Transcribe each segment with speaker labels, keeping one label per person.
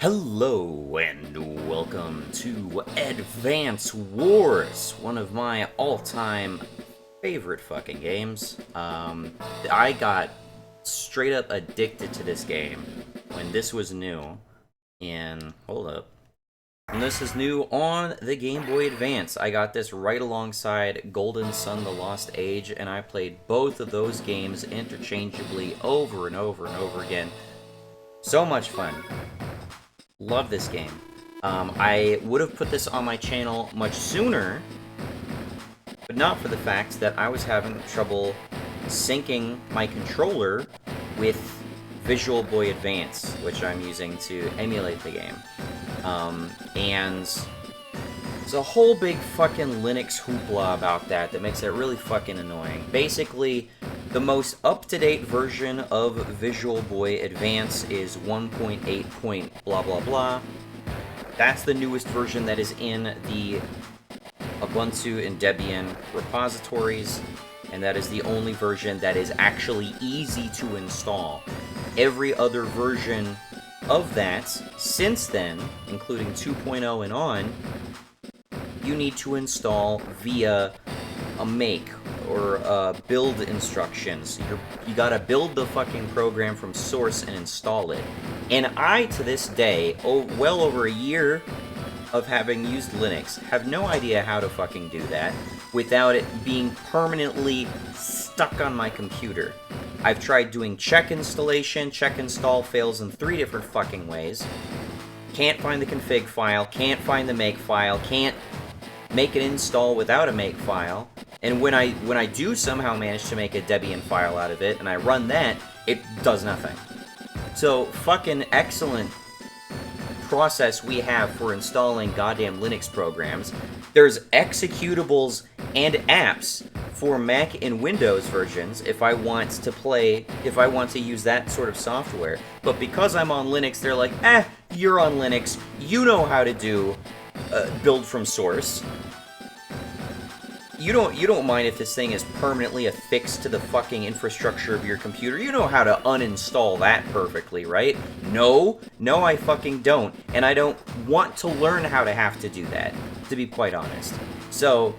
Speaker 1: Hello and welcome to Advance Wars, one of my all-time favorite fucking games. I got straight up addicted to this game when this was new. Hold up. When this is new on the Game Boy Advance. I got this right alongside Golden Sun: The Lost Age, and I played both of those games interchangeably over and over and over again. So much fun. Love this game. I would have put this on my channel much sooner, but not for the fact that I was having trouble syncing my controller with Visual Boy Advance, which I'm using to emulate the game. And there's a whole big fucking Linux hoopla about that makes it really fucking annoying. Basically, the most up-to-date version of Visual Boy Advance is 1.8 point blah blah blah. That's the newest version that is in the Ubuntu and Debian repositories, and that is the only version that is actually easy to install. Every other version of that since then, including 2.0 and on, you need to install via a make or build instructions. You gotta build the fucking program from source and install it. And I, to this day, well over a year of having used Linux, have no idea how to fucking do that without it being permanently stuck on my computer. I've tried doing check installation, check install fails in 3 different fucking ways. Can't find the config file, can't find the make file, can't make an install without a make file. And when I do somehow manage to make a Debian file out of it and I run that, it does nothing. So fucking excellent process we have for installing goddamn Linux programs. There's executables and apps for Mac and Windows versions if I want to use that sort of software. But because I'm on Linux, they're like, you're on Linux, you know how to do build from source. You don't mind if this thing is permanently affixed to the fucking infrastructure of your computer. You know how to uninstall that perfectly, right? No, I fucking don't. And I don't want to learn how to have to do that, to be quite honest. So,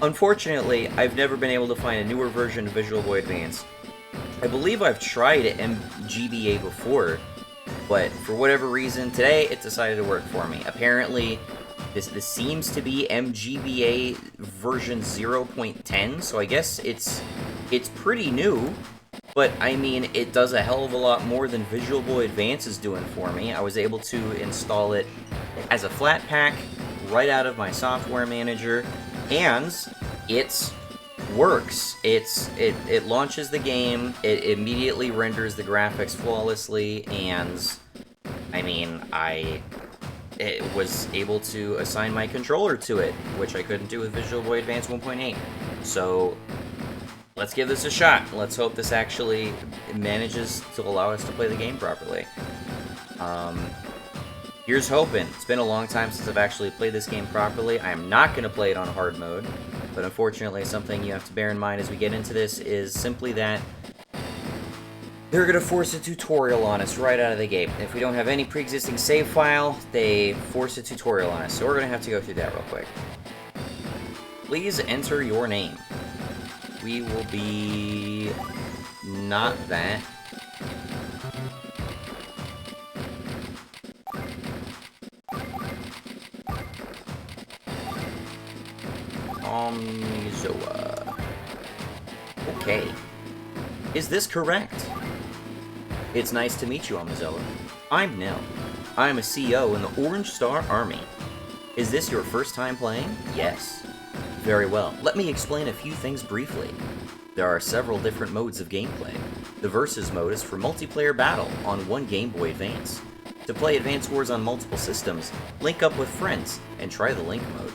Speaker 1: unfortunately, I've never been able to find a newer version of Visual Boy Advance. I believe I've tried MGBA before, but for whatever reason, today it decided to work for me. Apparently, this seems to be MGBA version 0.10, so I guess it's pretty new, but I mean, it does a hell of a lot more than Visual Boy Advance is doing for me. I was able to install it as a flat pack right out of my software manager, and it works. It launches the game, it immediately renders the graphics flawlessly, and I mean, it was able to assign my controller to it, which I couldn't do with Visual Boy Advance 1.8. So, let's give this a shot. Let's hope this actually manages to allow us to play the game properly. Here's hoping. It's been a long time since I've actually played this game properly. I am not going to play it on hard mode, but unfortunately something you have to bear in mind as we get into this is simply that they're going to force a tutorial on us right out of the gate. If we don't have any pre-existing save file, they force a tutorial on us. So we're going to have to go through that real quick. Please enter your name. We will be not that. Omnizoa. Okay. Is this correct? It's nice to meet you, Amazoa. I'm Nell. I'm a CO in the Orange Star Army. Is this your first time playing? Yes. Very well. Let me explain a few things briefly. There are several different modes of gameplay. The Versus mode is for multiplayer battle on one Game Boy Advance. To play Advance Wars on multiple systems, link up with friends and try the Link mode.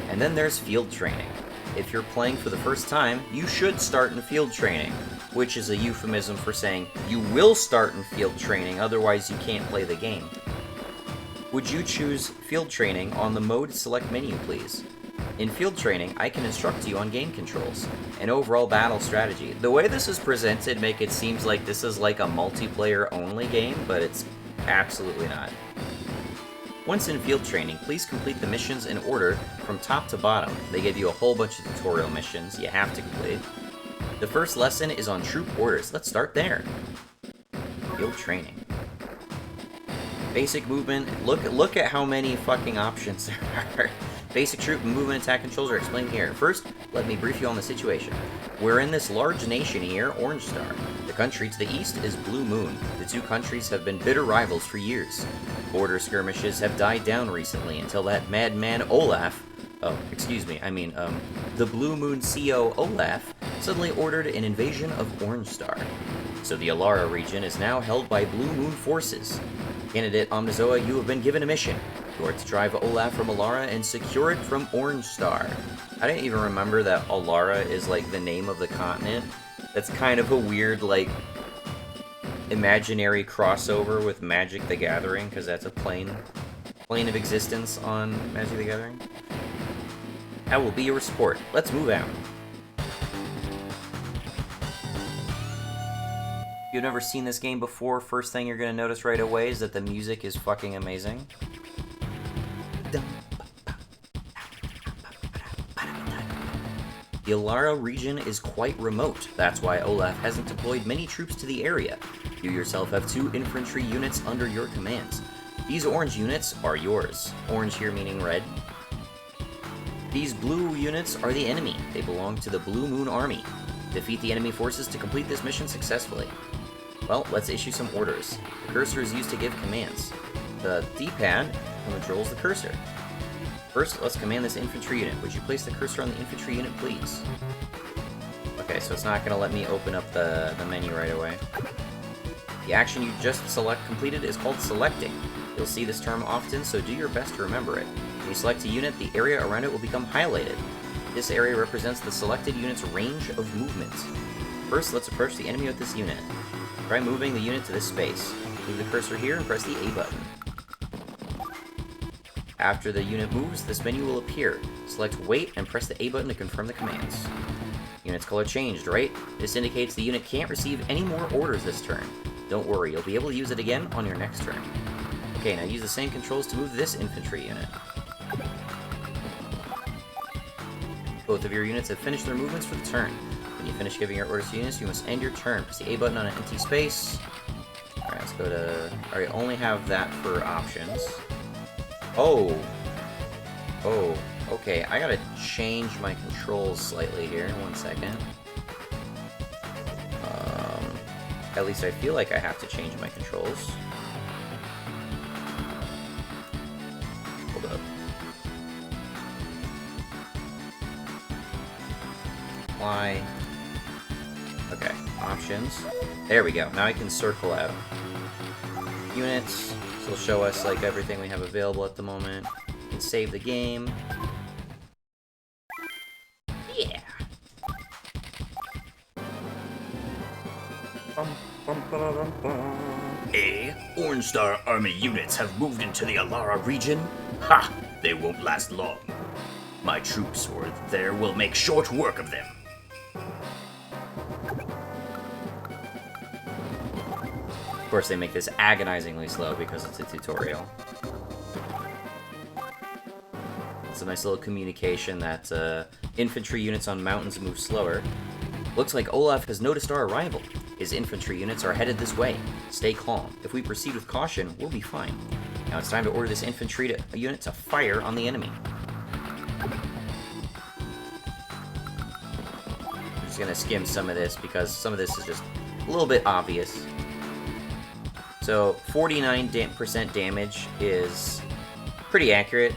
Speaker 1: And then there's Field Training. If you're playing for the first time, you should start in Field Training, which is a euphemism for saying you will start in Field Training, otherwise you can't play the game. Would you choose Field Training on the Mode Select menu, please? In field training, I can instruct you on game controls and overall battle strategy. The way this is presented make it seems like this is like a multiplayer only game, but it's absolutely not. Once in field training, please complete the missions in order from top to bottom. They give you a whole bunch of tutorial missions you have to complete. The first lesson is on troop orders. Let's start there. Field training. Basic movement. Look at how many fucking options there are. Basic troop movement attack controls are explained here. First, let me brief you on the situation. We're in this large nation here, Orange Star. The country to the east is Blue Moon. The two countries have been bitter rivals for years. Border skirmishes have died down recently until that madman Olaf, the Blue Moon CO Olaf, suddenly ordered an invasion of Orange Star. So the Alara region is now held by Blue Moon forces. Candidate Omnizoa, you have been given a mission. You are to drive Olaf from Alara and secure it from Orange Star. I didn't even remember that Alara is like the name of the continent. That's kind of a weird, like, imaginary crossover with Magic the Gathering, because that's a plane of existence on Magic the Gathering. I will be your support. Let's move out. If you've never seen this game before, first thing you're going to notice right away is that the music is fucking amazing. The Alara region is quite remote. That's why Olaf hasn't deployed many troops to the area. You yourself have 2 infantry units under your commands. These orange units are yours. Orange here meaning red. These blue units are the enemy. They belong to the Blue Moon Army. Defeat the enemy forces to complete this mission successfully. Well, let's issue some orders. The cursor is used to give commands. The D-pad controls the cursor. First, let's command this infantry unit. Would you place the cursor on the infantry unit, please? Okay, so it's not going to let me open up the menu right away. The action you just completed is called selecting. You'll see this term often, so do your best to remember it. When you select a unit, the area around it will become highlighted. This area represents the selected unit's range of movement. First, let's approach the enemy with this unit. Try moving the unit to this space. Move the cursor here and press the A button. After the unit moves, this menu will appear. Select Wait and press the A button to confirm the commands. Unit's color changed, right? This indicates the unit can't receive any more orders this turn. Don't worry, you'll be able to use it again on your next turn. Okay, now use the same controls to move this infantry unit. Both of your units have finished their movements for the turn. When you finish giving your orders to units, you must end your turn. Press the A button on an empty space. Alright, let's go to... Alright, only have that for options. Oh, okay, I gotta change my controls slightly here. 1 second. At least I feel like I have to change my controls. Hold up. Apply. Okay, options. There we go. Now I can circle out units. This will show us like everything we have available at the moment. We can save the game. Yeah.
Speaker 2: Orange Star Army units have moved into the Alara region? Ha! They won't last long. My troops there will make short work of them.
Speaker 1: Of course, they make this agonizingly slow because it's a tutorial. It's a nice little communication that infantry units on mountains move slower. Looks like Olaf has noticed our arrival. His infantry units are headed this way. Stay calm. If we proceed with caution, we'll be fine. Now it's time to order this infantry unit to fire on the enemy. I'm just gonna skim some of this because some of this is just a little bit obvious. So 49% damage is pretty accurate.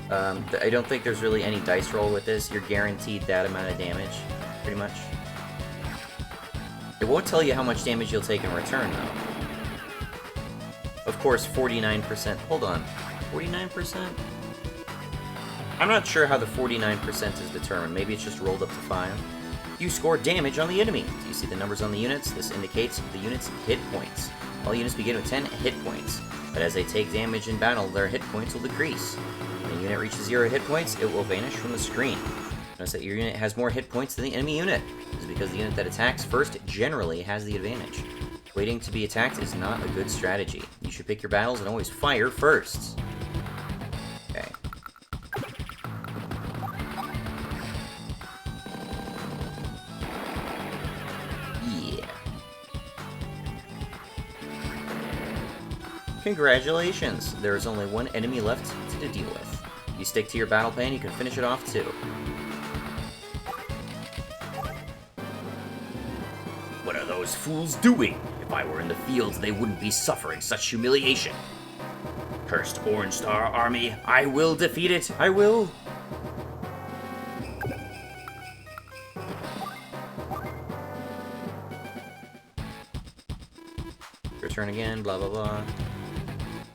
Speaker 1: I don't think there's really any dice roll with this. You're guaranteed that amount of damage, pretty much. It won't tell you how much damage you'll take in return, though. Of course, 49%. Hold on. 49%? I'm not sure how the 49% is determined. Maybe it's just rolled up to 5. You score damage on the enemy. Do you see the numbers on the units? This indicates the unit's hit points. All units begin with 10 hit points, but as they take damage in battle, their hit points will decrease. When a unit reaches 0 hit points, it will vanish from the screen. Notice that your unit has more hit points than the enemy unit. This is because the unit that attacks first generally has the advantage. Waiting to be attacked is not a good strategy. You should pick your battles and always fire first. Okay. Yeah. Congratulations! There is only one enemy left to deal with. If you stick to your battle plan, you can finish it off too.
Speaker 2: What are those fools doing? If I were in the fields, they wouldn't be suffering such humiliation. Cursed Orange Star army, I will defeat it.
Speaker 1: I will! Return again, blah blah blah.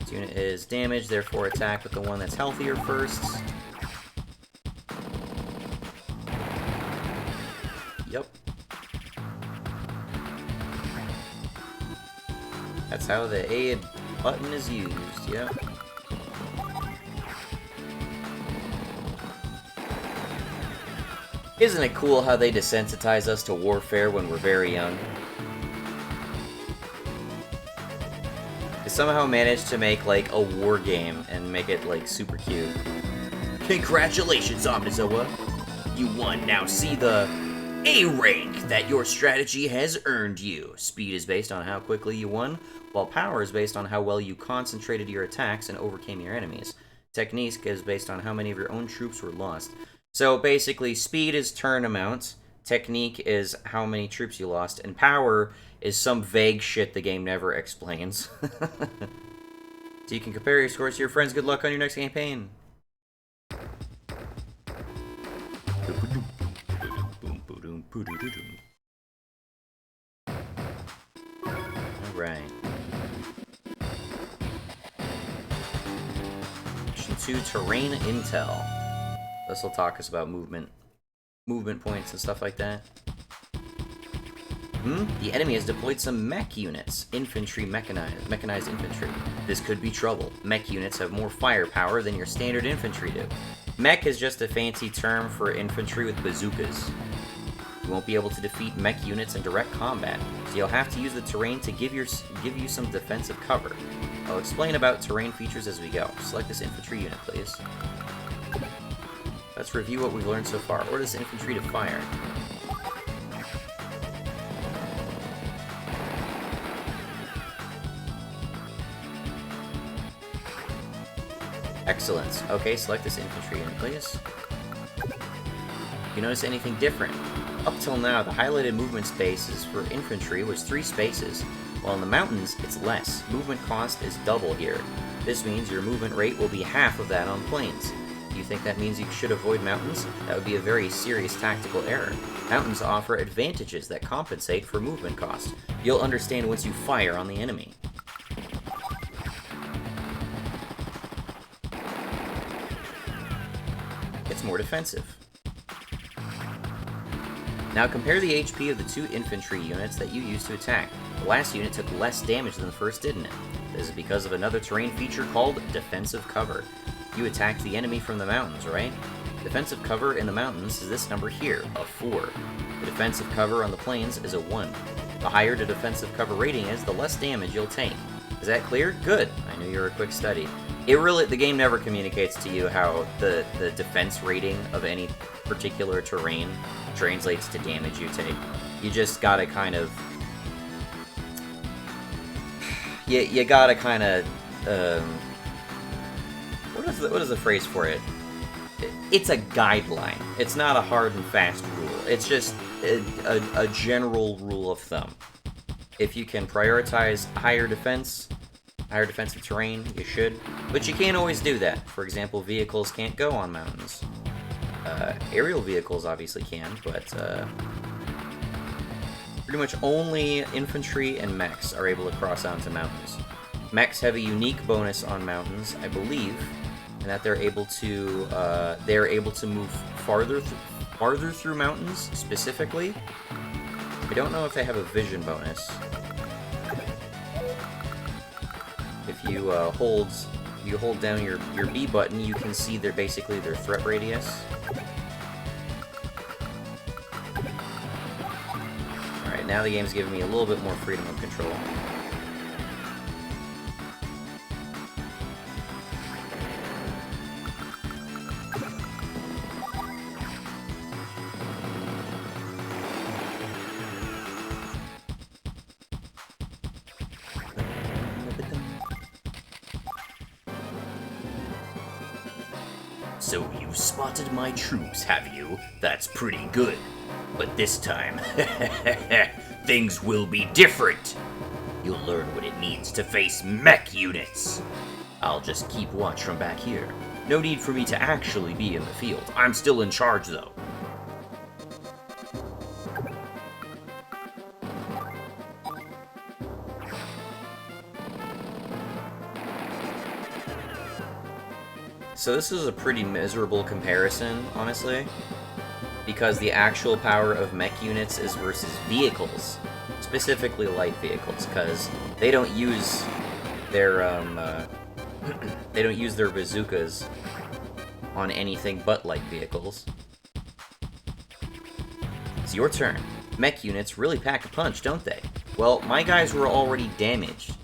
Speaker 1: This unit is damaged, therefore attack with the one that's healthier first. Yep. That's how the A button is used, yep. Isn't it cool how they desensitize us to warfare when we're very young? They somehow managed to make, like, a war game and make it, like, super cute.
Speaker 2: Congratulations, Omnizoa. You won. Now see the A rank that your strategy has earned you.
Speaker 1: Speed is based on how quickly you won, while power is based on how well you concentrated your attacks and overcame your enemies. Technique is based on how many of your own troops were lost. So basically, speed is turn amount, technique is how many troops you lost, and power is some vague shit the game never explains. So you can compare your scores to your friends. Good luck on your next campaign. Alright. Mission 2, Terrain Intel. This will talk us about movement points and stuff like that. The enemy has deployed some mech units. Mechanized infantry. This could be trouble. Mech units have more firepower than your standard infantry do. Mech is just a fancy term for infantry with bazookas. You won't be able to defeat mech units in direct combat, so you'll have to use the terrain to give you some defensive cover. I'll explain about terrain features as we go. Select this infantry unit, please. Let's review what we've learned so far. Order this infantry to fire. Excellent. Okay, select this infantry unit, please. You notice anything different? Up till now, the highlighted movement spaces for infantry was 3 spaces, while in the mountains, it's less. Movement cost is double here. This means your movement rate will be half of that on plains. Do you think that means you should avoid mountains? That would be a very serious tactical error. Mountains offer advantages that compensate for movement cost. You'll understand once you fire on the enemy. It's more defensive. Now compare the HP of the 2 infantry units that you used to attack. The last unit took less damage than the first, didn't it? This is because of another terrain feature called defensive cover. You attacked the enemy from the mountains, right? Defensive cover in the mountains is this number here, a 4. The defensive cover on the plains is a 1. The higher the defensive cover rating is, the less damage you'll take. Is that clear? Good. I knew you were a quick study. The game never communicates to you how the defense rating of any particular terrain translates to damage you take. You just gotta kind of... You gotta kind of... What is the phrase for it? It's a guideline. It's not a hard and fast rule. It's just a general rule of thumb. If you can prioritize higher defensive terrain, you should. But you can't always do that. For example, vehicles can't go on mountains. Aerial vehicles obviously can, but pretty much only infantry and mechs are able to cross onto mountains. Mechs have a unique bonus on mountains, I believe, and that they're able to move farther through mountains specifically. I don't know if they have a vision bonus. If you hold down your B button, you can see basically their threat radius. Alright, now the game's giving me a little bit more freedom of control.
Speaker 2: So you spotted my troops, have you? That's pretty good. But this time, things will be different. You'll learn what it means to face mech units. I'll just keep watch from back here. No need for me to actually be in the field. I'm still in charge, though.
Speaker 1: So this is a pretty miserable comparison, honestly, because the actual power of mech units is versus vehicles, specifically light vehicles, because they don't use their they don't use their bazookas on anything but light vehicles. It's your turn. Mech units really pack a punch, don't they? Well, my guys were already damaged,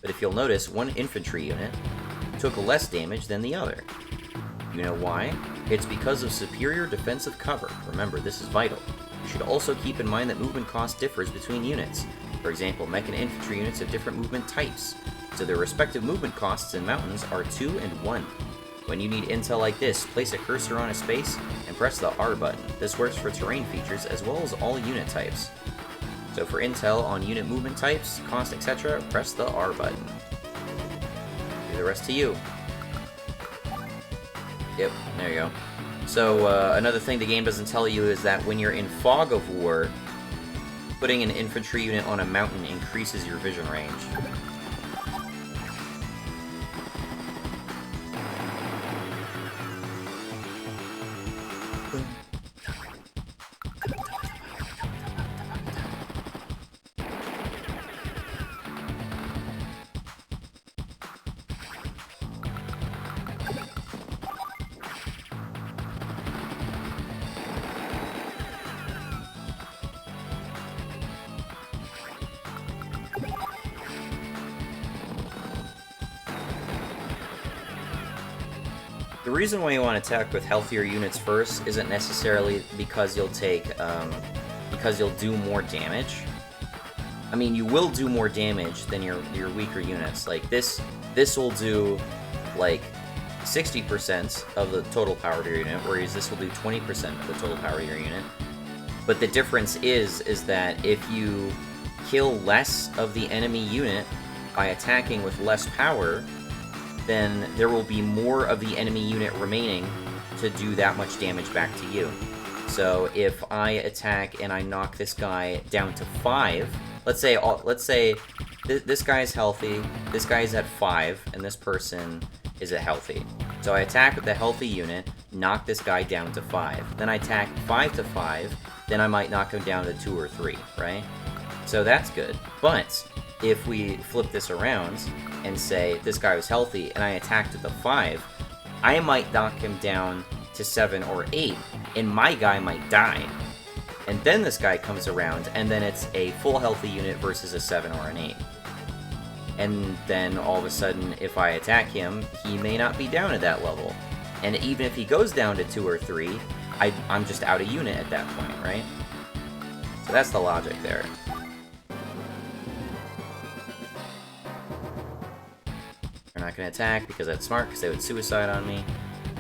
Speaker 1: but if you'll notice, one infantry unit took less damage than the other. You know why? It's because of superior defensive cover. Remember, this is vital. You should also keep in mind that movement cost differs between units. For example, mech and infantry units have different movement types, so their respective movement costs in mountains are 2 and 1. When you need intel like this, place a cursor on a space and press the R button. This works for terrain features as well as all unit types. So for intel on unit movement types, cost, etc., press the R button. Leave the rest to you. Yep, there you go. So, another thing the game doesn't tell you is that when you're in Fog of War, putting an infantry unit on a mountain increases your vision range. The reason why you want to attack with healthier units first isn't necessarily because you'll do more damage. I mean, you will do more damage than your weaker units. Like this will do like 60% of the total power to your unit, whereas this will do 20% of the total power to your unit. But the difference is that if you kill less of the enemy unit by attacking with less power, then there will be more of the enemy unit remaining to do that much damage back to you. So if I attack and I knock this guy down to 5, let's say this guy is healthy, this guy is at 5, and this person is at healthy. So I attack with the healthy unit, knock this guy down to 5. Then I attack 5 to 5, then I might knock him down to 2 or 3, right? So that's good. But if we flip this around and say this guy was healthy and I attacked with a 5, I might knock him down to 7 or 8, and my guy might die. And then this guy comes around, and then it's a full healthy unit versus a 7 or an 8. And then all of a sudden, if I attack him, he may not be down at that level. And even if he goes down to 2 or 3, I'm just out of unit at that point, right? So that's the logic there. They're not going to attack because that's smart, because they would suicide on me.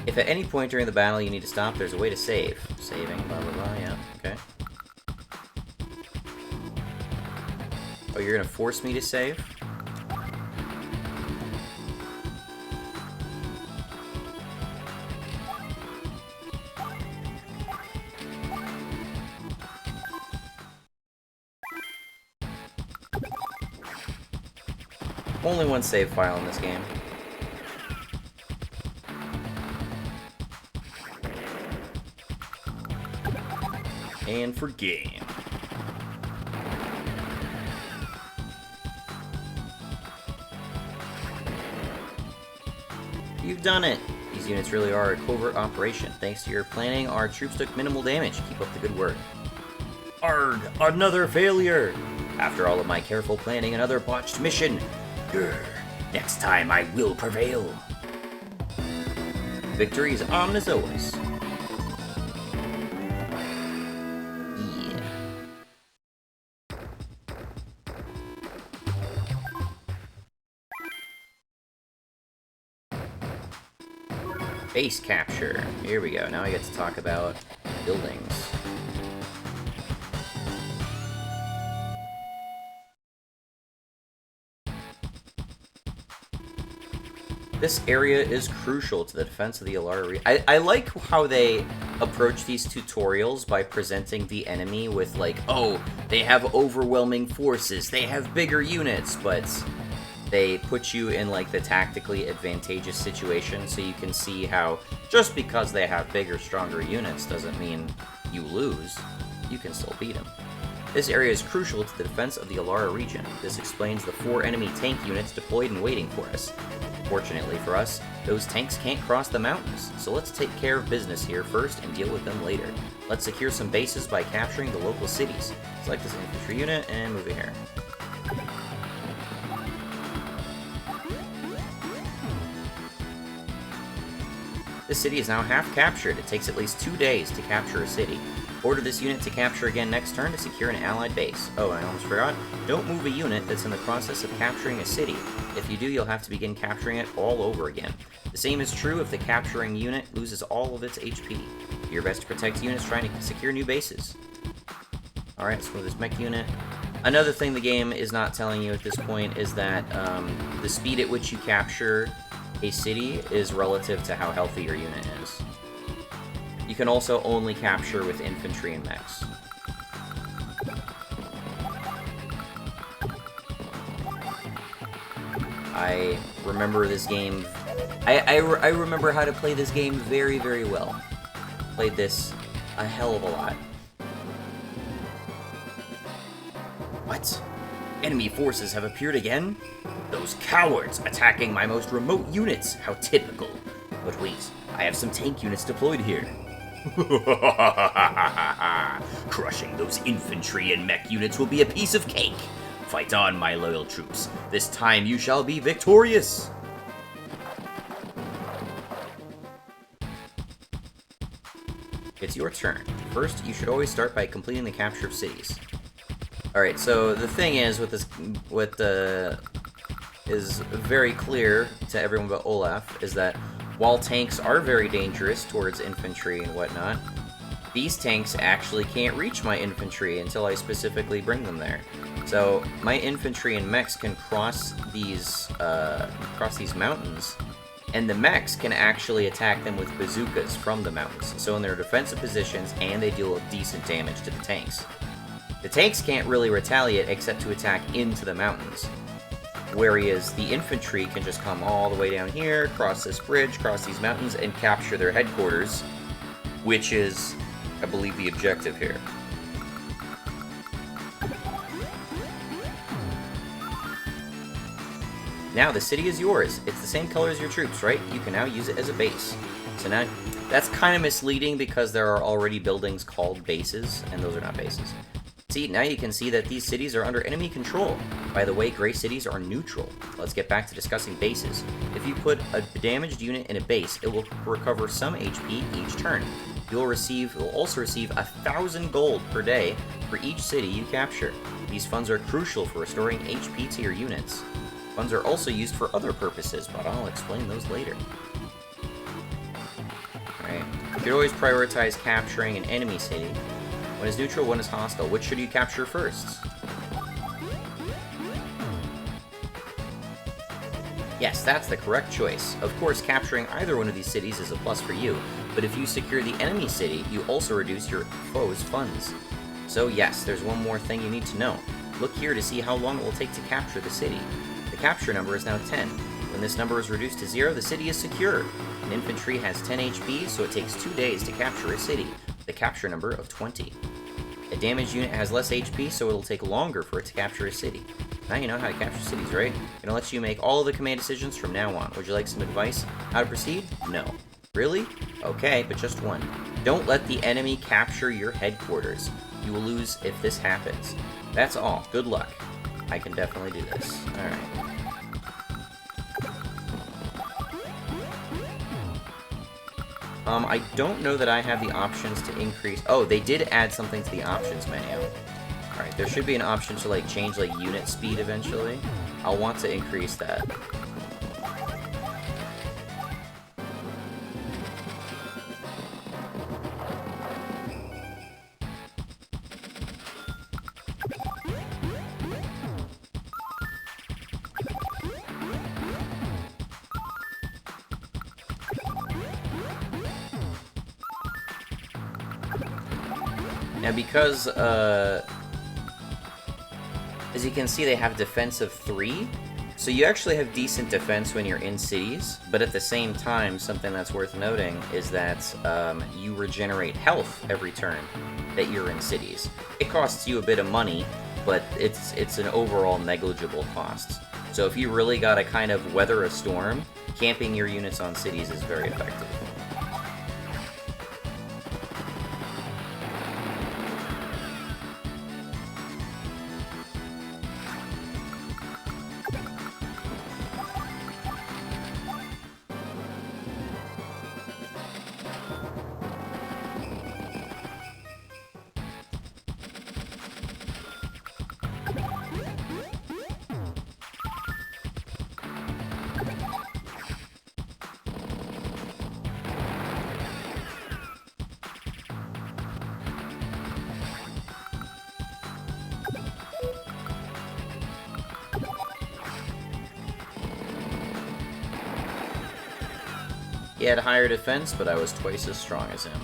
Speaker 1: If at any point during the battle you need to stop, there's a way to save. Saving, blah blah blah, yeah, okay. Oh, you're going to force me to save? Only one save file in this game. And for game. You've done it! These units really are a covert operation. Thanks to your planning, our troops took minimal damage. Keep up the good work. Arg! Another failure! After all of my careful planning, another botched mission.
Speaker 2: Grr. Next time I will prevail.
Speaker 1: Victory is on as always. Base capture. Here we go. Now I get to talk about buildings. This area is crucial to the defense of the Alara region. I like how they approach these tutorials by presenting the enemy with like, oh, they have overwhelming forces, they have bigger units, but they put you in like the tactically advantageous situation so you can see how just because they have bigger, stronger units doesn't mean you lose. You can still beat them. This area is crucial to the defense of the Alara region. This explains the 4 enemy tank units deployed and waiting for us. Fortunately for us, those tanks can't cross the mountains, so let's take care of business here first and deal with them later. Let's secure some bases by capturing the local cities. Select this infantry unit and move it here. This city is now half captured. It takes at least 2 days to capture a city. Order this unit to capture again next turn to secure an allied base. Oh, and I almost forgot, don't move a unit that's in the process of capturing a city. If you do, you'll have to begin capturing it all over again. The same is true if the capturing unit loses all of its HP. Do your best to protect units trying to secure new bases. Alright, let's move this mech unit. Another thing the game is not telling you at this point is that the speed at which you capture a city is relative to how healthy your unit is. You can also only capture with infantry and mechs. I remember this game... I remember how to play this game very, very well. Played this a hell of a lot.
Speaker 2: What? Enemy forces have appeared again? Those cowards attacking my most remote units. How typical. But wait, I have some tank units deployed here. Crushing those infantry and mech units will be a piece of cake. Fight on, my loyal troops. This time you shall be victorious.
Speaker 1: It's your turn. First, you should always start by completing the capture of cities. Alright, so the thing is with this, is very clear to everyone but Olaf, is that while tanks are very dangerous towards infantry and whatnot, these tanks actually can't reach my infantry until I specifically bring them there. So my infantry and mechs can cross these mountains, and the mechs can actually attack them with bazookas from the mountains. So in their defensive positions, and they deal decent damage to the tanks. The tanks can't really retaliate except to attack into the mountains. Whereas the infantry can just come all the way down here, cross this bridge, cross these mountains, and capture their headquarters, which is, I believe, the objective here. Now the city is yours. It's the same color as your troops, right? You can now use it as a base. So now, that's kind of misleading because there are already buildings called bases, and those are not bases. See, now you can see that these cities are under enemy control. By the way, gray cities are neutral. Let's get back to discussing bases. If you put a damaged unit in a base, it will recover some HP each turn. You'll also receive 1,000 gold per day for each city you capture. These funds are crucial for restoring HP to your units. Funds are also used for other purposes, but I'll explain those later. Alright, you could always prioritize capturing an enemy city. One is neutral, one is hostile. Which should you capture first? Yes, that's the correct choice. Of course, capturing either one of these cities is a plus for you, but if you secure the enemy city, you also reduce your foe's funds. So yes, there's one more thing you need to know. Look here to see how long it will take to capture the city. The capture number is now 10. When this number is reduced to 0, the city is secure. An infantry has 10 HP, so it takes 2 days to capture a city, with a capture number of 20. At damaged unit has less HP, so it'll take longer for it to capture a city. Now you know how to capture cities, right? Gonna let you make all the command decisions from now on. Would you like some advice? How to proceed? No. Really? Okay, but just one. Don't let the enemy capture your headquarters. You will lose if this happens. That's all. Good luck. I can definitely do this. Alright. I don't know that I have the options to increase... Oh, they did add something to the options menu. Alright, there should be an option to, like, change, like, unit speed eventually. I'll want to increase that. Now, because, as you can see, they have defense of 3, so you actually have decent defense when you're in cities, but at the same time, something that's worth noting is that you regenerate health every turn that you're in cities. It costs you a bit of money, but it's an overall negligible cost. So if you really gotta kind of weather a storm, camping your units on cities is very effective. He had higher defense, but I was twice as strong as him.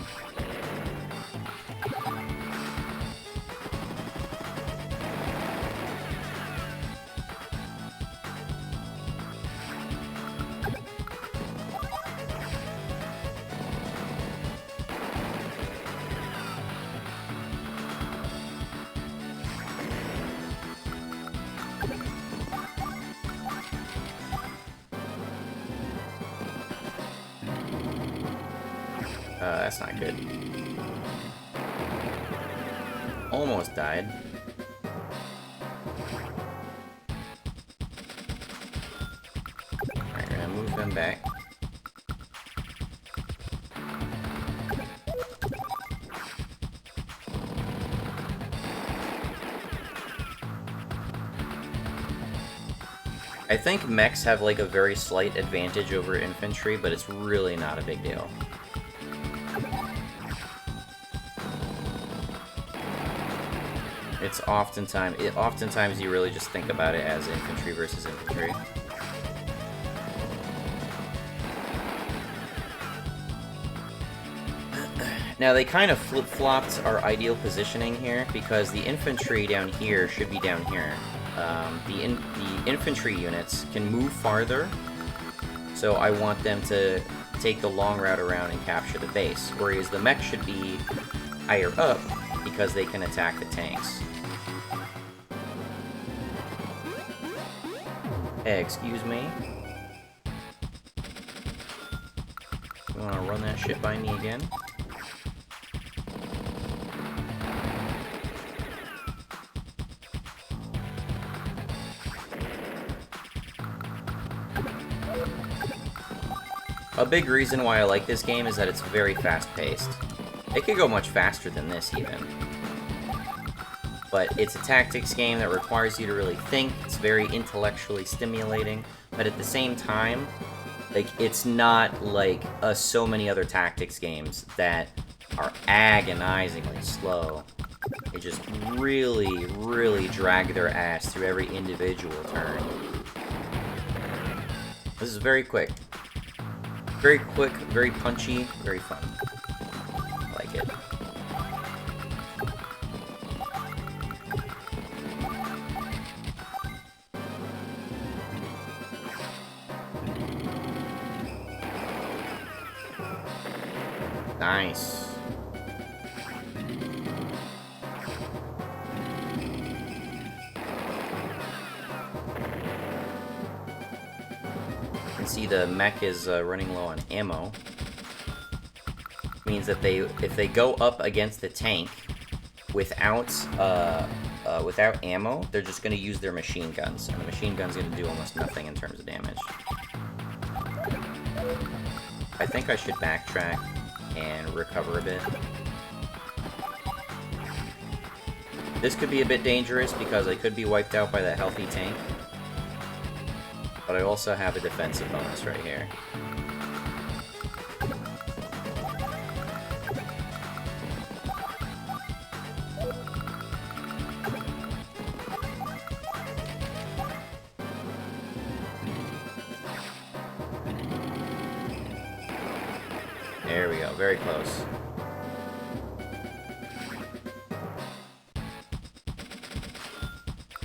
Speaker 1: That's not good. Almost died. Alright, we're gonna move them back. I think mechs have like a very slight advantage over infantry, but it's really not a big deal. It's oftentimes you really just think about it as infantry versus infantry. Now they kind of flip-flopped our ideal positioning here because the infantry down here should be down here. The infantry units can move farther, so I want them to take the long route around and capture the base, whereas the mech should be higher up because they can attack the tanks. Hey, excuse me? You wanna run that shit by me again? A big reason why I like this game is that it's very fast-paced. It could go much faster than this, even. But it's a tactics game that requires you to really think. It's very intellectually stimulating, but at the same time, like, it's not like so many other tactics games that are agonizingly slow. They just really, really drag their ass through every individual turn. This is very quick. Very quick, very punchy, very fun. I like it. Nice. see the mech is running low on ammo. Means that if they go up against the tank without ammo, they're just going to use their machine guns, and the machine gun's going to do almost nothing in terms of damage. I think I should backtrack and recover a bit. This could be a bit dangerous because I could be wiped out by that healthy tank. But I also have a defensive bonus right here. There we go, very close.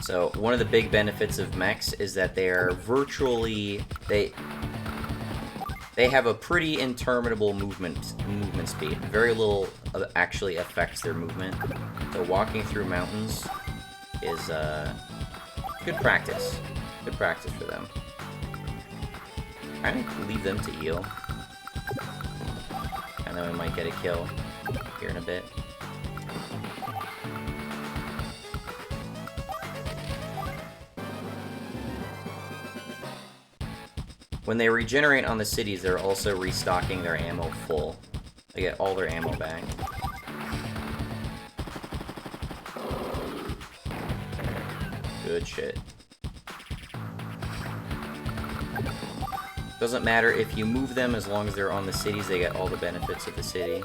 Speaker 1: So, one of the big benefits of mechs is that they are virtually... They have a pretty interminable movement speed. Very little actually affects their movement. So walking through mountains is good practice. Good practice for them. I'm gonna leave them to heal. And then we might get a kill here in a bit. When they regenerate on the cities, they're also restocking their ammo full. They get all their ammo back. Good shit. Doesn't matter if you move them, as long as they're on the cities, they get all the benefits of the city.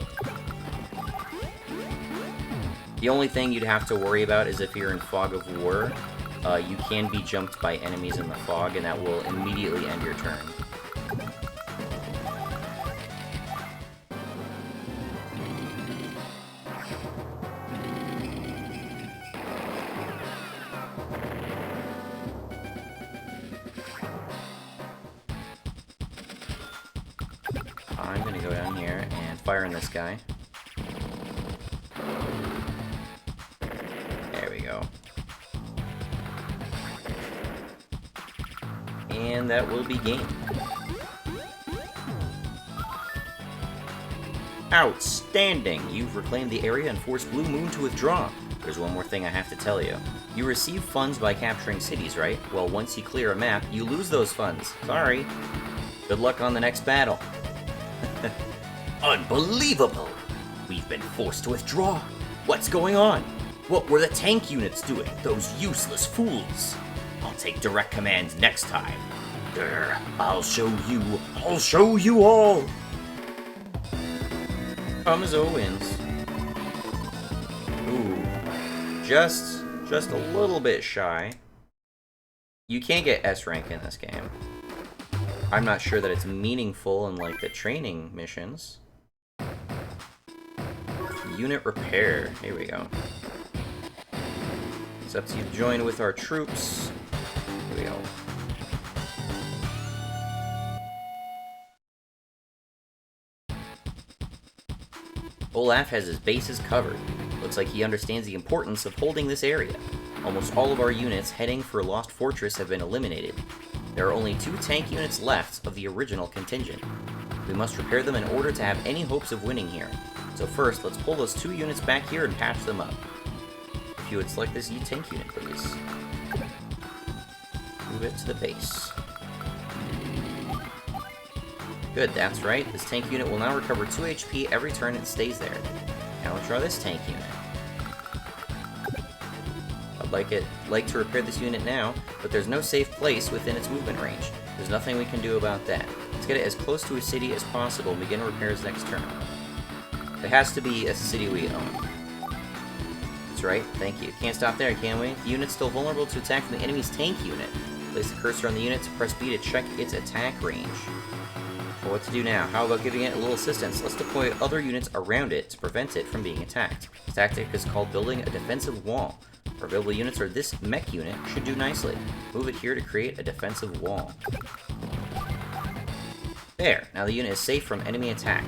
Speaker 1: The only thing you'd have to worry about is if you're in Fog of War, you can be jumped by enemies in the fog, and that will immediately end your turn. I'm gonna go down here and fire in this guy. There we go. And that will be game. Outstanding! You've reclaimed the area and forced Blue Moon to withdraw. There's one more thing I have to tell you. You receive funds by capturing cities, right? Well, once you clear a map, you lose those funds. Sorry. Good luck on the next battle.
Speaker 2: Unbelievable! We've been forced to withdraw. What's going on? What were the tank units doing? Those useless fools. I'll take direct commands next time. Grr, I'll show you all!
Speaker 1: Kamizo wins. Ooh. Just a little bit shy. You can't get S rank in this game. I'm not sure that it's meaningful in, like, the training missions. Unit repair. Here we go. It's up to you to join with our troops. Here we go. Olaf has his bases covered. Looks like he understands the importance of holding this area. Almost all of our units heading for Lost Fortress have been eliminated. There are only 2 tank units left of the original contingent. We must repair them in order to have any hopes of winning here. So first, let's pull those 2 units back here and patch them up. If you would select this tank unit, please. Move it to the base. Good, that's right. This tank unit will now recover 2 HP every turn it stays there. Now let's draw this tank unit. I'd like to repair this unit now, but there's no safe place within its movement range. There's nothing we can do about that. Let's get it as close to a city as possible and begin repairs next turn. It has to be a city we own. That's right, thank you. Can't stop there, can we? The unit's still vulnerable to attack from the enemy's tank unit. Place the cursor on the unit to press B to check its attack range. Well, what to do now? How about giving it a little assistance? Let's deploy other units around it to prevent it from being attacked. This tactic is called building a defensive wall. Our available units are this mech unit should do nicely. Move it here to create a defensive wall. There, now the unit is safe from enemy attack.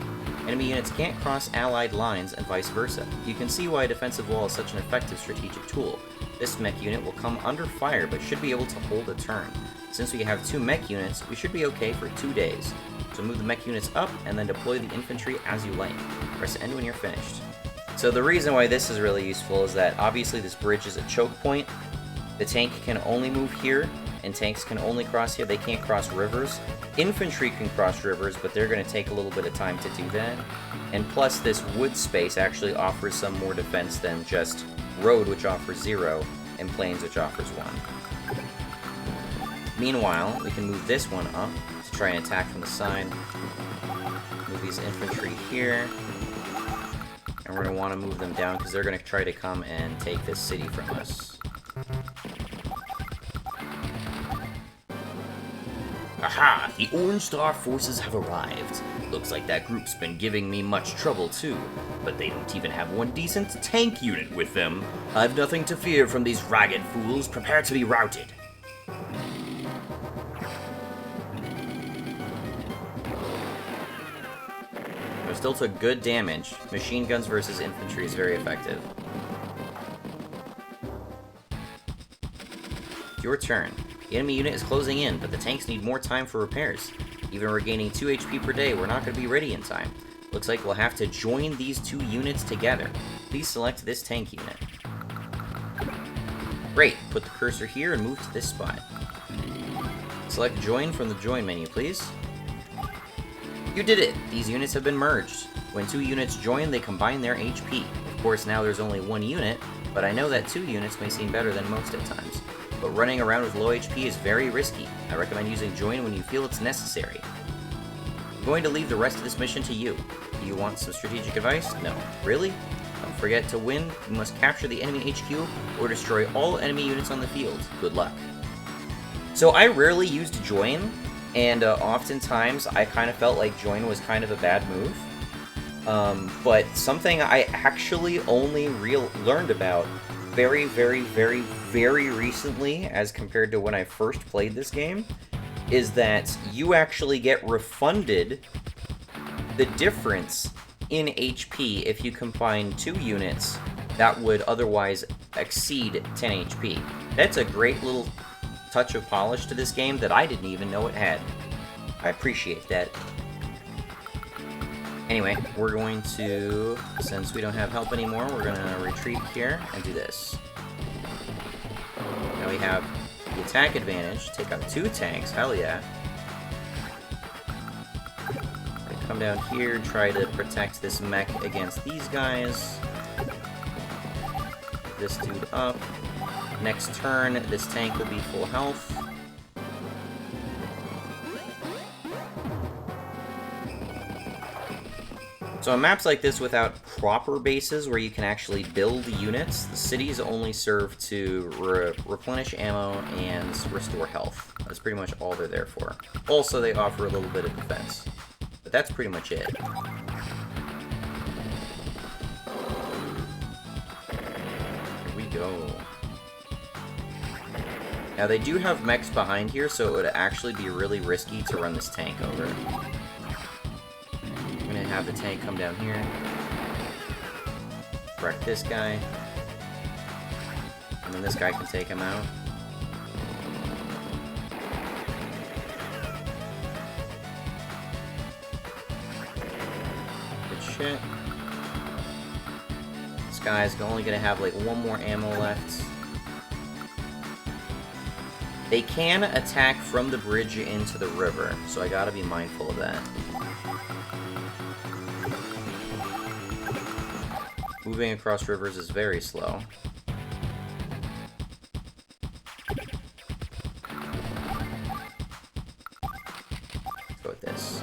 Speaker 1: Enemy units can't cross allied lines and vice versa. You can see why a defensive wall is such an effective strategic tool. This mech unit will come under fire, but should be able to hold a turn. Since we have 2 mech units, we should be okay for 2 days. So move the mech units up, and then deploy the infantry as you like. Press end when you're finished. So the reason why this is really useful is that obviously this bridge is a choke point. The tank can only move here, and tanks can only cross here. They can't cross rivers. Infantry can cross rivers, but they're going to take a little bit of time to do that. And plus, this wood space actually offers some more defense than just road, which offers 0, and plains, which offers 1. Meanwhile, we can move this one up to try and attack from the side. Move these infantry here. And we're going to want to move them down because they're going to try to come and take this city from us.
Speaker 2: Aha! The Orange Star forces have arrived. Looks like that group's been giving me much trouble too, but they don't even have one decent tank unit with them. I've nothing to fear from these ragged fools. Prepare to be routed.
Speaker 1: We still took good damage. Machine guns versus infantry is very effective. Your turn. The enemy unit is closing in, but the tanks need more time for repairs. Even regaining 2 HP per day, we're not going to be ready in time. Looks like we'll have to join these 2 units together. Please select this tank unit. Great, put the cursor here and move to this spot. Select join from the join menu, please. You did it! These units have been merged. When 2 units join, they combine their HP. Of course, now there's only 1 unit, but I know that 2 units may seem better than most at times. But running around with low HP is very risky. I recommend using join when you feel it's necessary. I'm going to leave the rest of this mission to you. Do you want some strategic advice? No. Really? Don't forget to win. You must capture the enemy HQ or destroy all enemy units on the field. Good luck. So I rarely used join, and oftentimes I kind of felt like join was kind of a bad move. But something I actually only learned about very, very, very, very recently, as compared to when I first played this game, is that you actually get refunded the difference in HP if you combine 2 units that would otherwise exceed 10 HP. That's a great little touch of polish to this game that I didn't even know it had. I appreciate that. Anyway, we're going to, since we don't have help anymore, we're going to retreat here and do this. Now we have the attack advantage, take out 2 tanks, hell yeah. Come down here, try to protect this mech against these guys. This dude up. Next turn, this tank will be full health. So on maps like this without proper bases where you can actually build units, the cities only serve to replenish ammo and restore health. That's pretty much all they're there for. Also, they offer a little bit of defense. But that's pretty much it. Here we go. Now they do have mechs behind here, so it would actually be really risky to run this tank over. I'm gonna have the tank come down here. Wreck this guy. And then this guy can take him out. Good shit. This guy's only gonna have like 1 more ammo left. They can attack from the bridge into the river, so I gotta be mindful of that. Moving across rivers is very slow. Let's go with this.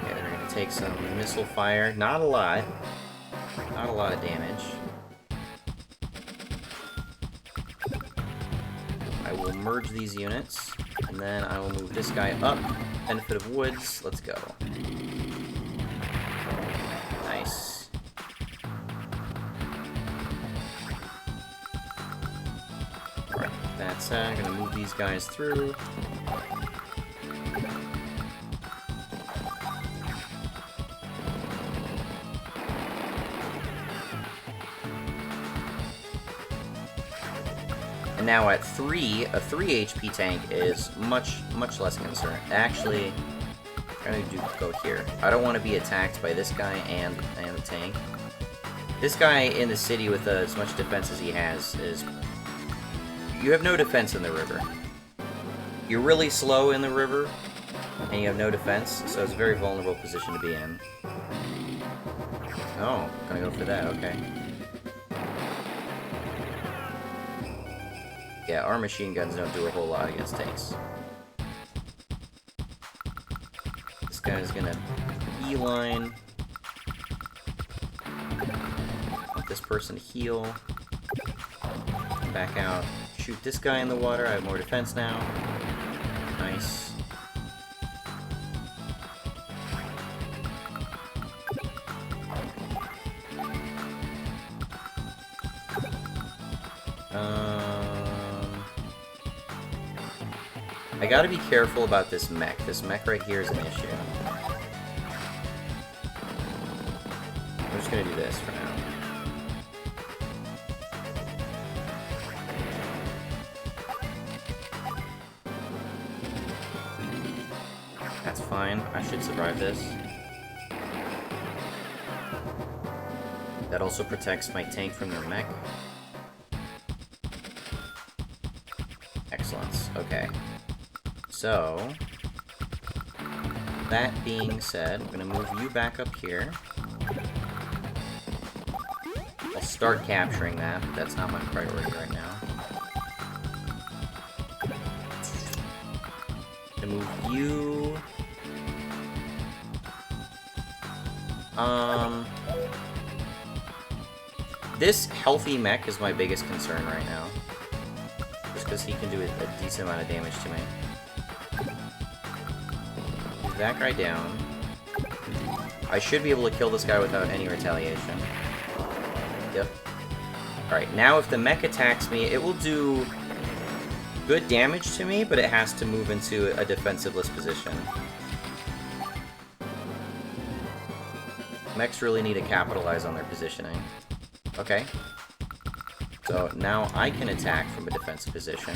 Speaker 1: Okay, they're gonna take some missile fire. Not a lot. Not a lot of damage. I will merge these units, and then I will move this guy up. Benefit of woods. Let's go. Nice. Alright, that's I'm gonna move these guys through. And now at 3, a 3 HP tank is much less concern. Actually, I'm gonna go here. I don't want to be attacked by this guy and the tank. This guy in the city with as much defense as he has is... You have no defense in the river. You're really slow in the river, and you have no defense, so it's a very vulnerable position to be in. Oh, gonna go for that, okay. Yeah, our machine guns don't do a whole lot against tanks. This guy's gonna beeline. Want this person to heal. Back out. Shoot this guy in the water. I have more defense now. Nice. I gotta be careful about this mech. This mech right here is an issue. I'm just gonna do this for now. That's fine. I should survive this. That also protects my tank from their mech. Excellent. Okay. So, that being said, I'm going to move you back up here. I'll start capturing that, but that's not my priority right now. I'm going to move you... This healthy mech is my biggest concern right now. Just because he can do a decent amount of damage to me. That guy down. I should be able to kill this guy without any retaliation. Yep. Alright, now if the mech attacks me, it will do good damage to me, but it has to move into a defensiveless position. Mechs really need to capitalize on their positioning. Okay. So now I can attack from a defensive position.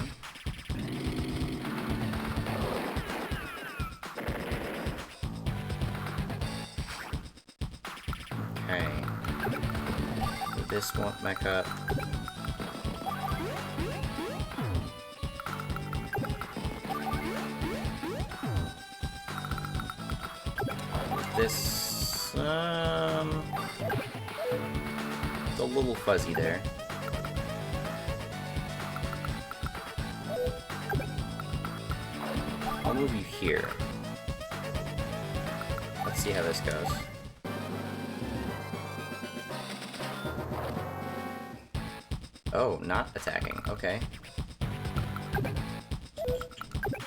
Speaker 1: Okay. This won't mech up. This, it's a little fuzzy there. I'll move you here. Let's see how this goes. Oh, not attacking. Okay.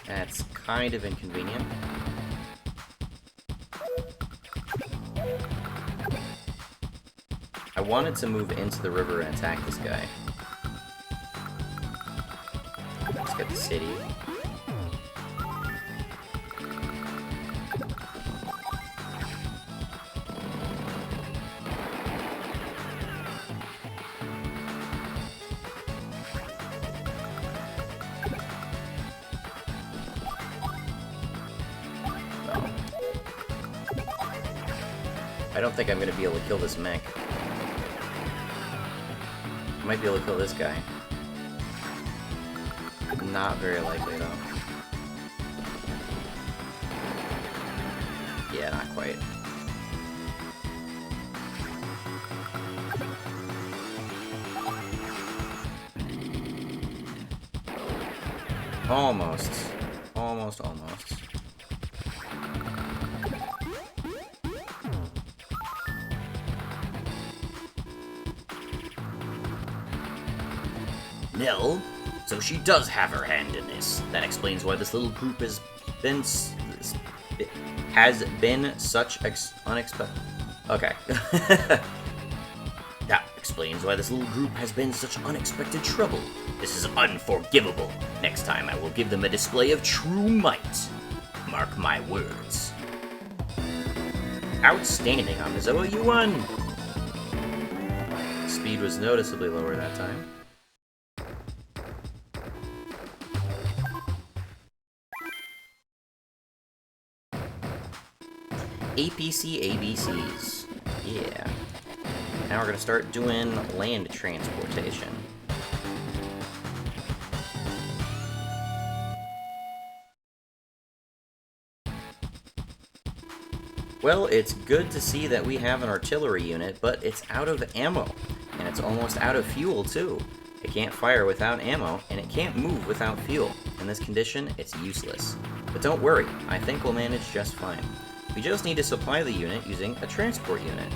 Speaker 1: That's kind of inconvenient. I wanted to move into the river and attack this guy. Let's get the city. I don't think I'm going to be able to kill this mech. I might be able to kill this guy. Not very likely, though. Yeah, not quite. Almost. Almost.
Speaker 2: Nell? So she does have her hand in this. That explains why this little group has been such unexpected. Okay. That explains why this little group has been such unexpected trouble. This is unforgivable. Next time I will give them a display of true might. Mark my words. Outstanding, Amizoa, you won!
Speaker 1: Speed was noticeably lower that time. APC ABCs. Yeah. Now we're gonna start doing land transportation. Well, it's good to see that we have an artillery unit, but it's out of ammo. And it's almost out of fuel, too. It can't fire without ammo, and it can't move without fuel. In this condition, it's useless. But don't worry, I think we'll manage just fine. We just need to supply the unit using a transport unit.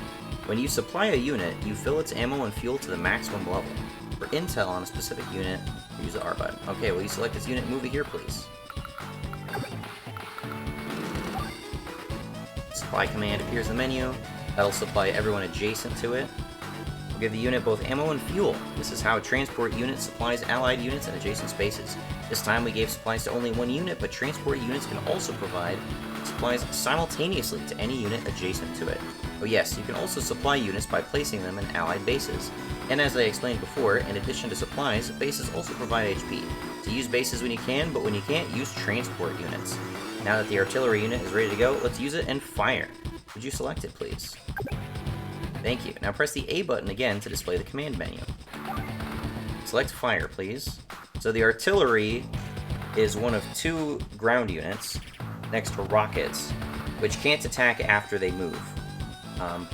Speaker 1: When you supply a unit, you fill its ammo and fuel to the maximum level. For intel on a specific unit, use the R button. Okay, will you select this unit and move it here, please? Supply command appears in the menu. That'll supply everyone adjacent to it. We'll give the unit both ammo and fuel. This is how a transport unit supplies allied units in adjacent spaces. This time we gave supplies to only one unit, but transport units can also provide supplies simultaneously to any unit adjacent to it. Oh yes, you can also supply units by placing them in allied bases. And as I explained before, in addition to supplies, bases also provide HP. So use bases when you can, but when you can't, use transport units. Now that the artillery unit is ready to go, let's use it and fire. Would you select it, please? Thank you. Now press the A button again to display the command menu. Select fire, please. So the artillery is one of two ground units next to rockets, which can't attack after they move,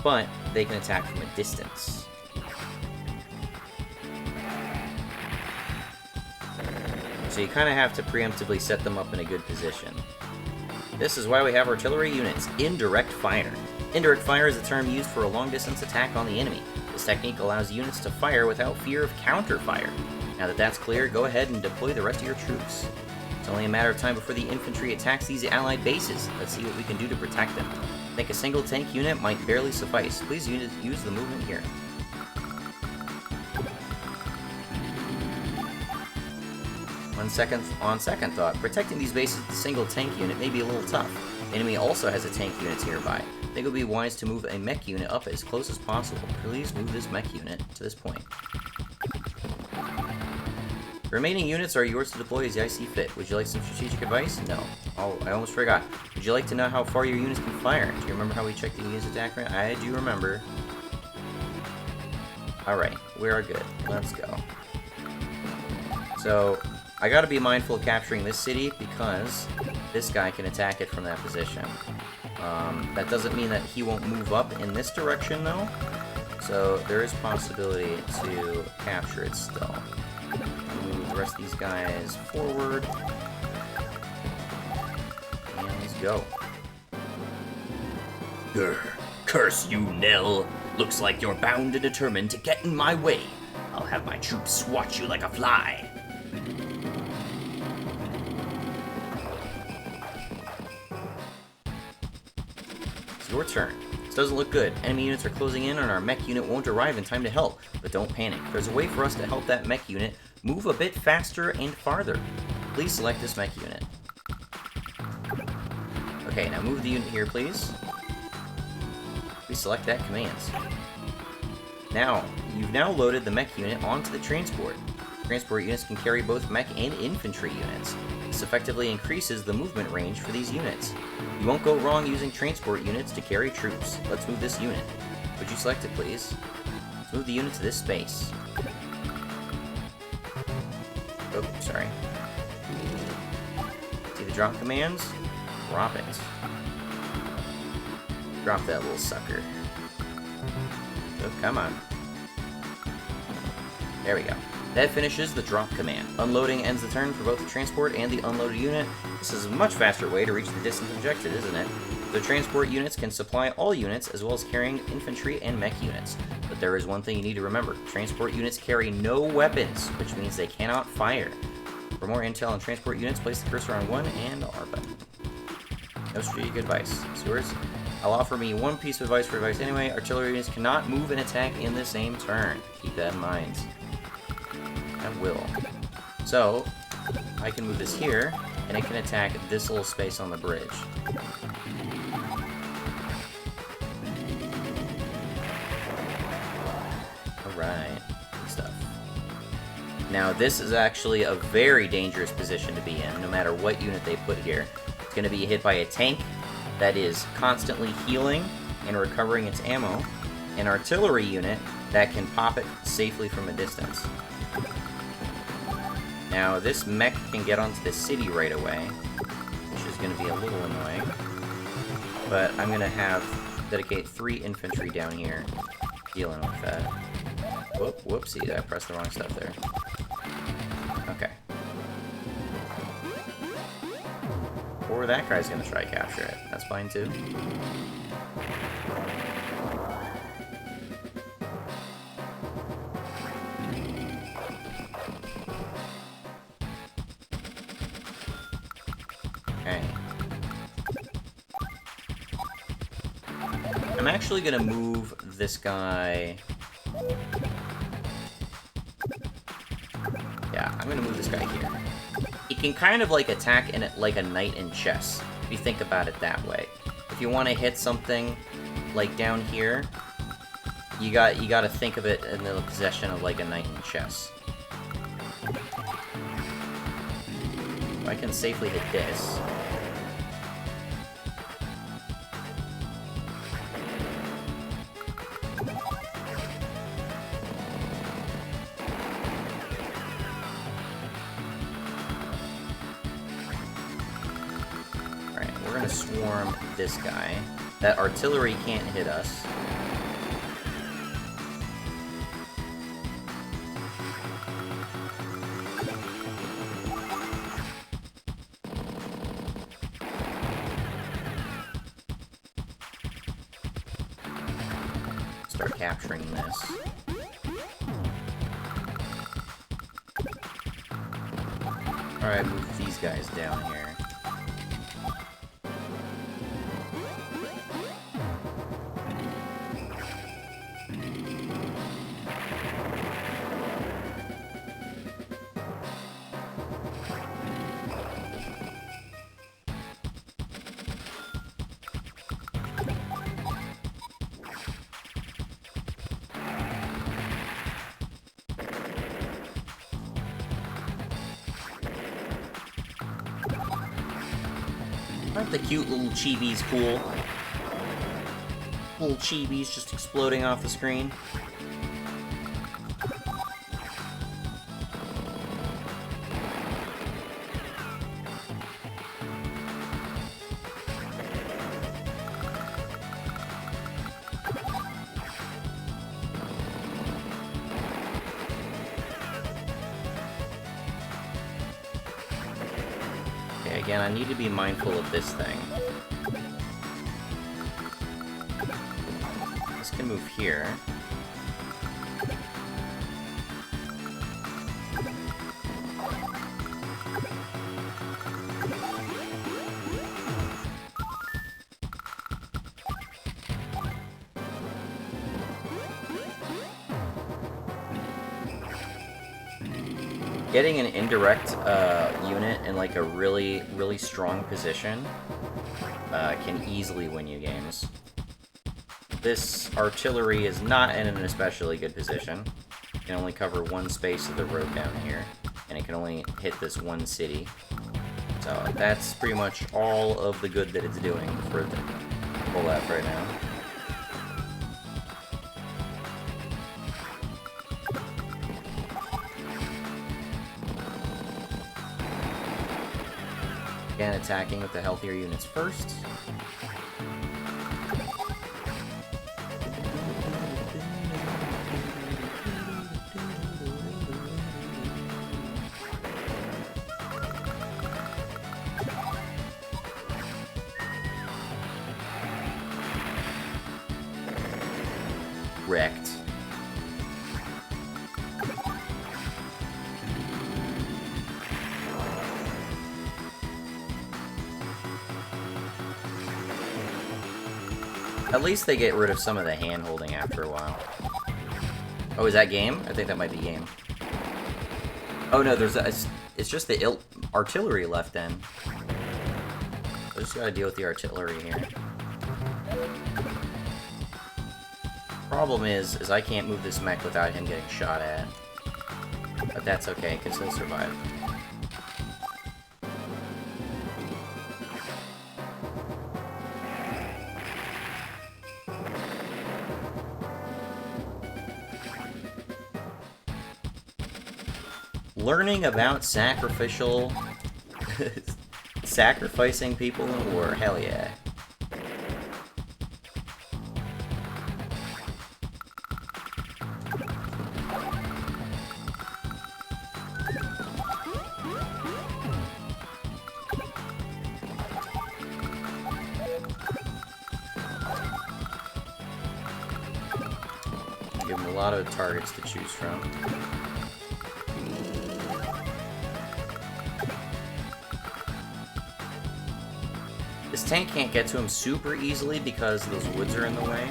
Speaker 1: but they can attack from a distance. So you kind of have to preemptively set them up in a good position. This is why we have artillery units. Indirect fire. Indirect fire is a term used for a long-distance attack on the enemy. This technique allows units to fire without fear of counter-fire. Now that that's clear, go ahead and deploy the rest of your troops. It's only a matter of time before the infantry attacks these allied bases. Let's see what we can do to protect them. I think a single tank unit might barely suffice. Please use the movement here. On second thought, protecting these bases with a single tank unit may be a little tough. The enemy also has a tank unit nearby. I think it would be wise to move a mech unit up as close as possible. Please move this mech unit to this point. The remaining units are yours to deploy as I see fit. Would you like some strategic advice? No. Oh, I almost forgot. Would you like to know how far your units can fire? Do you remember how we checked the unit's attack range? I do remember. Alright, we are good. Let's go. So, I gotta be mindful of capturing this city because this guy can attack it from that position. That doesn't mean that he won't move up in this direction, though. So there is possibility to capture it still. Move the rest of these guys forward. And let's go.
Speaker 2: Grr, curse you, Nell. Looks like you're bound and determined to get in my way. I'll have my troops swat you like a fly.
Speaker 1: Your turn. This doesn't look good. Enemy units are closing in and our mech unit won't arrive in time to help. But don't panic. There's a way for us to help that mech unit move a bit faster and farther. Please select this mech unit. Okay, now move the unit here, please. Please select that commands. Now, you've now loaded the mech unit onto the transport. Transport units can carry both mech and infantry units. This effectively increases the movement range for these units. You won't go wrong using transport units to carry troops. Let's move this unit. Would you select it, please? Let's move the unit to this space. Oh, sorry. See the drop commands? Drop it. Drop that little sucker. Oh, come on. There we go. That finishes the drop command. Unloading ends the turn for both the transport and the unloaded unit. This is a much faster way to reach the distance objective, isn't it? The transport units can supply all units as well as carrying infantry and mech units. But there is one thing you need to remember. Transport units carry no weapons, which means they cannot fire. For more intel on transport units, place the cursor on 1 and R button. No strategic advice. It's yours. I'll offer me one piece of advice for advice anyway. Artillery units cannot move and attack in the same turn. Keep that in mind. I will. So, I can move this here, and it can attack this little space on the bridge. Alright, good stuff. Now, this is actually a very dangerous position to be in, no matter what unit they put here. It's going to be hit by a tank, that is constantly healing and recovering its ammo, an artillery unit that can pop it safely from a distance. Now, this mech can get onto the city right away, which is going to be a little annoying. But I'm going to dedicate 3 infantry down here dealing with that. Whoopsie, I pressed the wrong stuff there. Okay. Or that guy's going to try to capture it. That's fine too. Okay. I'm actually gonna move this guy. Yeah, I'm gonna move this guy here. He can kind of like attack in it like a knight in chess, if you think about it that way. If you want to hit something like down here, you gotta think of it in the possession of like a knight in chess. I can safely hit this. Alright, we're gonna swarm this guy. That artillery can't hit us. Start capturing this. Alright, move these guys down here. Aren't the cute little chibis cool? Little chibis just exploding off the screen. Okay, again, I need to be mindful of this thing. This can move here. Getting an indirect unit in like a really, really strong position can easily win you games. This artillery is not in an especially good position. It can only cover one space of the road down here, and it can only hit this one city. So that's pretty much all of the good that it's doing for the full left right now. Again, attacking with the healthier units first. Wrecked. At least they get rid of some of the hand-holding after a while. Oh, is that game? I think that might be game. Oh no, it's just the artillery left then. I just gotta deal with the artillery here. Problem is I can't move this mech without him getting shot at. But that's okay, because he'll survive. Learning about sacrificial... sacrificing people in war. Hell yeah. Give them a lot of targets to choose from. This tank can't get to him super easily because those woods are in the way.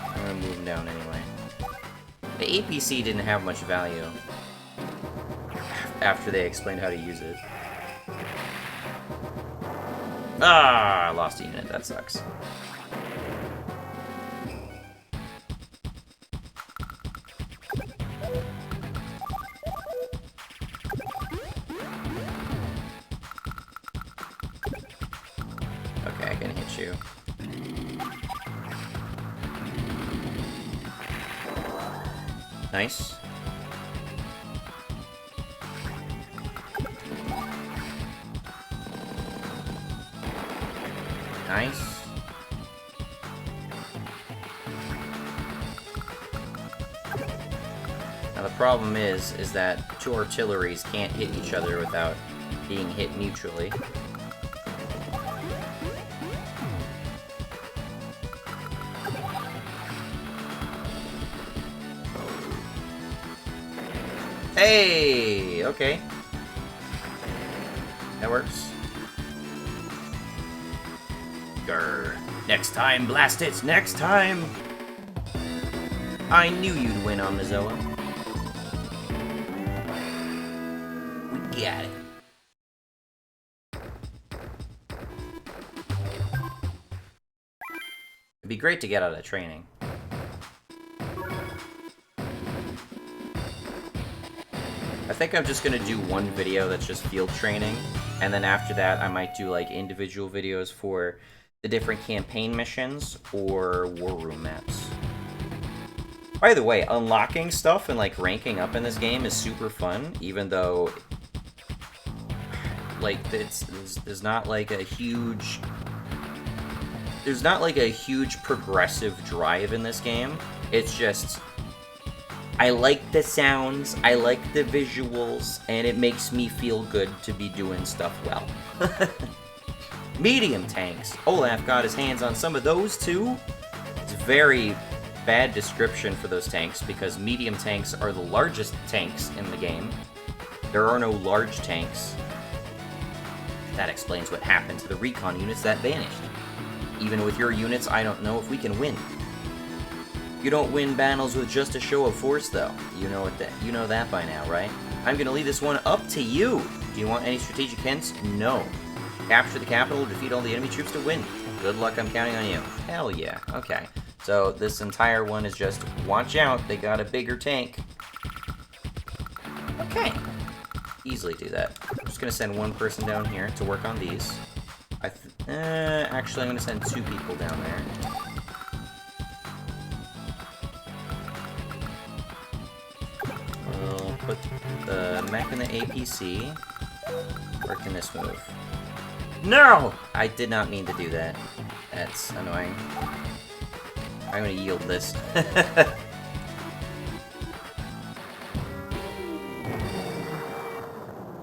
Speaker 1: I'm gonna move him down anyway. The APC didn't have much value after they explained how to use it. Ah, I lost a unit. That sucks. Okay, I can hit you. Nice. Nice. Now the problem is that two artilleries can't hit each other without being hit mutually. Hey! Okay. That works. Grr. Next time, blast it! Next time! I knew you'd win on Mizoa. We got it. It'd be great to get out of training. I think I'm just gonna do one video that's just field training, and then after that I might do like individual videos for the different campaign missions or war room maps. By the way, unlocking stuff and like ranking up in this game is super fun, even though like there's not like a huge progressive drive in this game. It's just I like the sounds, I like the visuals, and it makes me feel good to be doing stuff well. Medium tanks. Olaf got his hands on some of those too. It's a very bad description for those tanks because medium tanks are the largest tanks in the game. There are no large tanks. That explains what happened to the recon units that vanished. Even with your units, I don't know if we can win. You don't win battles with just a show of force, though. You know that by now, right? I'm gonna leave this one up to you. Do you want any strategic hints? No. Capture the capital, defeat all the enemy troops to win. Good luck, I'm counting on you. Hell yeah. Okay. So this entire one is just, watch out, they got a bigger tank. Okay. Easily do that. I'm just gonna send one person down here to work on these. Actually, I'm gonna send two people down there. We'll put the mech in the APC. Where can this move? No! I did not mean to do that. That's annoying. I'm gonna yield this.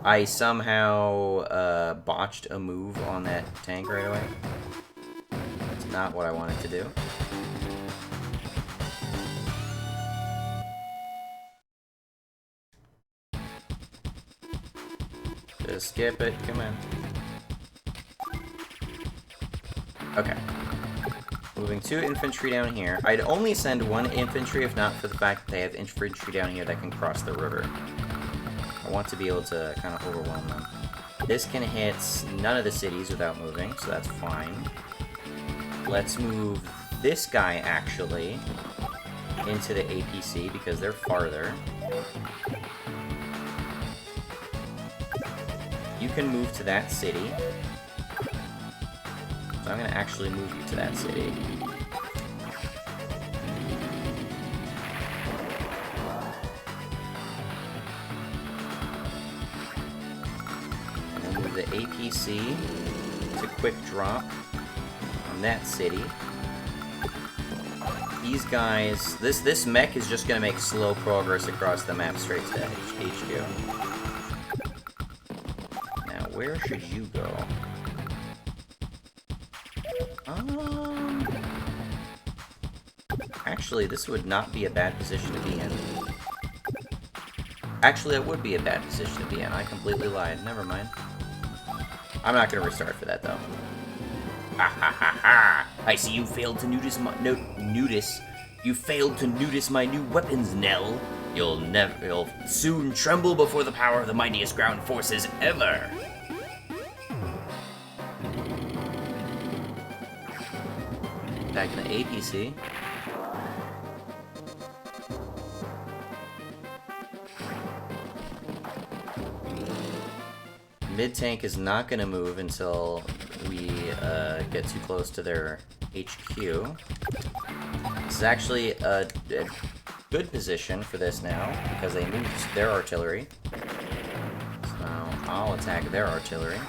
Speaker 1: I somehow botched a move on that tank right away. It's not what I wanted to do. Just skip it, come on. Okay. Moving two infantry down here. I'd only send one infantry if not for the fact that they have infantry down here that can cross the river. I want to be able to kind of overwhelm them. This can hit none of the cities without moving, so that's fine. Let's move this guy, actually, into the APC because they're farther. You can move to that city. So I'm going to actually move you to that city. APC to quick drop on that city. These guys, this mech is just gonna make slow progress across the map straight to HQ. Now, where should you go? Actually, this would not be a bad position to be in. Actually, it would be a bad position to be in. I completely lied. Never mind. I'm not gonna restart for that, though.
Speaker 2: Ha ha ha ha! I see you failed to notice my You failed to notice my new weapons, Nell. You'll soon tremble before the power of the mightiest ground forces ever.
Speaker 1: Back in the APC. Mid-tank is not going to move until we get too close to their HQ. This is actually a good position for this now, because they moved their artillery. So I'll attack their artillery.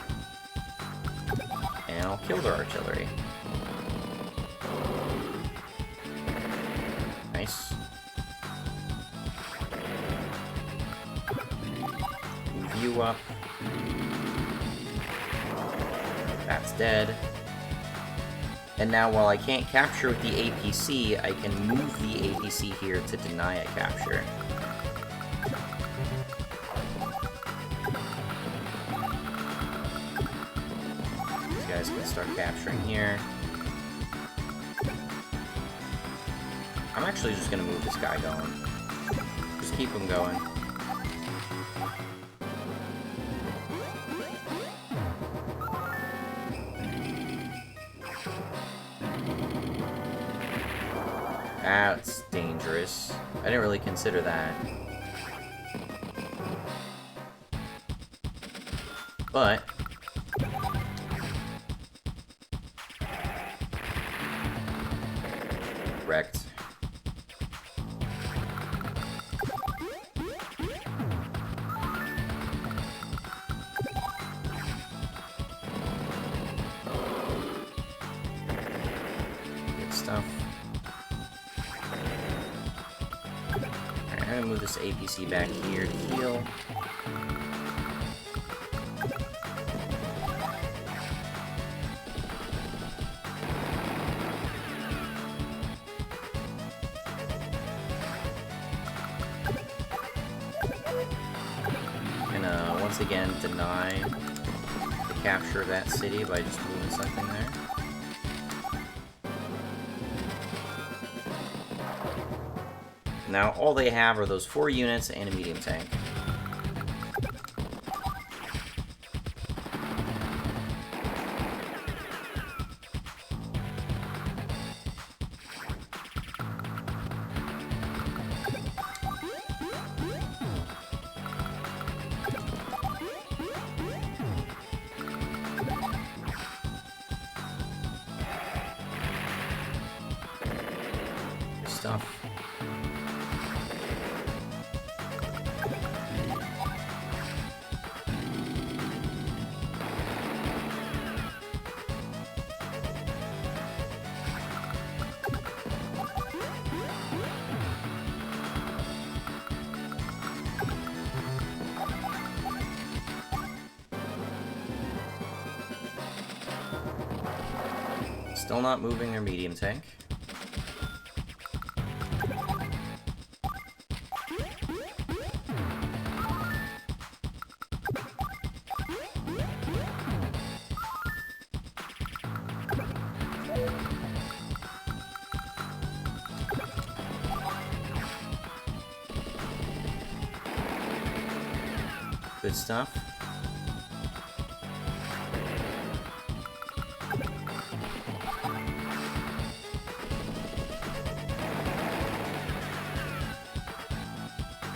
Speaker 1: And I'll kill their artillery. Nice. Move you up. That's dead. And now, while I can't capture with the APC, I can move the APC here to deny a capture. These guys can start capturing here. I'm actually just gonna move this guy going. Just keep him going. That's dangerous. I didn't really consider that. But wrecked. Good stuff. I'm gonna move this APC back here to heal. And once again deny the capture of that city by just moving something there. Now, all they have are those 4 units and a medium tank. Good stuff. Still not moving their medium tank. Good stuff.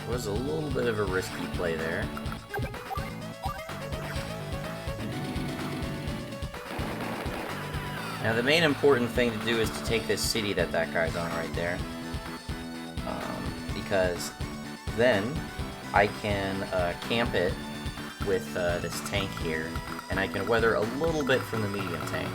Speaker 1: Was a little bit of a risky play there. Now the main important thing to do is to take this city that guy's on right there. Because then I can camp it with this tank here And I can weather a little bit from the medium tank.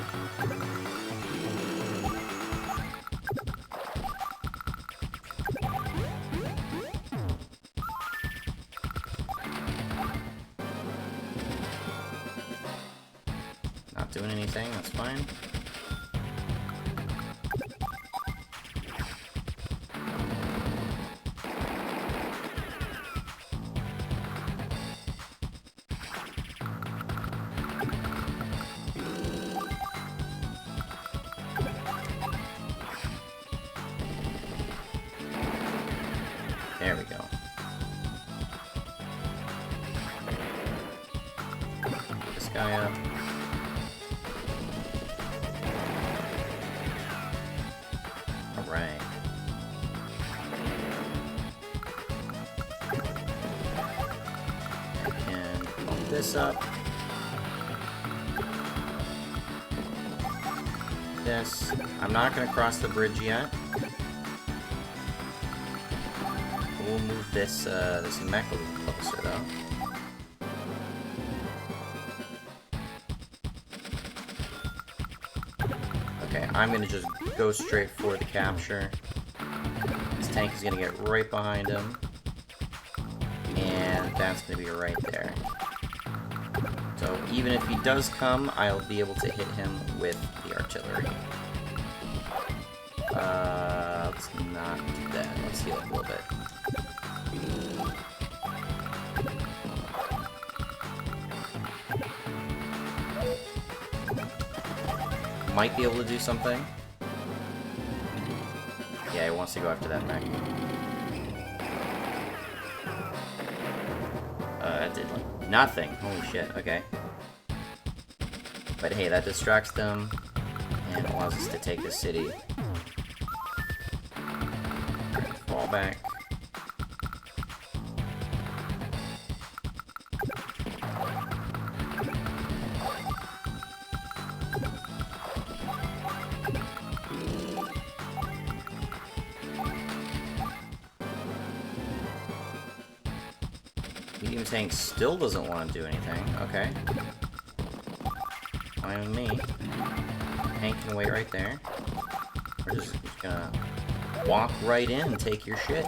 Speaker 1: Not doing anything, that's fine. There we go. Get this guy up. Alright. And bump this up. This. I'm not going to cross the bridge yet. We'll move this this mech a little closer though. Okay, I'm gonna just go straight for the capture. This tank is gonna get right behind him. And that's gonna be right there. So even if he does come, I'll be able to hit him with the artillery. Let's not do that. Let's heal up a little bit. Might be able to do something. Yeah, he wants to go after that mech. That did like nothing. Holy shit, okay. But hey, that distracts them and allows us to take the city. Fall back. Medium tank still doesn't want to do anything. Okay. Fine with me. Tank can wait right there. We're just gonna walk right in and take your shit.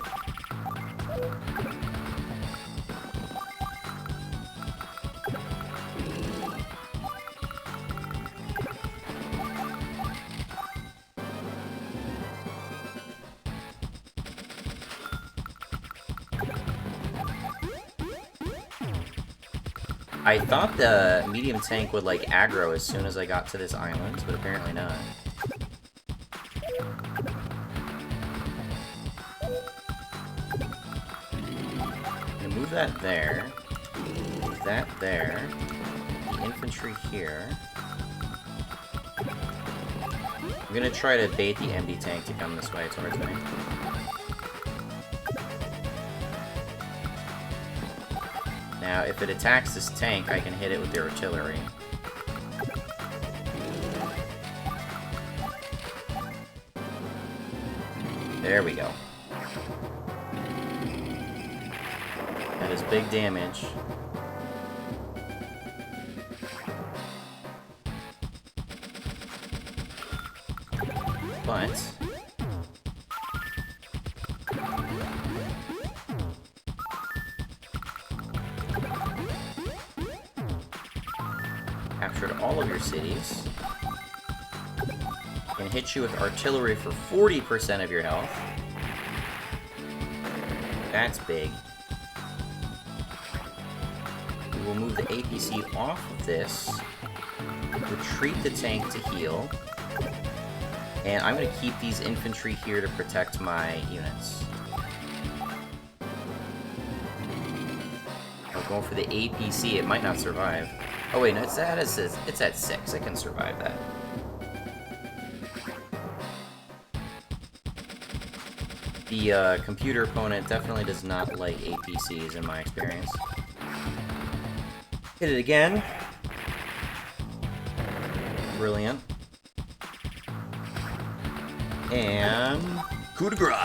Speaker 1: I thought the medium tank would like aggro as soon as I got to this island, but apparently not. I'm gonna move that there. Move that there. The infantry here. I'm gonna try to bait the MD tank to come this way towards me. Now, if it attacks this tank, I can hit it with the artillery. There we go. That is big damage. But captured all of your cities. Can hit you with artillery for 40% of your health. That's big. We will move the APC off of this. Retreat the tank to heal. And I'm going to keep these infantry here to protect my units. I'm going for the APC. It might not survive. Oh wait, no, it's at 6. It can survive that. The computer opponent definitely does not like APCs in my experience. Hit it again. Brilliant. And coup de grace.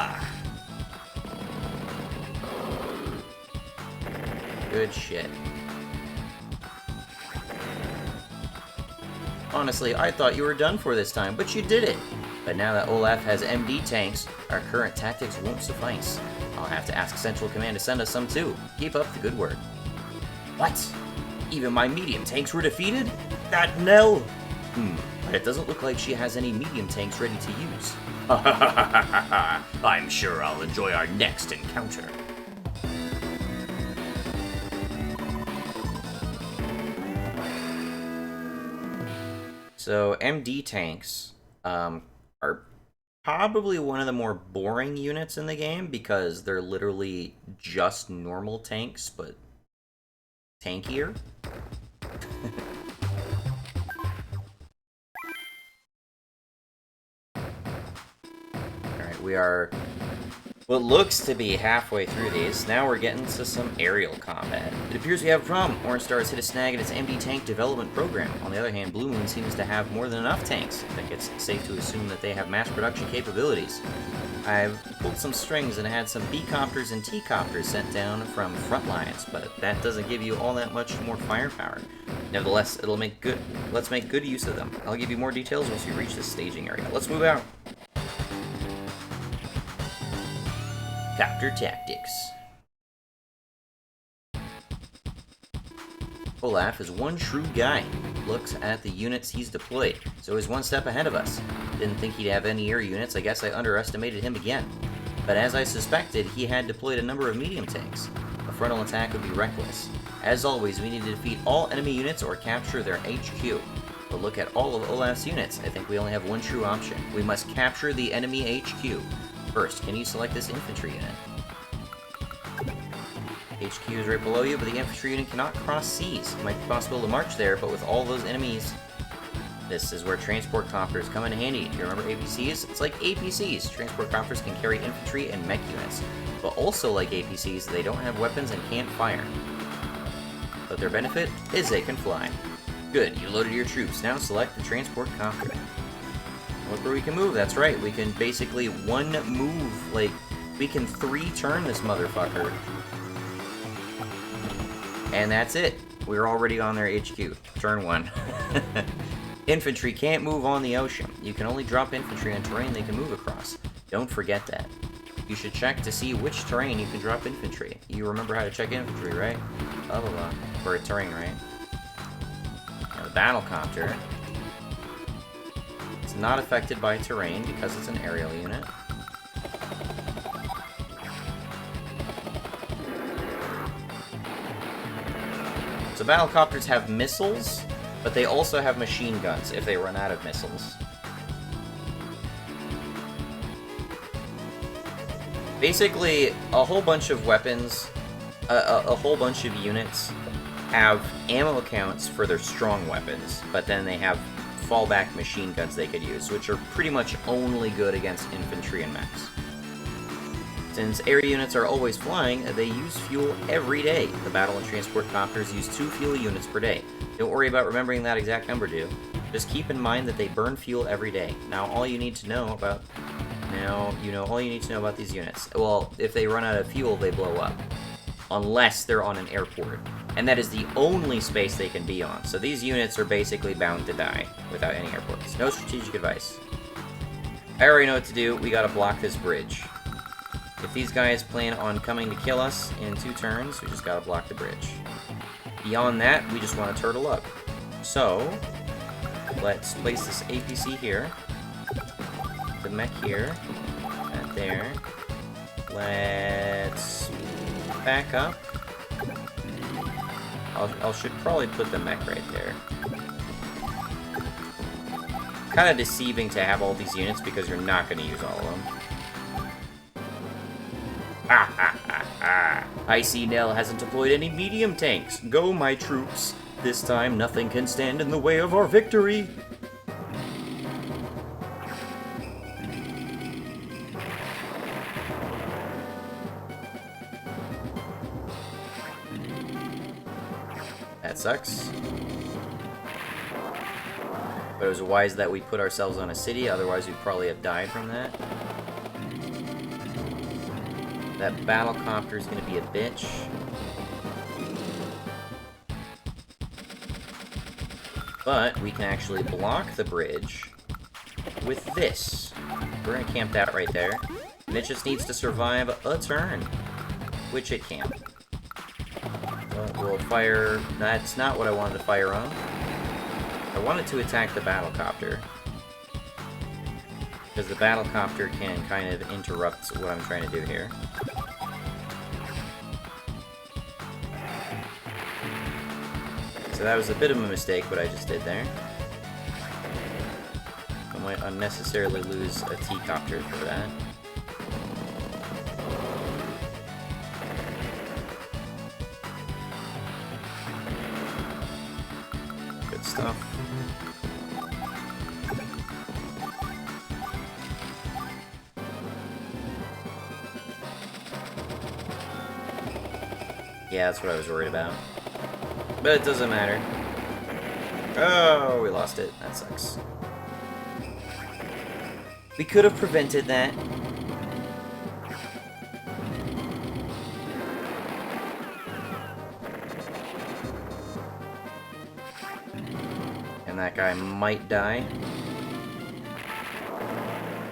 Speaker 1: Good shit. Honestly, I thought you were done for this time, but you did it. But now that Olaf has MD tanks, our current tactics won't suffice. I'll have to ask Central Command to send us some too. Keep up the good work. What? Even my medium tanks were defeated? That Nell? But it doesn't look like she has any medium tanks ready to use.
Speaker 2: I'm sure I'll enjoy our next encounter.
Speaker 1: So MD tanks are probably one of the more boring units in the game because they're literally just normal tanks, but tankier. Alright, we are what looks to be halfway through these. Now we're getting to some aerial combat. It appears we have a problem. Orange Star has hit a snag in its MD tank development program. On the other hand, Blue Moon seems to have more than enough tanks. I think it's safe to assume that they have mass production capabilities. I've pulled some strings and had some B-copters and T-copters sent down from front lines, but that doesn't give you all that much more firepower. Nevertheless, let's make good use of them. I'll give you more details once we reach this staging area. Let's move out.
Speaker 2: Copter tactics.
Speaker 1: Olaf is one shrewd guy. Looks at the units he's deployed, so he's one step ahead of us. Didn't think he'd have any air units. I guess I underestimated him again. But as I suspected, he had deployed a number of medium tanks. A frontal attack would be reckless. As always, we need to defeat all enemy units or capture their HQ. But look at all of Olaf's units. I think we only have one true option. We must capture the enemy HQ. First, can you select this infantry unit? HQ is right below you, but the infantry unit cannot cross seas. It might be possible to march there, but with all those enemies... This is where transport copters come in handy. Do you remember APCs? It's like APCs. Transport copters can carry infantry and mech units. But also like APCs, they don't have weapons and can't fire. But their benefit is they can fly. Good, you loaded your troops. Now select the transport copter. Look where we can move, that's right. We can basically one move, like, we can 3-turn this motherfucker. And that's it. We're already on their HQ. Turn 1. Infantry can't move on the ocean. You can only drop infantry on terrain they can move across. Don't forget that. You should check to see which terrain you can drop infantry. You remember how to check infantry, right? Blah, blah, blah. For a terrain, right? Now, the battlecopter... It's not affected by terrain because it's an aerial unit. So battlecopters have missiles, but they also have machine guns if they run out of missiles. Basically, a whole bunch of weapons, a whole bunch of units have ammo counts for their strong weapons, but then they have fallback machine guns they could use, which are pretty much only good against infantry and mechs. Since air units are always flying, they use fuel every day. The battle and transport copters use 2 fuel units per day. Don't worry about remembering that exact number, dude. Just keep in mind that they burn fuel every day. Now, all you need to know about... all you need to know about these units. Well, if they run out of fuel, they blow up. Unless they're on an airport. And that is the only space they can be on. So these units are basically bound to die without any airports. No strategic advice. I already know what to do. We gotta block this bridge. If these guys plan on coming to kill us in 2 turns, we just gotta block the bridge. Beyond that, we just want to turtle up. So, let's place this APC here. The mech here. That there. Let's back up. I should probably put the mech right there. Kind of deceiving to have all these units because you're not going to use all of them. Ha ha ha ha! I see Nell hasn't deployed any medium tanks. Go, my troops. This time, nothing can stand in the way of our victory. That sucks. But it was wise that we put ourselves on a city, otherwise we'd probably have died from that. That battlecopter is going to be a bitch. But we can actually block the bridge with this. We're gonna camp that right there. And it just needs to survive a turn. Which it can. So we'll fire... That's not what I wanted to fire on. I wanted to attack the battlecopter. Because the battlecopter can kind of interrupt what I'm trying to do here. So that was a bit of a mistake, what I just did there. I might unnecessarily lose a T-copter for that. Good stuff. Yeah, that's what I was worried about. But it doesn't matter. Oh, we lost it. That sucks. We could have prevented that. And that guy might die.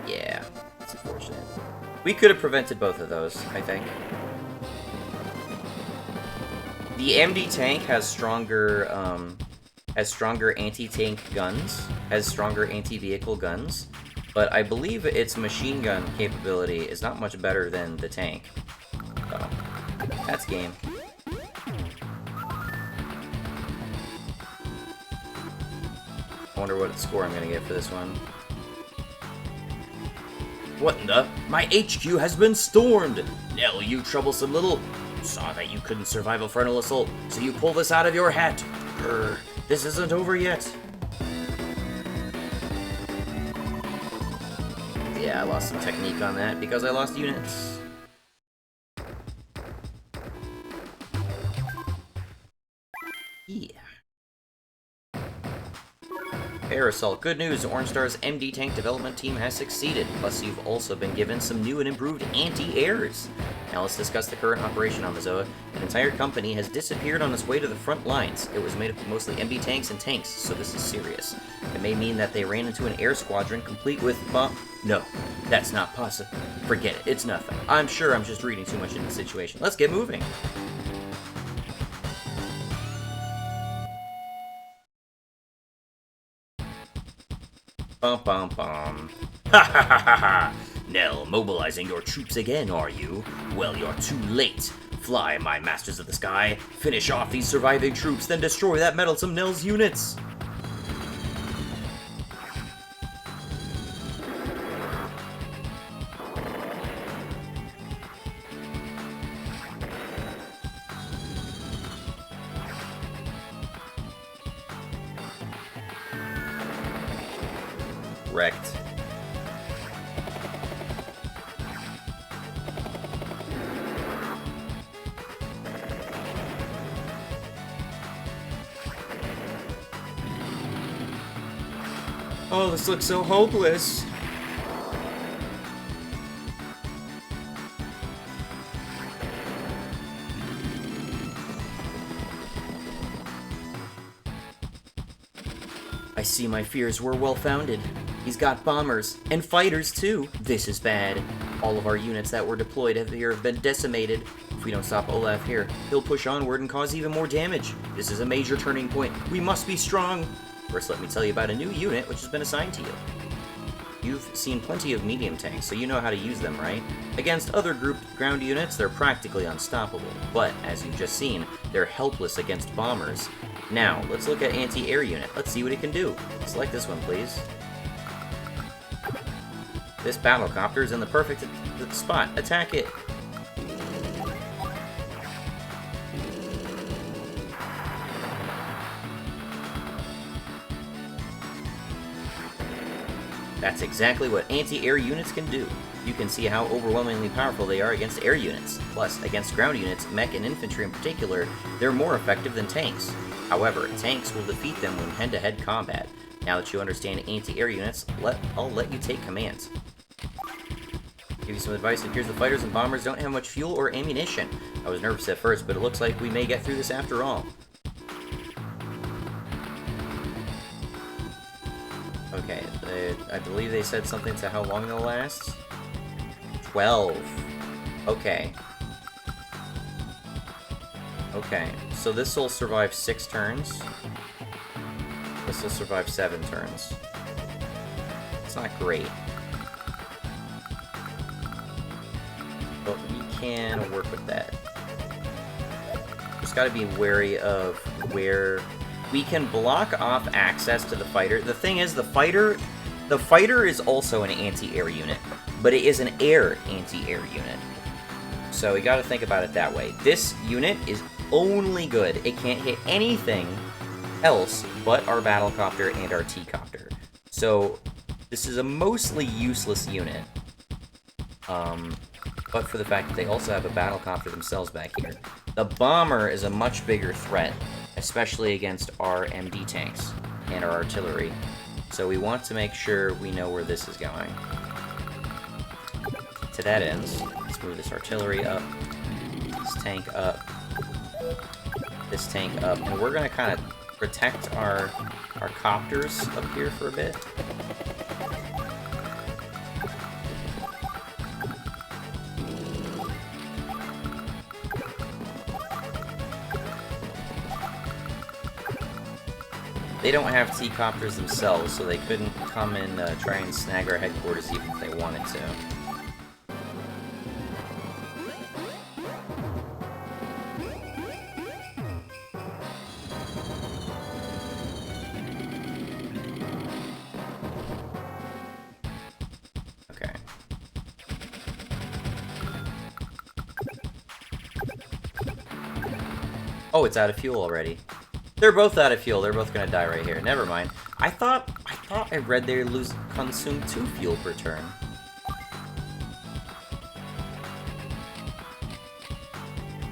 Speaker 1: Yeah, it's unfortunate. We could have prevented both of those, I think. The MD tank has stronger anti-tank guns, has stronger anti-vehicle guns, but I believe its machine gun capability is not much better than the tank. So, that's game. I wonder what score I'm gonna get for this one. What in the? My HQ has been stormed! Nell, you troublesome little... Saw that you couldn't survive a frontal assault, so you pull this out of your hat. Grr, this isn't over yet. Yeah, I lost some technique on that because I lost units. Yeah. Air Assault. Good news, Orange Star's MD Tank development team has succeeded. Plus, you've also been given some new and improved anti-airs. Now let's discuss the current operation on the Zoa. An entire company has disappeared on its way to the front lines. It was made up of mostly MD tanks and tanks, so this is serious. It may mean that they ran into an air squadron complete with No, that's not possible. Forget it, it's nothing. I'm sure I'm just reading too much into the situation. Let's get moving. Bum bum bum. Ha ha ha ha ha! Nell, mobilizing your troops again, are you? Well, you're too late. Fly, my masters of the sky. Finish off these surviving troops, then destroy that meddlesome Nell's units. Wrecked. Oh, this looks so hopeless. I see my fears were well-founded. He's got bombers, and fighters too. This is bad. All of our units that were deployed here have been decimated. If we don't stop Olaf here, he'll push onward and cause even more damage. This is a major turning point. We must be strong. First, let me tell you about a new unit which has been assigned to you. You've seen plenty of medium tanks, so you know how to use them, right? Against other grouped ground units, they're practically unstoppable. But, as you've just seen, they're helpless against bombers. Now, let's look at anti-air unit. Let's see what it can do. Select this one, please. This battlecopter is in the perfect spot. Attack it! That's exactly what anti-air units can do. You can see how overwhelmingly powerful they are against air units. Plus, against ground units, mech and infantry in particular, they're more effective than tanks. However, tanks will defeat them when head-to-head combat. Now that you understand anti-air units, I'll let you take commands. Give you some advice. It appears the fighters and bombers don't have much fuel or ammunition. I was nervous at first, but it looks like we may get through this after all. I believe they said something to how long they'll last. 12. Okay. Okay, so this will survive 6 turns. This will survive 7 turns. It's not great. But we can work with that. Just gotta be wary of where we can block off access to the fighter. The thing is, the fighter is also an anti-air unit, but it is an air anti-air unit. So we gotta think about it that way. This unit is only good. It can't hit anything else but our battlecopter and our T-copter. So this is a mostly useless unit. But for the fact that they also have a battlecopter themselves back here. The bomber is a much bigger threat, especially against our MD tanks and our artillery. So we want to make sure we know where this is going. To that end, let's move this artillery up, this tank up, this tank up, and we're going to kind of protect our copters up here for a bit. They don't have T-copters themselves, so they couldn't come and try and snag our headquarters even if they wanted to. Okay. Oh, it's out of fuel already. They're both out of fuel. They're both gonna die right here. Never mind. I thought I read they consume 2 fuel per turn.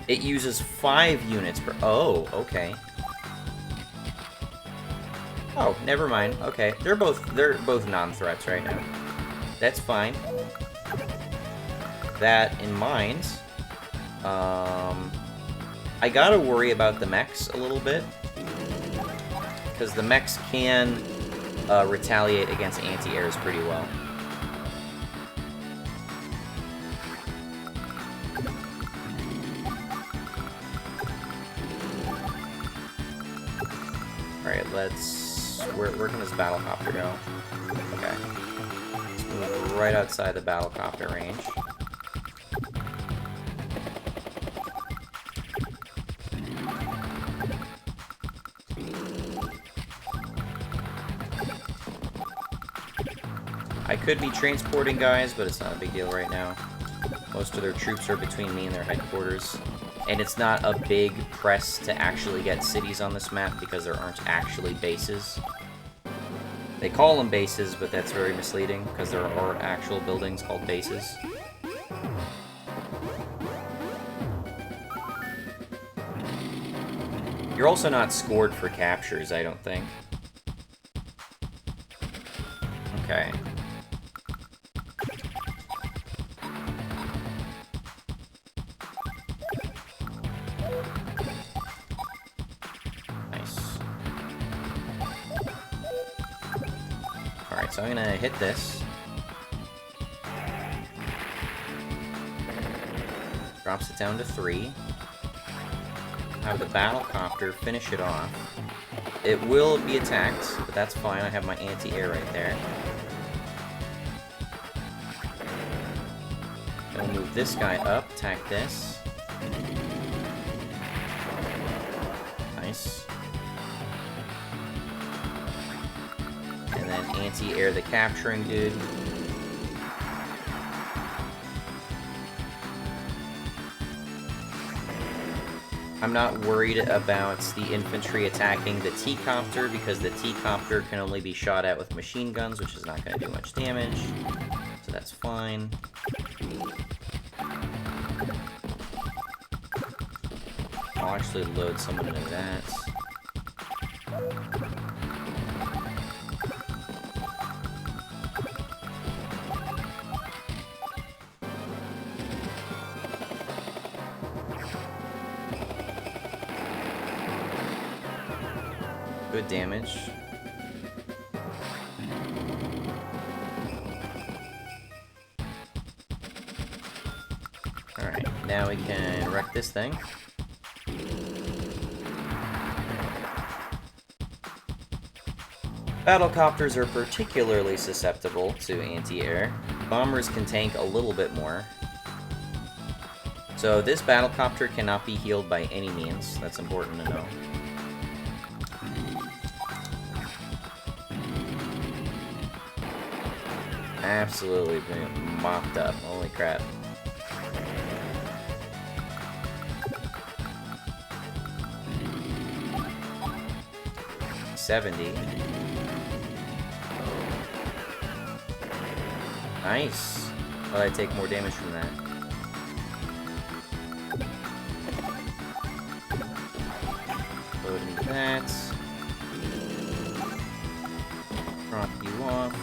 Speaker 1: It uses 5 units per. Oh, okay. Oh, never mind. Okay, they're both non-threats right now. That's fine. That in mind, I gotta worry about the mechs a little bit. Because the mechs can retaliate against anti-airs pretty well. Alright, where can this battlecopter go? Okay. Let's move right outside the battlecopter range. I could be transporting guys, but it's not a big deal right now. Most of their troops are between me and their headquarters. And it's not a big press to actually get cities on this map because there aren't actually bases. They call them bases, but that's very misleading because there are actual buildings called bases. You're also not scored for captures, I don't think. Okay. Alright, so I'm gonna hit this. Drops it down to 3. Have the battlecopter finish it off. It will be attacked, but that's fine. I have my anti-air right there. Then we'll move this guy up, attack this. Nice. And then anti-air the capturing dude. I'm not worried about the infantry attacking the T-copter because the T-copter can only be shot at with machine guns, which is not going to do much damage. So that's fine. I'll actually load someone into that. Good damage. Alright, now we can wreck this thing. Battlecopters are particularly susceptible to anti-air. Bombers can tank a little bit more. So this battlecopter cannot be healed by any means. That's important to know. Absolutely been mopped up. Holy crap. $70. Nice. Thought I'd take more damage from that. Load into that. Drop you off.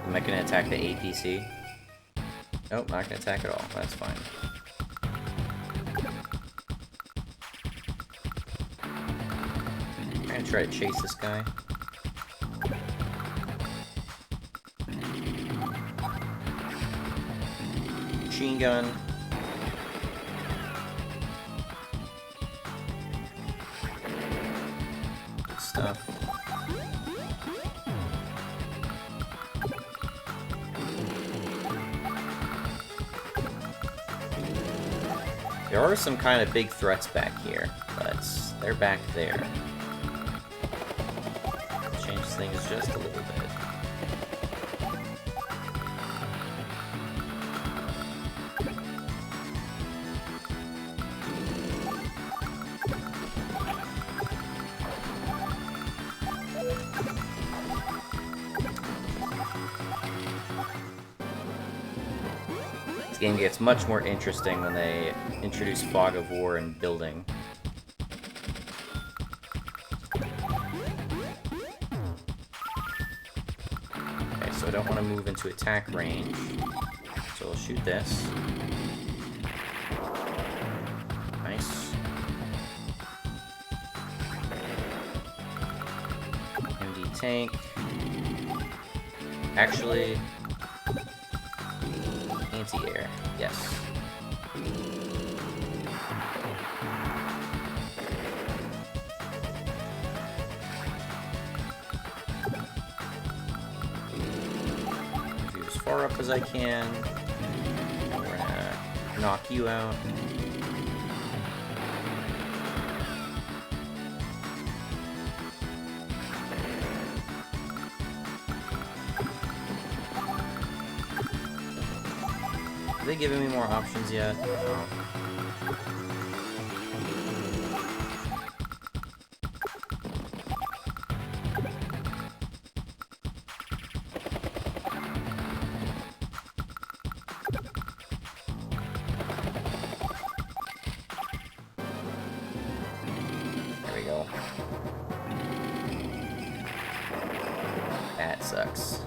Speaker 1: Am I gonna attack the APC? Nope, not gonna attack at all. That's fine. I'm gonna try to chase this guy. Machine gun. Good stuff. There are some kind of big threats back here, but they're back there. Change things just a little bit. This game gets much more interesting when they introduce fog of war and building. Okay, so I don't want to move into attack range, so we'll shoot this. Nice. MD tank. Actually, anti-air, yes. Move as far up as I can. We're gonna knock you out. Are they giving me more options yet? No. There we go. That sucks.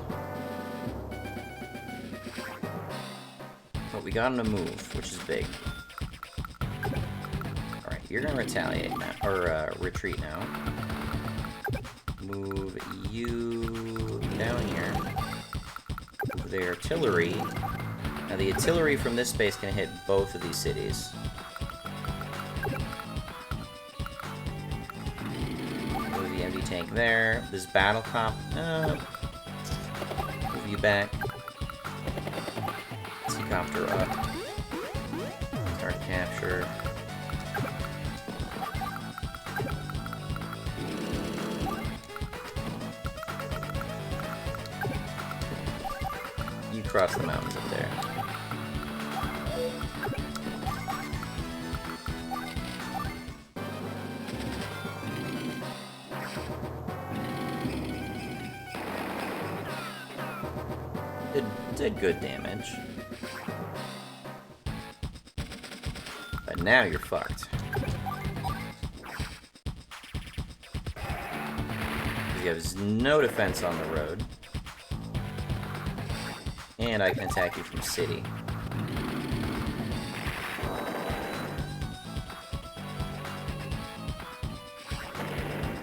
Speaker 1: But we got him to move, which is big. Alright, you're gonna retaliate now, or retreat now. Move you down here. Move the artillery. Now the artillery from this space can hit both of these cities. Move the MD tank there. This battle cop. Move you back. Helicopter up. Start capture. You cross the mountains up there. Did good damage. But now you're fucked. You have no defense on the road. And I can attack you from city.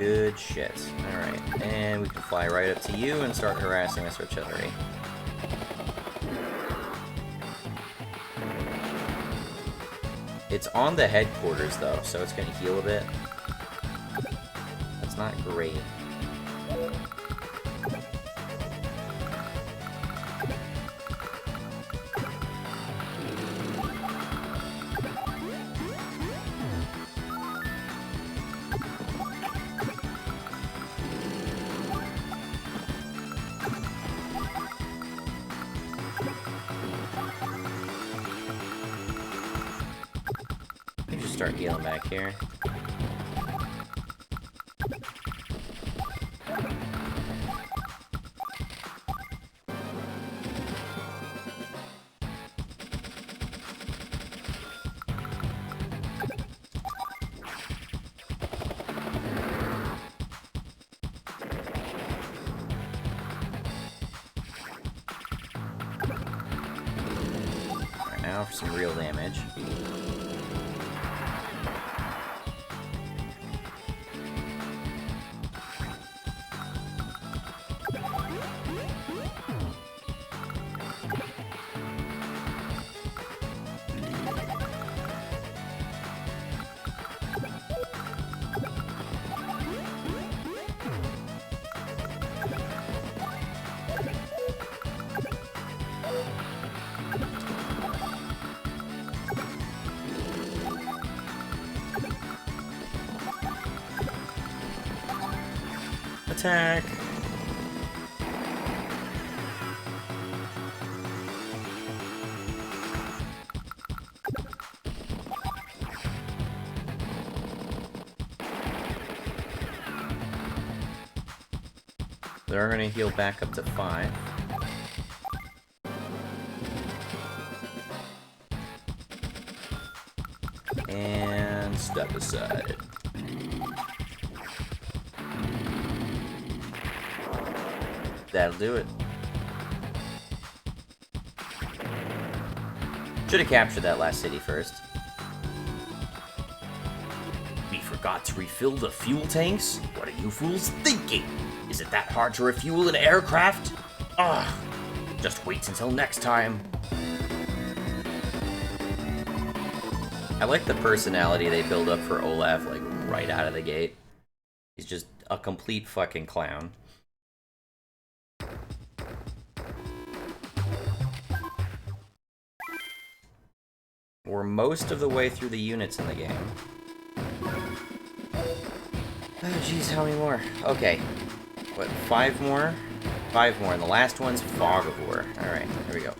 Speaker 1: Good shit. Alright, and we can fly right up to you and start harassing this artillery. It's on the headquarters, though, so it's gonna heal a bit. That's not great. Start healing back here. Alright, now for some real damage. Attack! They're gonna heal back up to 5. And step aside. That'll do it. Should have captured that last city first.
Speaker 2: We forgot to refill the fuel tanks? What are you fools thinking? Is it that hard to refuel an aircraft? Ugh. Just wait until next time.
Speaker 1: I like the personality they build up for Olaf, like, right out of the gate. He's just a complete fucking clown. We're most of the way through the units in the game. Oh, jeez, how many more? Okay. What, 5 more? 5 more, and the last one's Fog of War. Alright, here we go.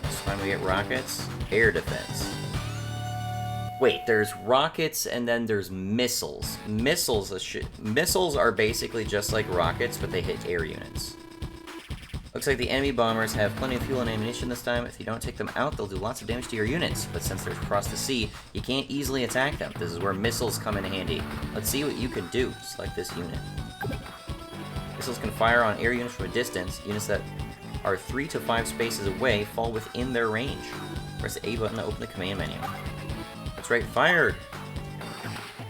Speaker 1: This time we get rockets. Air defense. Wait, there's rockets and then there's missiles. Missiles are basically just like rockets, but they hit air units. Looks like the enemy bombers have plenty of fuel and ammunition this time. If you don't take them out, they'll do lots of damage to your units. But since they're across the sea, you can't easily attack them. This is where missiles come in handy. Let's see what you can do. Select this unit. Missiles can fire on air units from a distance. Units that are 3 to 5 spaces away fall within their range. Press the A button to open the command menu. That's right, fired!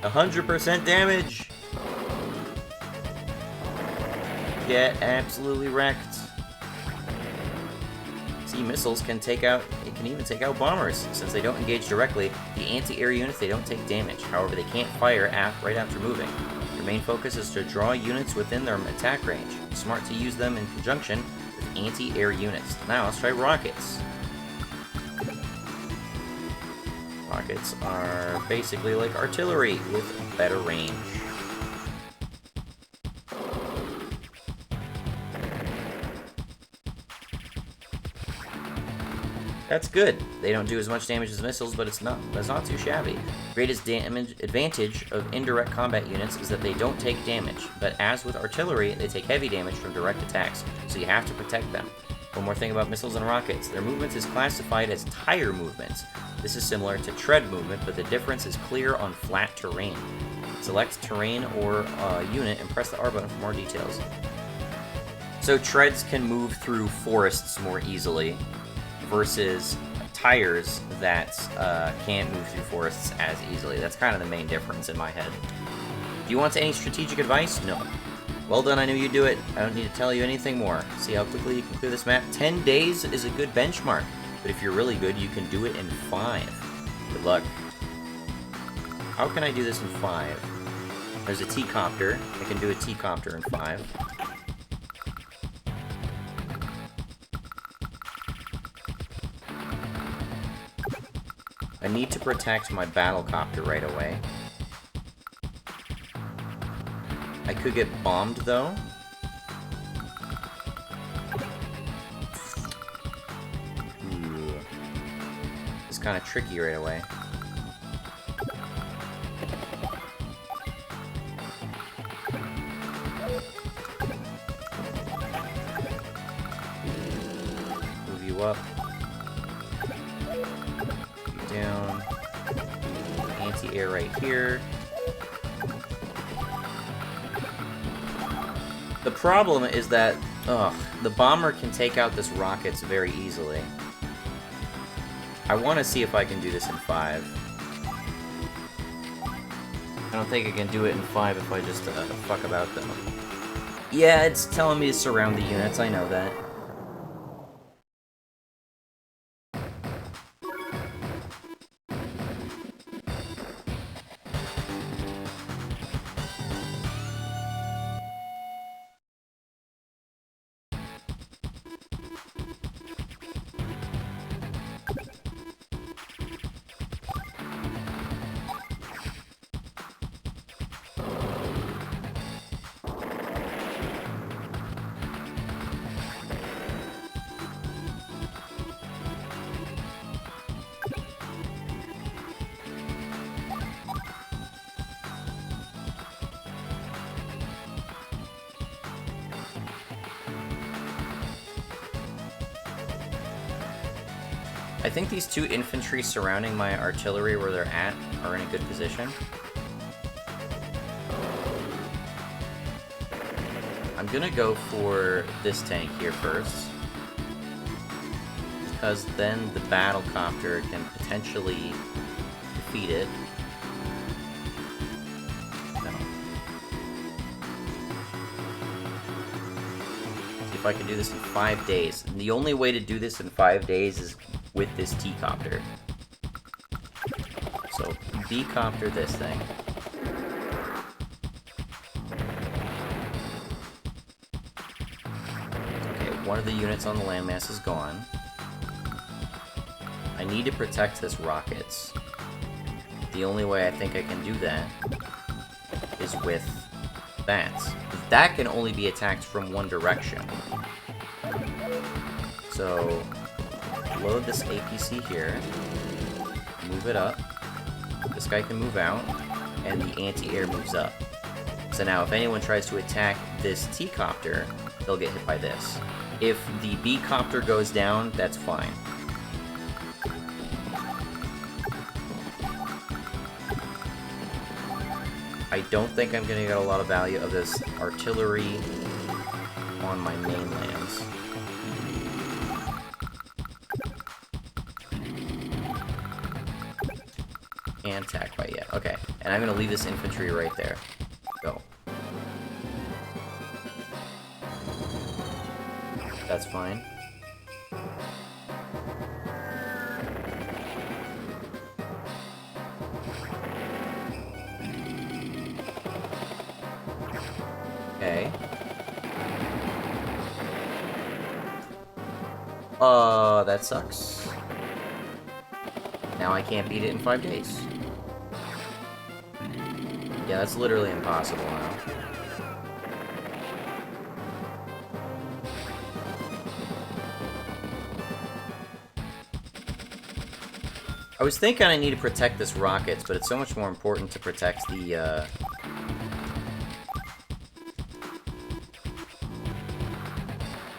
Speaker 1: 100% damage! Get absolutely wrecked. See, missiles can take out, it can even take out bombers. Since they don't engage directly, the anti-air units, they don't take damage. However, they can't fire right after moving. Your main focus is to draw units within their attack range. It's smart to use them in conjunction with anti-air units. Now, let's try rockets. Rockets are basically like artillery with better range. That's good. They don't do as much damage as missiles, but that's not too shabby. Greatest advantage of indirect combat units is that they don't take damage, but as with artillery, they take heavy damage from direct attacks, so you have to protect them. One more thing about missiles and rockets. Their movement is classified as tire movements. This is similar to tread movement, but the difference is clear on flat terrain. Select terrain or unit and press the R button for more details. So treads can move through forests more easily, versus tires that can't move through forests as easily. That's kind of the main difference in my head. Do you want any strategic advice? No. Well done, I knew you'd do it. I don't need to tell you anything more. See how quickly you can clear this map? 10 days is a good benchmark, but if you're really good, you can do it in 5. Good luck. How can I do this in 5? There's a T-copter. I can do a T-copter in 5. I need to protect my battlecopter right away. I could get bombed, though. Ooh. It's kind of tricky right away. Move you up. Move you down. Anti-air right here. The problem is that, the bomber can take out this rockets very easily. I want to see if I can do this in 5. I don't think I can do it in 5 if I just fuck about though. Yeah, it's telling me to surround the units, I know that. I think these 2 infantry surrounding my artillery where they're at are in a good position. I'm gonna go for this tank here first, because then the battlecopter can potentially defeat it. No. See if I can do this in 5 days. And the only way to do this in 5 days is with this T-copter. So, B-copter this thing. Okay, one of the units on the landmass is gone. I need to protect this rockets. The only way I think I can do that is with that. That can only be attacked from one direction. So, load this APC here, move it up, this guy can move out, and the anti-air moves up. So now if anyone tries to attack this T-copter, they'll get hit by this. If the B-copter goes down, that's fine. I don't think I'm going to get a lot of value of this artillery on my mainlands. And attack by yet. Okay, and I'm gonna leave this infantry right there. Go. That's fine. Okay. That sucks. Now I can't beat it in 5 days. Yeah, that's literally impossible now. I was thinking I need to protect this rockets, but it's so much more important to protect the,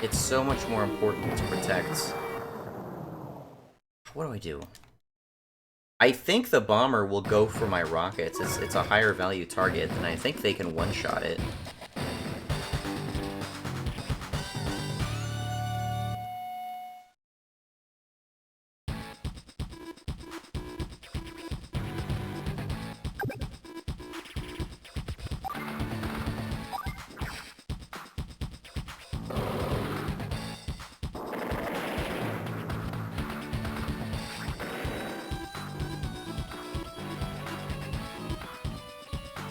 Speaker 1: It's so much more important to protect... What do I do? I think the bomber will go for my rockets. It's a higher value target, and I think they can one-shot it.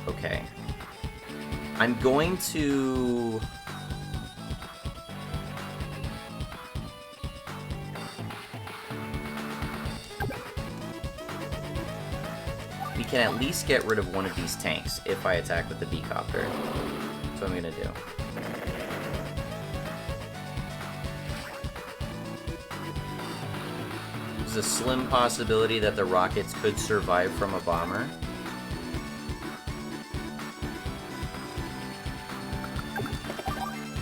Speaker 1: Okay. I'm going to... We can at least get rid of one of these tanks if I attack with the B-copter. That's what I'm gonna do. There's a slim possibility that the rockets could survive from a bomber.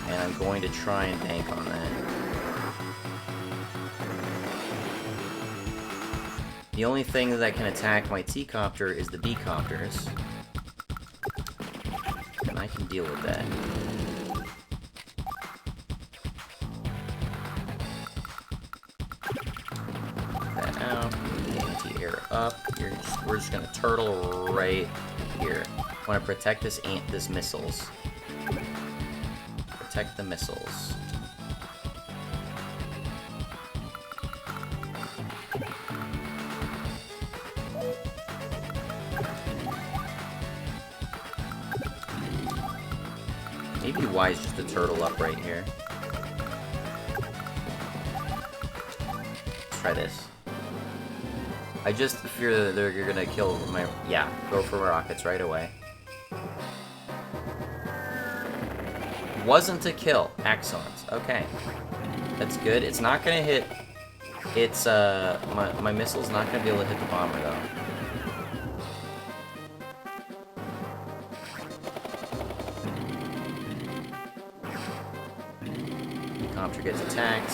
Speaker 1: And I'm going to try and bank on that. The only thing that can attack my T-copter is the B-copters. And I can deal with that. That out. The anti-air up. We're just gonna turtle right here. I want to protect this missiles. Protect the missiles. Maybe wise just to turtle up right here. Let's try this. I just fear that they're gonna kill my... Yeah, go for rockets right away. Wasn't a kill. Excellent. Okay. That's good. It's not gonna hit... It's, my missile's not gonna be able to hit the bomber, though. Helicopter gets attacked.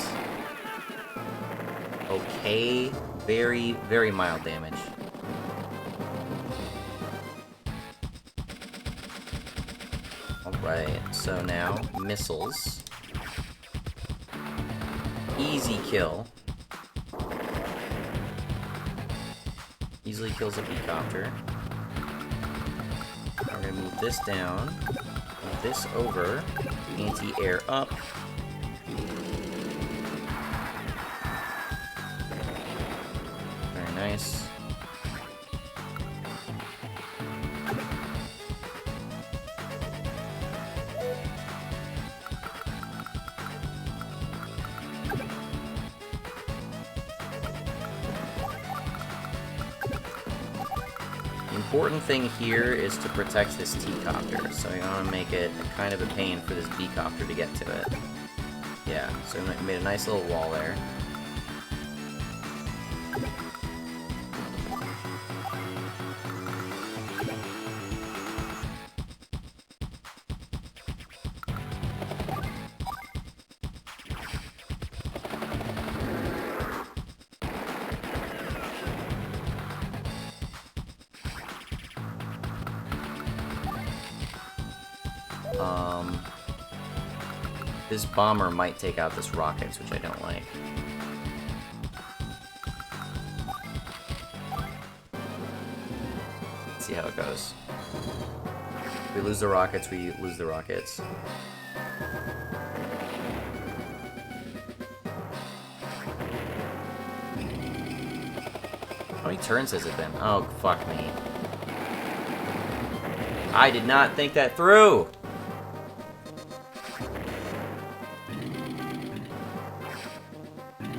Speaker 1: Okay. Very, very mild damage. Alright, so now, missiles. Easy kill. Easily kills a B-copter. We're gonna move this down. Move this over. Anti-air up. Very nice. The important thing here is to protect this T-copter, so you want to make it kind of a pain for this B-copter to get to it. Yeah, so we made a nice little wall there. This bomber might take out this rockets, which I don't like. Let's see how it goes. If we lose the rockets, we lose the rockets. How many turns has it been? Oh, fuck me. I did not think that through!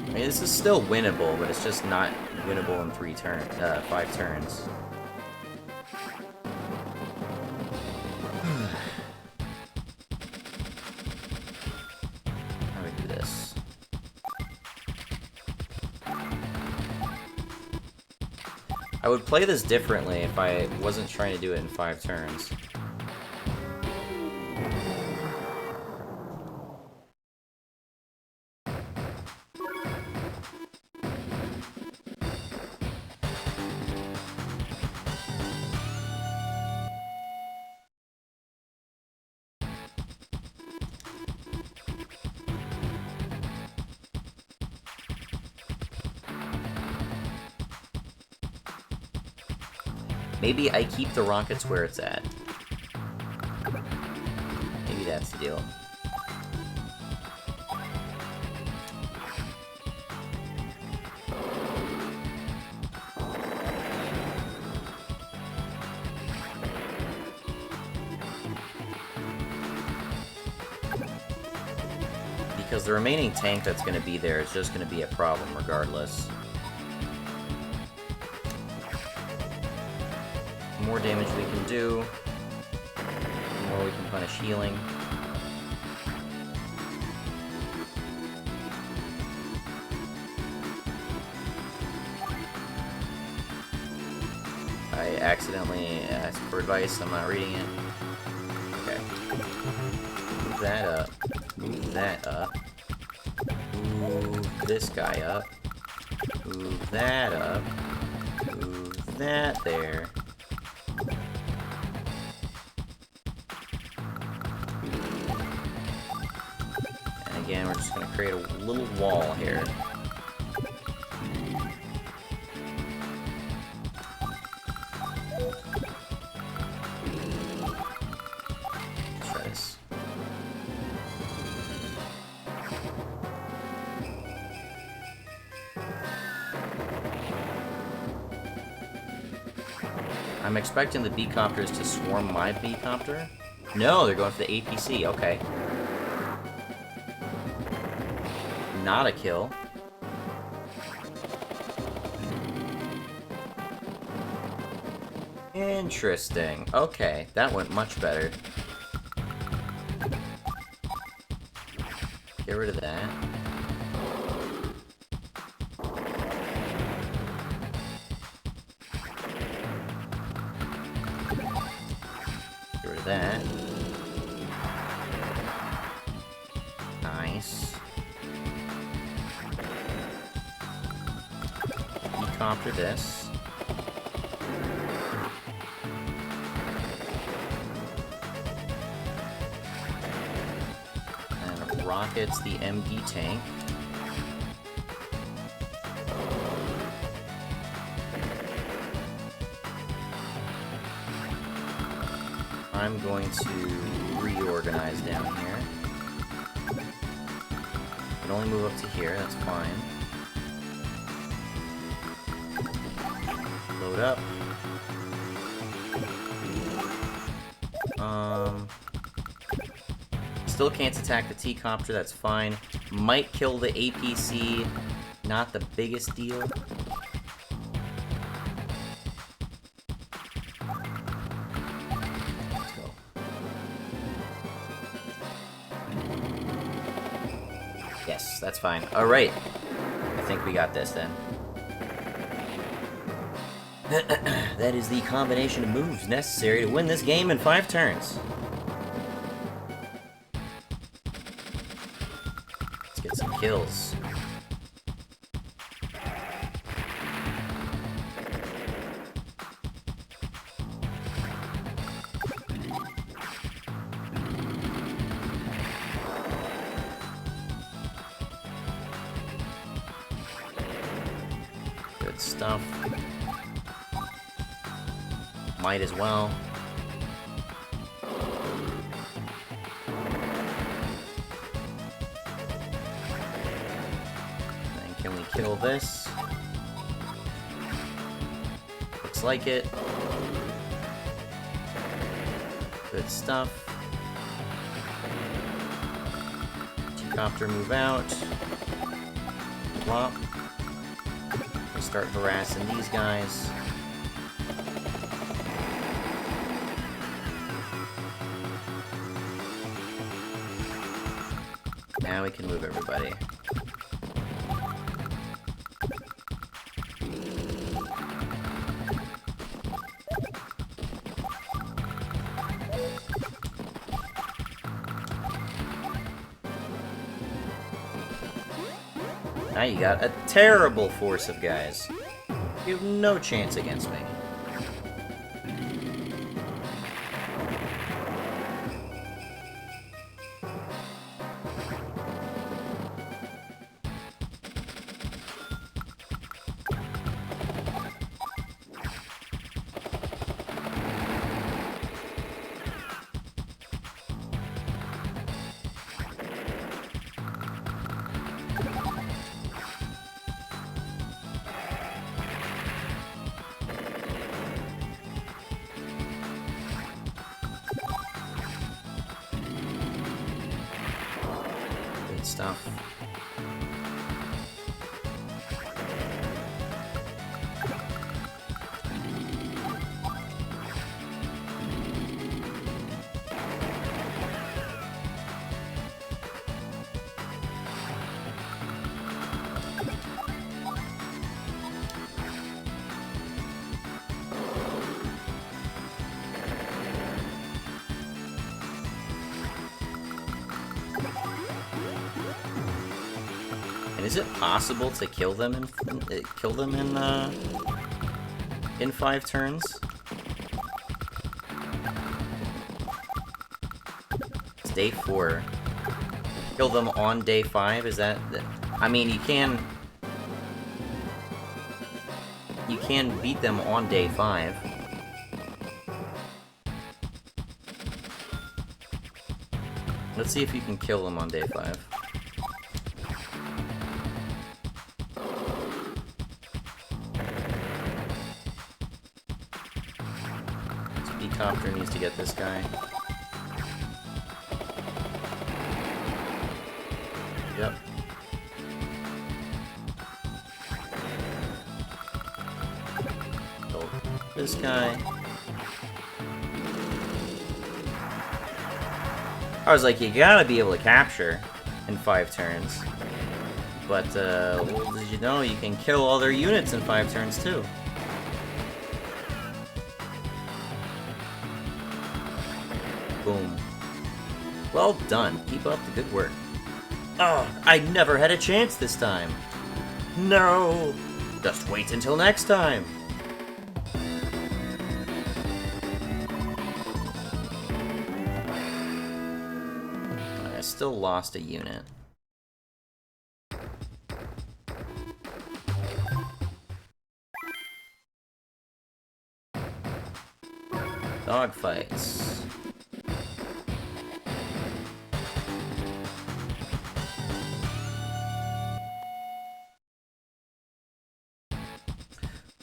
Speaker 1: I mean, this is still winnable, but it's just not winnable in 5 turns. How do we do this? I would play this differently if I wasn't trying to do it in 5 turns. Maybe I keep the rockets where it's at. Maybe that's the deal. because the remaining tank that's going to be there is just going to be a problem regardless. The more damage we can do, the more we can punish healing. I accidentally asked for advice, I'm not reading it. Okay. Move that up. Move that up. Move this guy up. Move that up. Move that there. And again, we're just going to create a little wall here. I'm expecting the B-copters to swarm my B-copter. No, they're going for the APC, okay. Not a kill. Interesting. Okay, that went much better. Get rid of that. Get rid of that. Nice. Decopter this. Rockets the MD tank. I'm going to reorganize down here. Can only move up to here, that's fine. Load up. Still can't attack the T-copter, that's fine. Might kill the APC, not the biggest deal. Let's go. Yes, that's fine. Alright. I think we got this then. That is the combination of moves necessary to win this game in 5 turns. Get some kills. Good stuff. Might as well. Can we kill this? Looks like it. Good stuff. T-copter move out. Plop. We start harassing these guys. Now we can move everybody. Now you got a terrible force of guys. You have no chance against me. stuff. Is it possible to kill them in 5 turns? It's day 4. Kill them on day 5? Is that? I mean, you can beat them on day 5. Let's see if you can kill them on day 5. Copter needs to get this guy. Yep. Kill this guy. I was like, you gotta be able to capture in 5 turns. But, little did you know, you can kill all their units in 5 turns too. Boom. Well done. Keep up the good work. Oh, I never had a chance this time. No. Just wait until next time. I still lost a unit. Dogfights.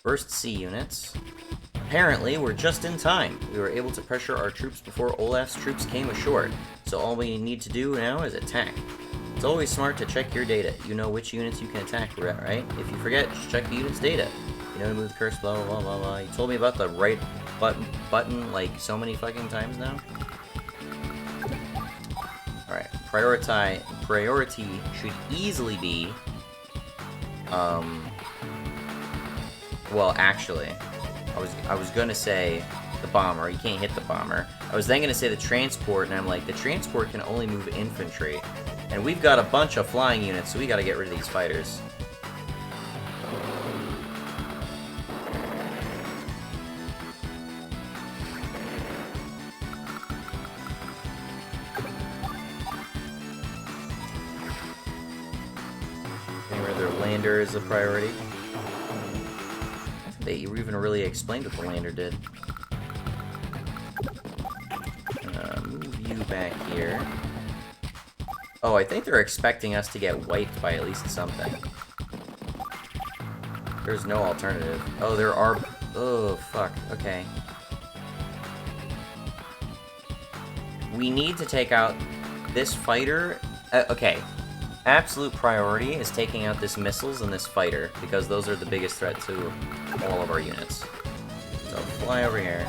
Speaker 1: First C units. Apparently, we're just in time. We were able to pressure our troops before Olaf's troops came ashore, so all we need to do now is attack. It's always smart to check your data. You know which units you can attack, right? If you forget, just check the unit's data. You know to move the curse, blah, blah, blah, blah, blah. You told me about the right button like so many fucking times now. Alright, priority should easily be, well, actually, I was gonna say the bomber. You can't hit the bomber. I was then gonna say the transport, and I'm like, the transport can only move infantry, and we've got a bunch of flying units, so we gotta get rid of these fighters. Getting rid of their lander is a priority. They even really explained what the lander did. Move you back here. Oh, I think they're expecting us to get wiped by at least something. There's no alternative. Oh, there are... Oh, fuck. Okay. We need to take out this fighter... okay. Absolute priority is taking out this missiles and this fighter, because those are the biggest threat to all of our units. So fly over here,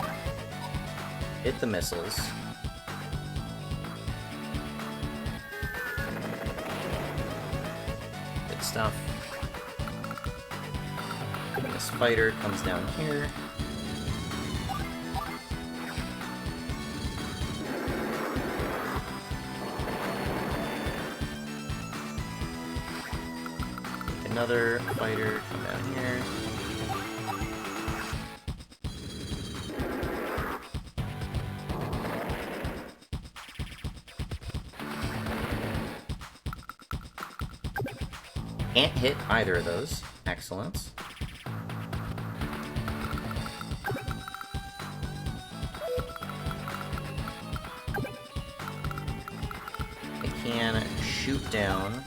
Speaker 1: hit the missiles. Good stuff. And this fighter comes down here. Another fighter come down here. Can't hit either of those. Excellent. I can shoot down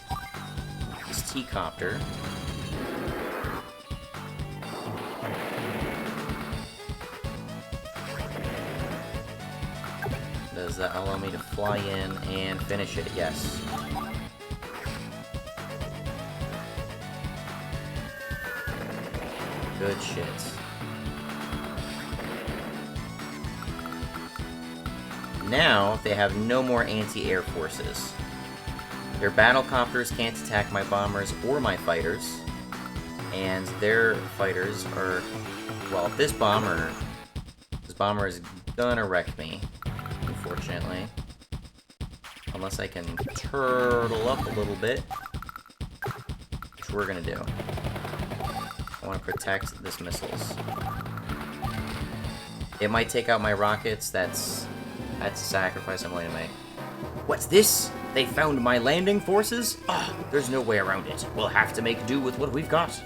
Speaker 1: this T-copter. Does that allow me to fly in and finish it? Yes. Good shit. Now, they have no more anti-air forces. Their battlecopters can't attack my bombers or my fighters. And their fighters are... Well, this bomber is gonna wreck me, unfortunately. Unless I can turtle up a little bit. Which we're gonna do. I want to protect this missiles. It might take out my rockets. That's a sacrifice I'm willing to make. What's this? They found my landing forces? Ah, there's no way around it. We'll have to make do with what we've got.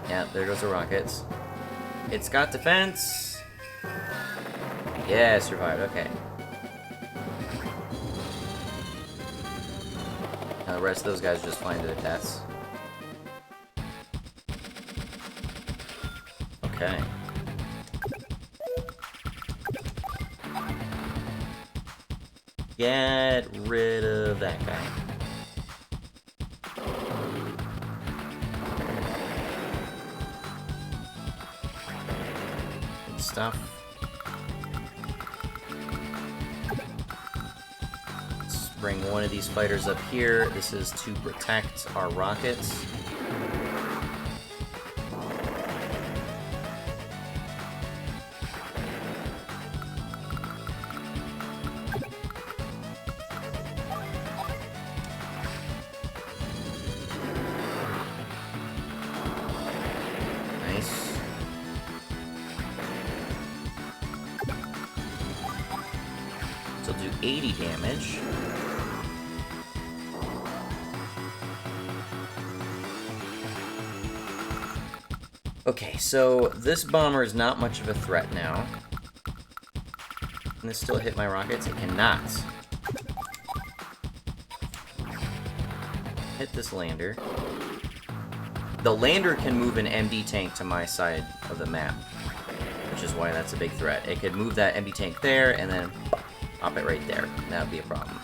Speaker 1: Yeah, there goes the rockets. It's got defense. Yeah, it survived. Okay. Now the rest of those guys are just flying to their deaths. Okay. Get rid of that guy. Good stuff. Let's bring one of these fighters up here. This is to protect our rockets. So do 80 damage. Okay, so this bomber is not much of a threat now. Can this still hit my rockets? It cannot. Hit this lander. The lander can move an MD tank to my side of the map, which is why that's a big threat. It could move that MD tank there and then pop it right there. That would be a problem.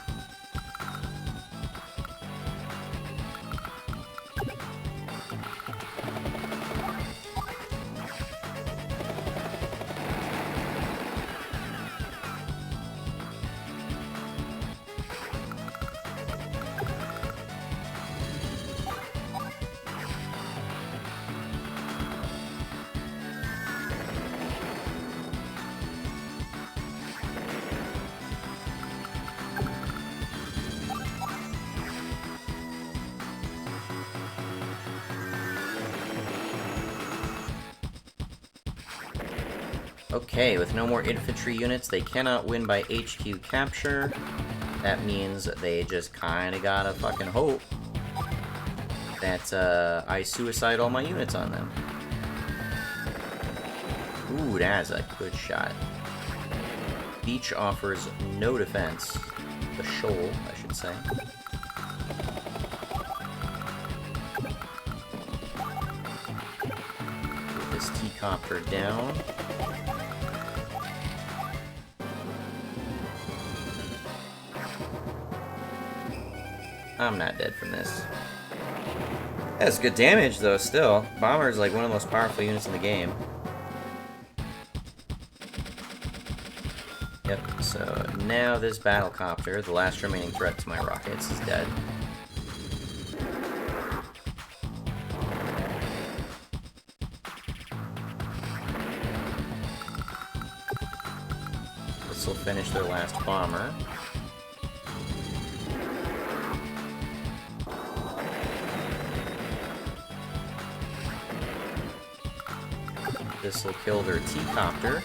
Speaker 1: Okay, with no more infantry units, they cannot win by HQ capture. That means they just kinda gotta fucking hope that I suicide all my units on them. Ooh, that's a good shot. Beach offers no defense. The shoal, I should say. Put this T-copter down. I'm not dead from this. That's good damage, though, still. Bomber is like one of the most powerful units in the game. Yep, so now this battlecopter, the last remaining threat to my rockets, is dead. This will finish their last bomber. This will kill their T-copter.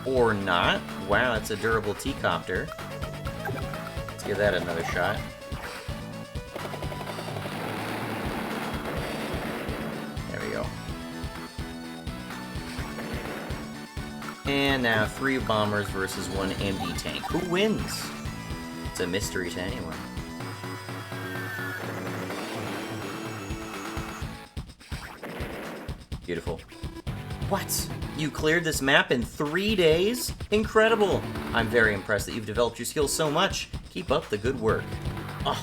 Speaker 1: Or not. Wow, that's a durable T-copter. Let's give that another shot. There we go. And now 3 bombers versus 1 MD tank. Who wins? It's a mystery to anyone. Beautiful. What? You cleared this map in 3 days? Incredible! I'm very impressed that you've developed your skills so much. Keep up the good work. Oh,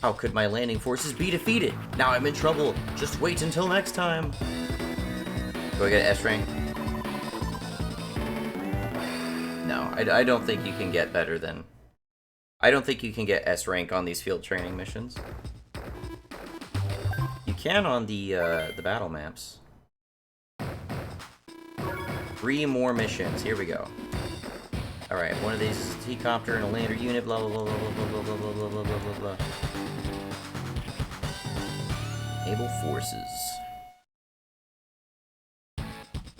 Speaker 1: How could my landing forces be defeated? Now I'm in trouble. Just wait until next time. Do I get an S rank? No, I don't think you can get better than... I don't think you can get S rank on these field training missions. You can on the battle maps. 3 more missions. Here we go. Alright, one of these is a T-copter and a lander unit, blah blah blah blah blah blah blah blah blah blah blah blah. Naval forces.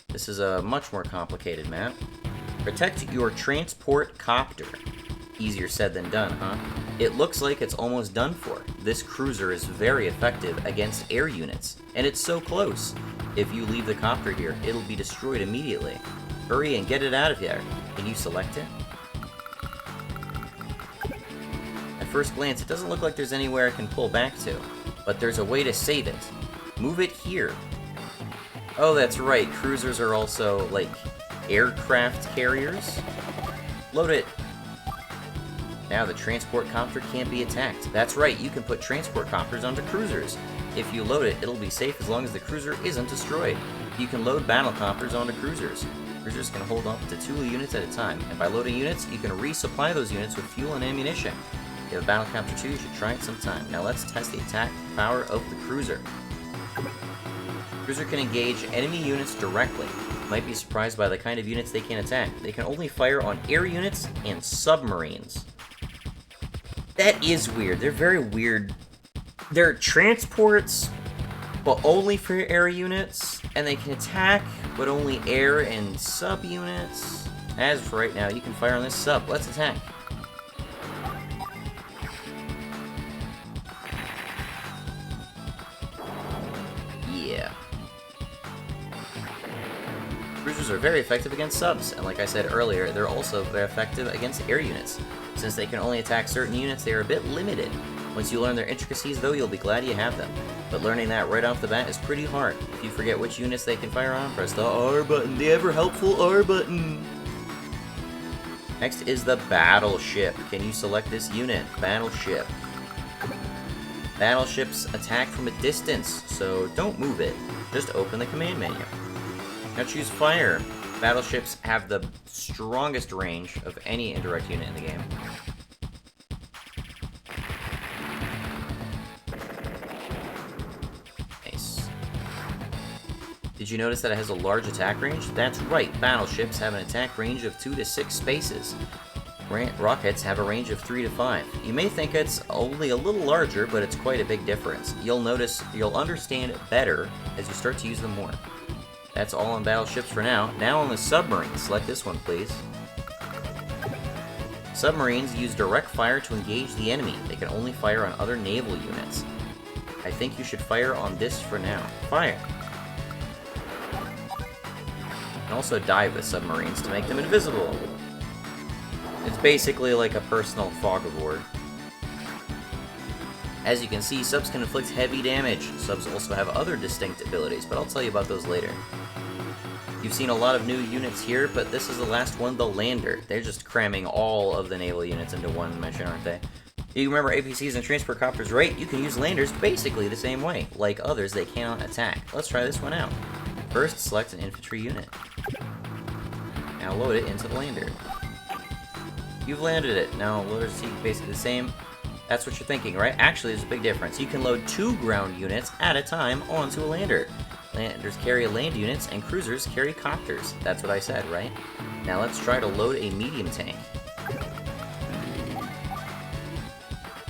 Speaker 1: This is a much more complicated map. Protect your transport copter. Easier said than done, huh? It looks like it's almost done for. This cruiser is very effective against air units, and it's so close. If you leave the copter here, it'll be destroyed immediately. Hurry and get it out of here. Can you select it? At first glance, it doesn't look like there's anywhere I can pull back to, but there's a way to save it. Move it here. Oh, that's right. Cruisers are also, like, aircraft carriers. Load it. Now the transport copter can't be attacked. That's right, you can put transport copters onto cruisers. If you load it, it'll be safe as long as the cruiser isn't destroyed. You can load battle copters onto cruisers. Cruisers can hold up to 2 units at a time, and by loading units, you can resupply those units with fuel and ammunition. If you have a battle copter too, you should try it sometime. Now let's test the attack power of the cruiser. Cruiser can engage enemy units directly. You might be surprised by the kind of units they can attack. They can only fire on air units and submarines. That is weird. They're very weird. They're transports, but only for air units, and they can attack, but only air and sub units. As for right now, you can fire on this sub. Let's attack. Yeah. Cruisers are very effective against subs, and like I said earlier, they're also very effective against air units. Since they can only attack certain units, they are a bit limited. Once you learn their intricacies, though, you'll be glad you have them. But learning that right off the bat is pretty hard. If you forget which units they can fire on, press the R button, the ever-helpful R button. Next is the battleship. Can you select this unit? Battleship. Battleships attack from a distance, so don't move it. Just open the command menu. Now choose fire. Battleships have the strongest range of any indirect unit in the game. Nice. Did you notice that it has a large attack range? That's right, battleships have an attack range of 2 to 6 spaces. Rockets have a range of 3 to 5. You may think it's only a little larger, but it's quite a big difference. You'll understand better as you start to use them more. That's all on battleships for now. Now on the submarines. Select this one, please. Submarines use direct fire to engage the enemy. They can only fire on other naval units. I think you should fire on this for now. Fire! You can also dive with submarines to make them invisible. It's basically like a personal fog of war. As you can see, subs can inflict heavy damage. Subs also have other distinct abilities, but I'll tell you about those later. You've seen a lot of new units here, but this is the last one, the lander. They're just cramming all of the naval units into one mission, aren't they? You remember APCs and transport copters, right? You can use landers basically the same way. Like others, they cannot attack. Let's try this one out. First, select an infantry unit. Now load it into the lander. You've landed it. Now loaders see basically the same. That's what you're thinking, right? Actually, there's a big difference. You can load 2 ground units at a time onto a lander. Landers carry land units, and cruisers carry copters. That's what I said, right? Now let's try to load a medium tank.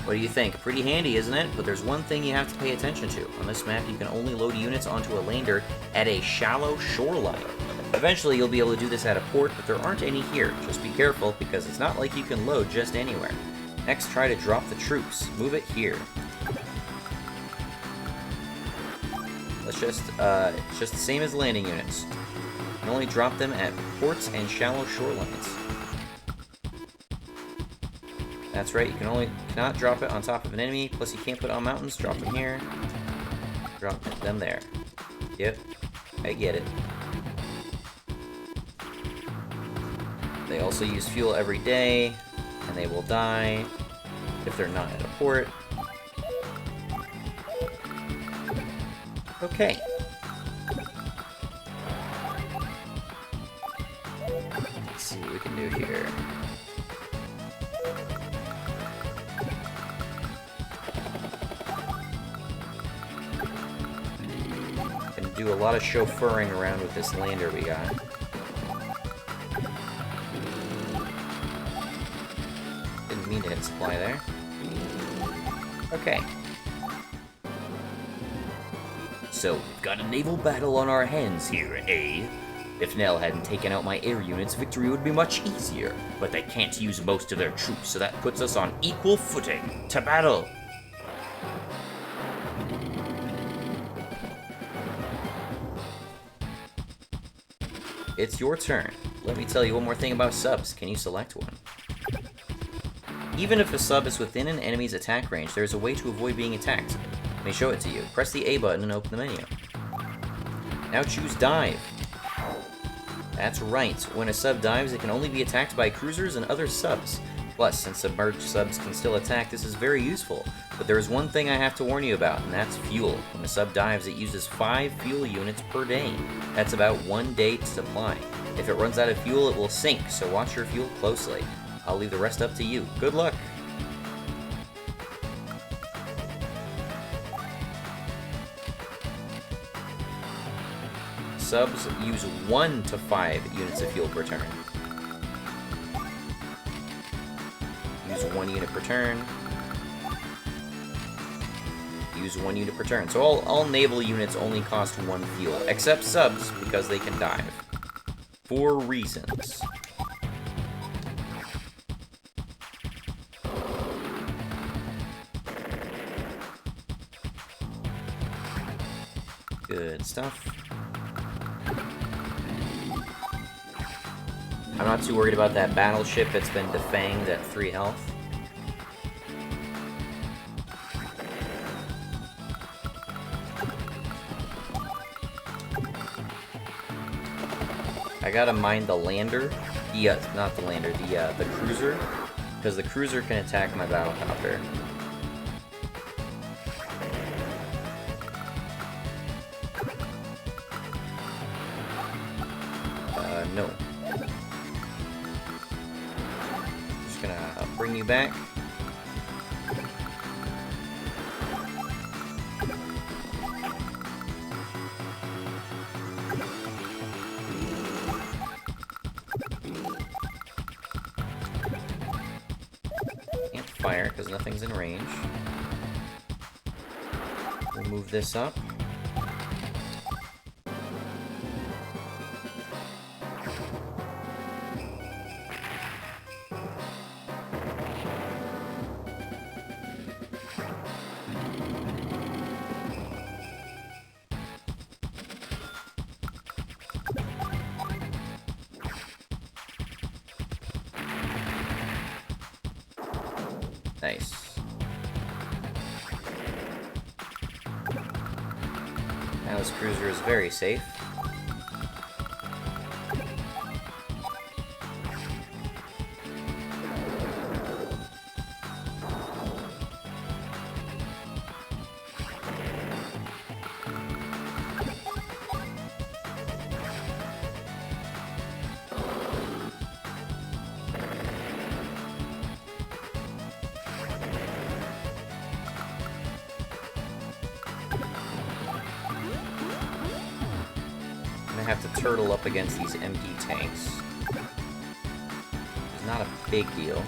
Speaker 1: What do you think? Pretty handy, isn't it? But there's one thing you have to pay attention to. On this map, you can only load units onto a lander at a shallow shoreline. Eventually, you'll be able to do this at a port, but there aren't any here. Just be careful, because it's not like you can load just anywhere. Next, try to drop the troops. Move it here. Let's just, it's just the same as landing units. You can only drop them at ports and shallow shorelines. That's right, you cannot drop it on top of an enemy, plus you can't put it on mountains. Drop them here. Drop them there. Yep, I get it. They also use fuel every day, and they will die if they're not at a port. Okay. Let's see what we can do here. Gonna do a lot of chauffeuring around with this lander we got. Didn't mean to hit supply there. Okay.
Speaker 2: So, we've got a naval battle on our hands here, eh? If Nell hadn't taken out my air units, victory would be much easier. But they can't use most of their troops, so that puts us on equal footing. To battle!
Speaker 1: It's your turn. Let me tell you one more thing about subs. Can you select one? Even if a sub is within an enemy's attack range, there is a way to avoid being attacked. Let me show it to you. Press the A button and open the menu. Now choose Dive. That's right. When a sub dives, it can only be attacked by cruisers and other subs. Plus, since submerged subs can still attack, this is very useful. But there is one thing I have to warn you about, and that's fuel. When a sub dives, it uses 5 fuel units per day. That's about 1 day to supply. If it runs out of fuel, it will sink, so watch your fuel closely. I'll leave the rest up to you. Good luck! Subs use 1 to 5 units of fuel per turn. Use 1 unit per turn. Use 1 unit per turn. So all naval units only cost 1 fuel, except subs, because they can dive. 4 reasons. Good stuff. I'm not too worried about that battleship that's been defanged at 3 health. I gotta mind the lander. Not the lander, the cruiser. Because the cruiser can attack my battlecopter. No. Just gonna bring you back. Can't fire because nothing's in range. We'll move this up. Nice. Now this cruiser is very safe. Have to turtle up against these empty tanks. It's not a big deal.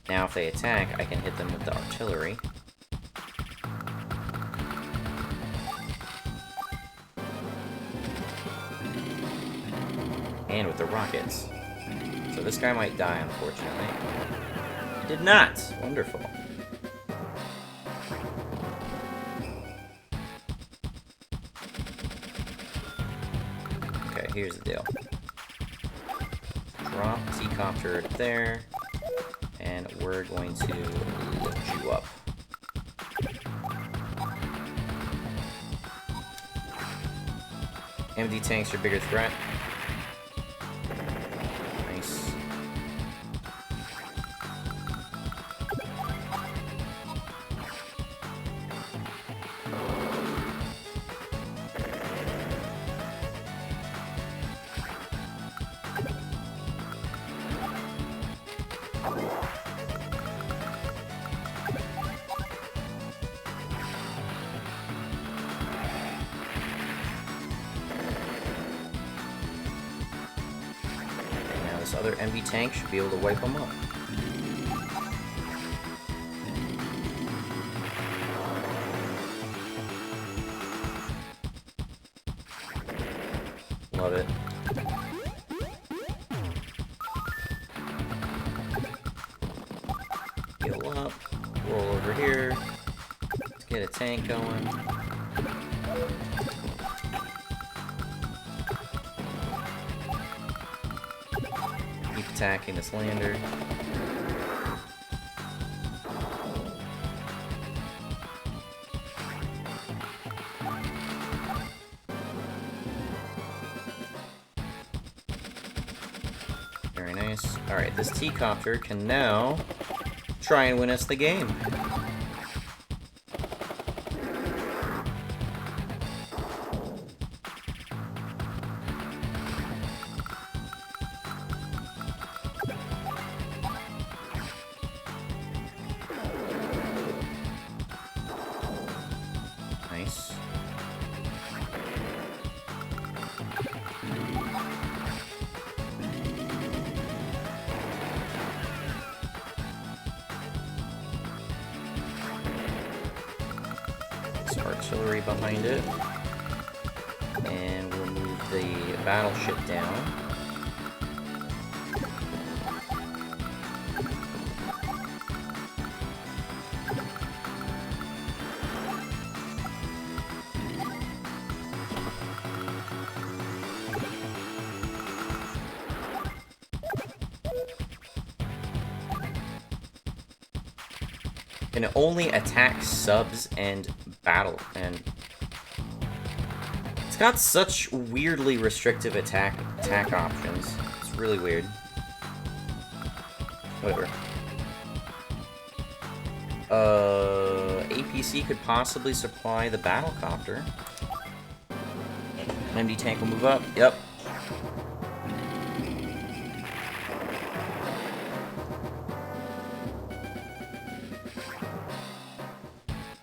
Speaker 1: Now if they attack, I can hit them with the artillery. And with the rockets. So this guy might die, unfortunately. He did not! Wonderful. Okay, here's the deal. Drop T-copter there, and we're going to lift you up. MD tank's your bigger threat. Nice. This other MV tank should be able to wipe them up. Love it. Heal up, roll over here, let's get a tank going. Attacking this lander. Very nice. Alright, this T-copter can now try and win us the game. Nice. Some artillery behind it. And we'll move the battleship down. Can only attack subs and battle, and it's got such weirdly restrictive attack options. It's really weird. Whatever. APC could possibly supply the battlecopter. MD tank will move up. Yep.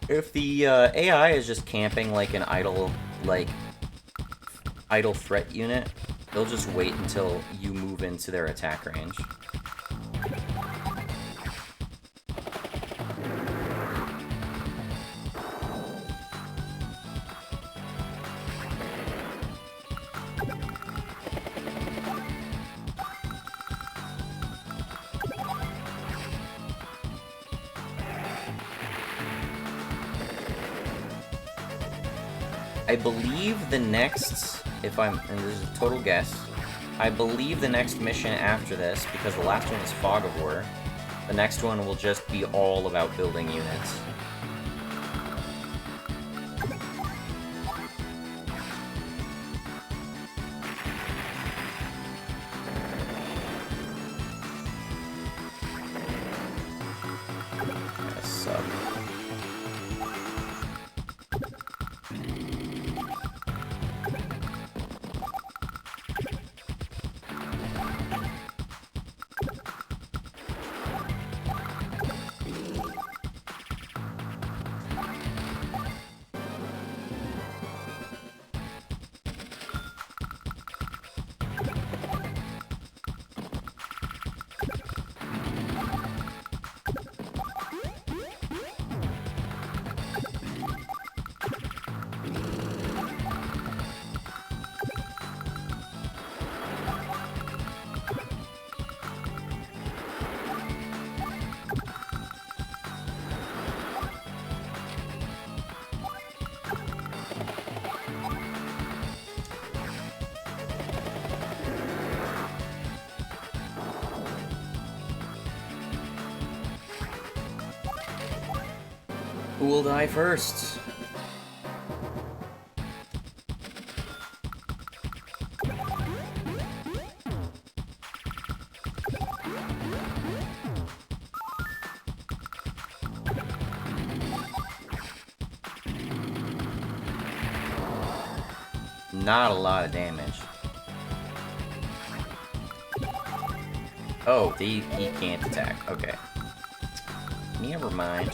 Speaker 1: If the AI is just camping like an idle threat unit, they'll just wait until you move into their attack range. I believe the next, and this is a total guess, I believe the next mission after this, because the last one was Fog of War, the next one will just be all about building units. Sub. Who will die first? not a lot of damage. Oh, he can't attack. Okay. Never mind.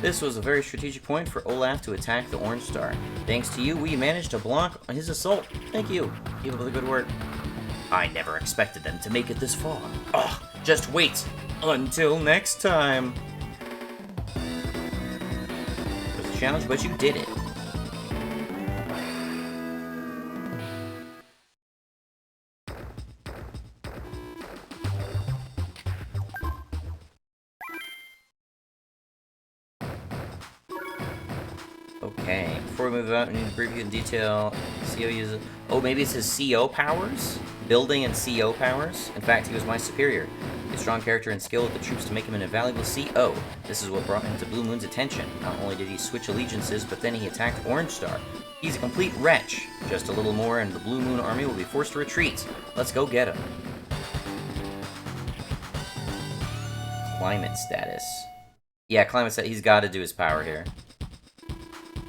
Speaker 1: This was a very strategic point for Olaf to attack the Orange Star. Thanks to you, we managed to block his assault. Thank you. Keep up the good work.
Speaker 2: I never expected them to make it this far.
Speaker 1: Oh, just wait until next time. It was a challenge, but you did it. Okay, before we move on, we need to brief you in detail. CO uses... Oh, maybe it's his CO powers? Building and CO powers? In fact, he was my superior. A strong character and skill with the troops to make him an invaluable CO. This is what brought him to Blue Moon's attention. Not only did he switch allegiances, but then he attacked Orange Star. He's a complete wretch. Just a little more and the Blue Moon army will be forced to retreat. Let's go get him. Climate status. Yeah, climate status. He's got to do his power here.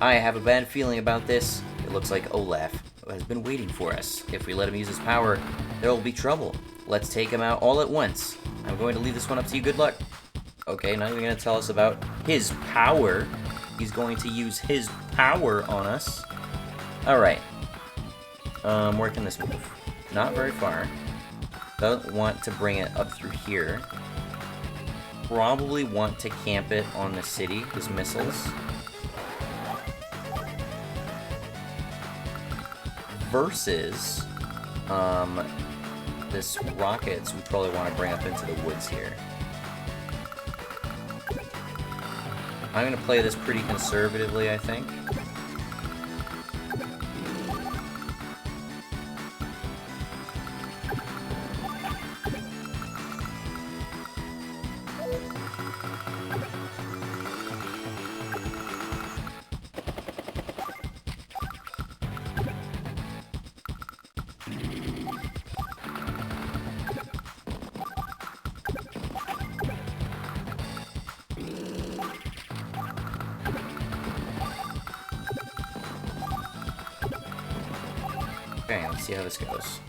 Speaker 1: I have a bad feeling about this. It looks like Olaf has been waiting for us. If we let him use his power, there will be trouble. Let's take him out all at once. I'm going to leave this one up to you. Good luck. Okay, now you're going to tell us about his power. He's going to use his power on us. Alright. Where can this move? Not very far. Don't want to bring it up through here. Probably want to camp it on the city, his missiles. Versus, this rockets we probably want to bring up into the woods here. I'm going to play this pretty conservatively, I think. Okay, let's see how this goes.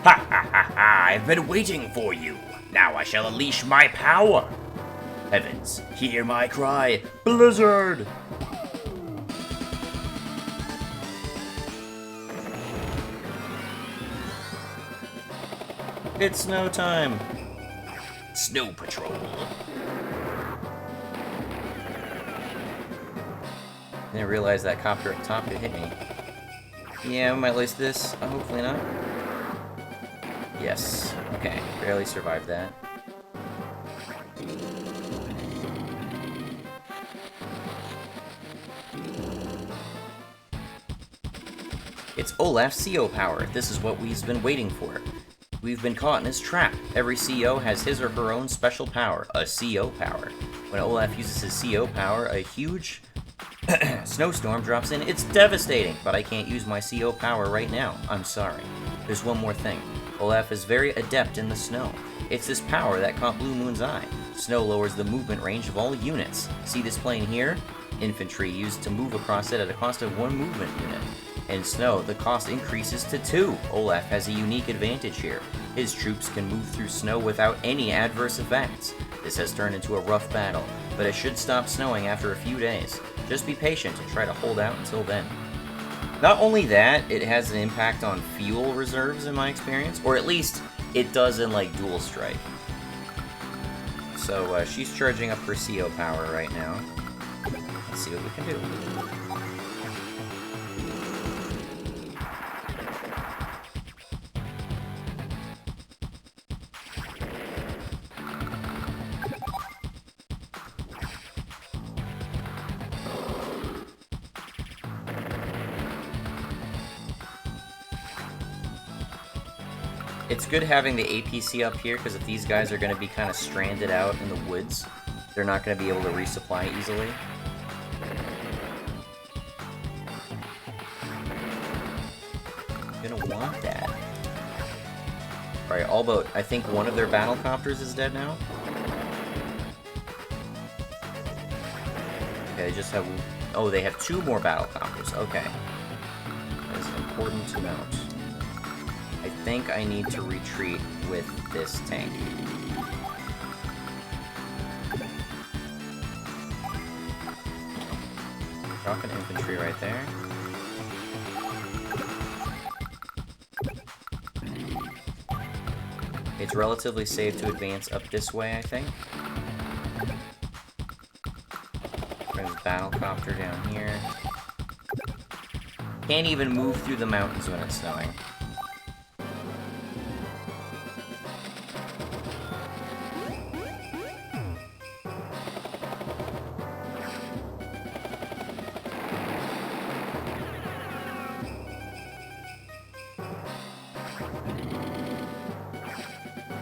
Speaker 2: Ha ha ha ha! I've been waiting for you. Now I shall unleash my power. Heavens, hear my cry. Blizzard!
Speaker 1: It's snow time!
Speaker 2: Snow Patrol.
Speaker 1: I didn't realize that copter up top could hit me. Yeah, we might lose this. Hopefully not. Yes. Okay. Barely survived that. It's Olaf's CO power. This is what we've been waiting for. We've been caught in his trap. Every CO has his or her own special power, a CO power. When Olaf uses his CO power, a huge snowstorm drops in. It's devastating, but I can't use my CO power right now. I'm sorry. There's one more thing. Olaf is very adept in the snow. It's this power that caught Blue Moon's eye. Snow lowers the movement range of all units. See this plane here? Infantry used to move across it at a cost of 1 movement unit. In snow, the cost increases to 2. Olaf has a unique advantage here. His troops can move through snow without any adverse effects. This has turned into a rough battle, but it should stop snowing after a few days. Just be patient and try to hold out until then. Not only that, it has an impact on fuel reserves in my experience, or at least it does in like Dual Strike. So she's charging up her CO power right now. Let's see what we can do. It's good having the APC up here, because if these guys are going to be kind of stranded out in the woods, they're not going to be able to resupply easily. Gonna want that. Alright, all but I think one of their battle copters is dead now. Okay, they just have... Oh, they have 2 more battle copters. Okay. That is important to note. I think I need to retreat with this tank. Drop an infantry right there. It's relatively safe to advance up this way, I think. There's a battlecopter down here. Can't even move through the mountains when it's snowing.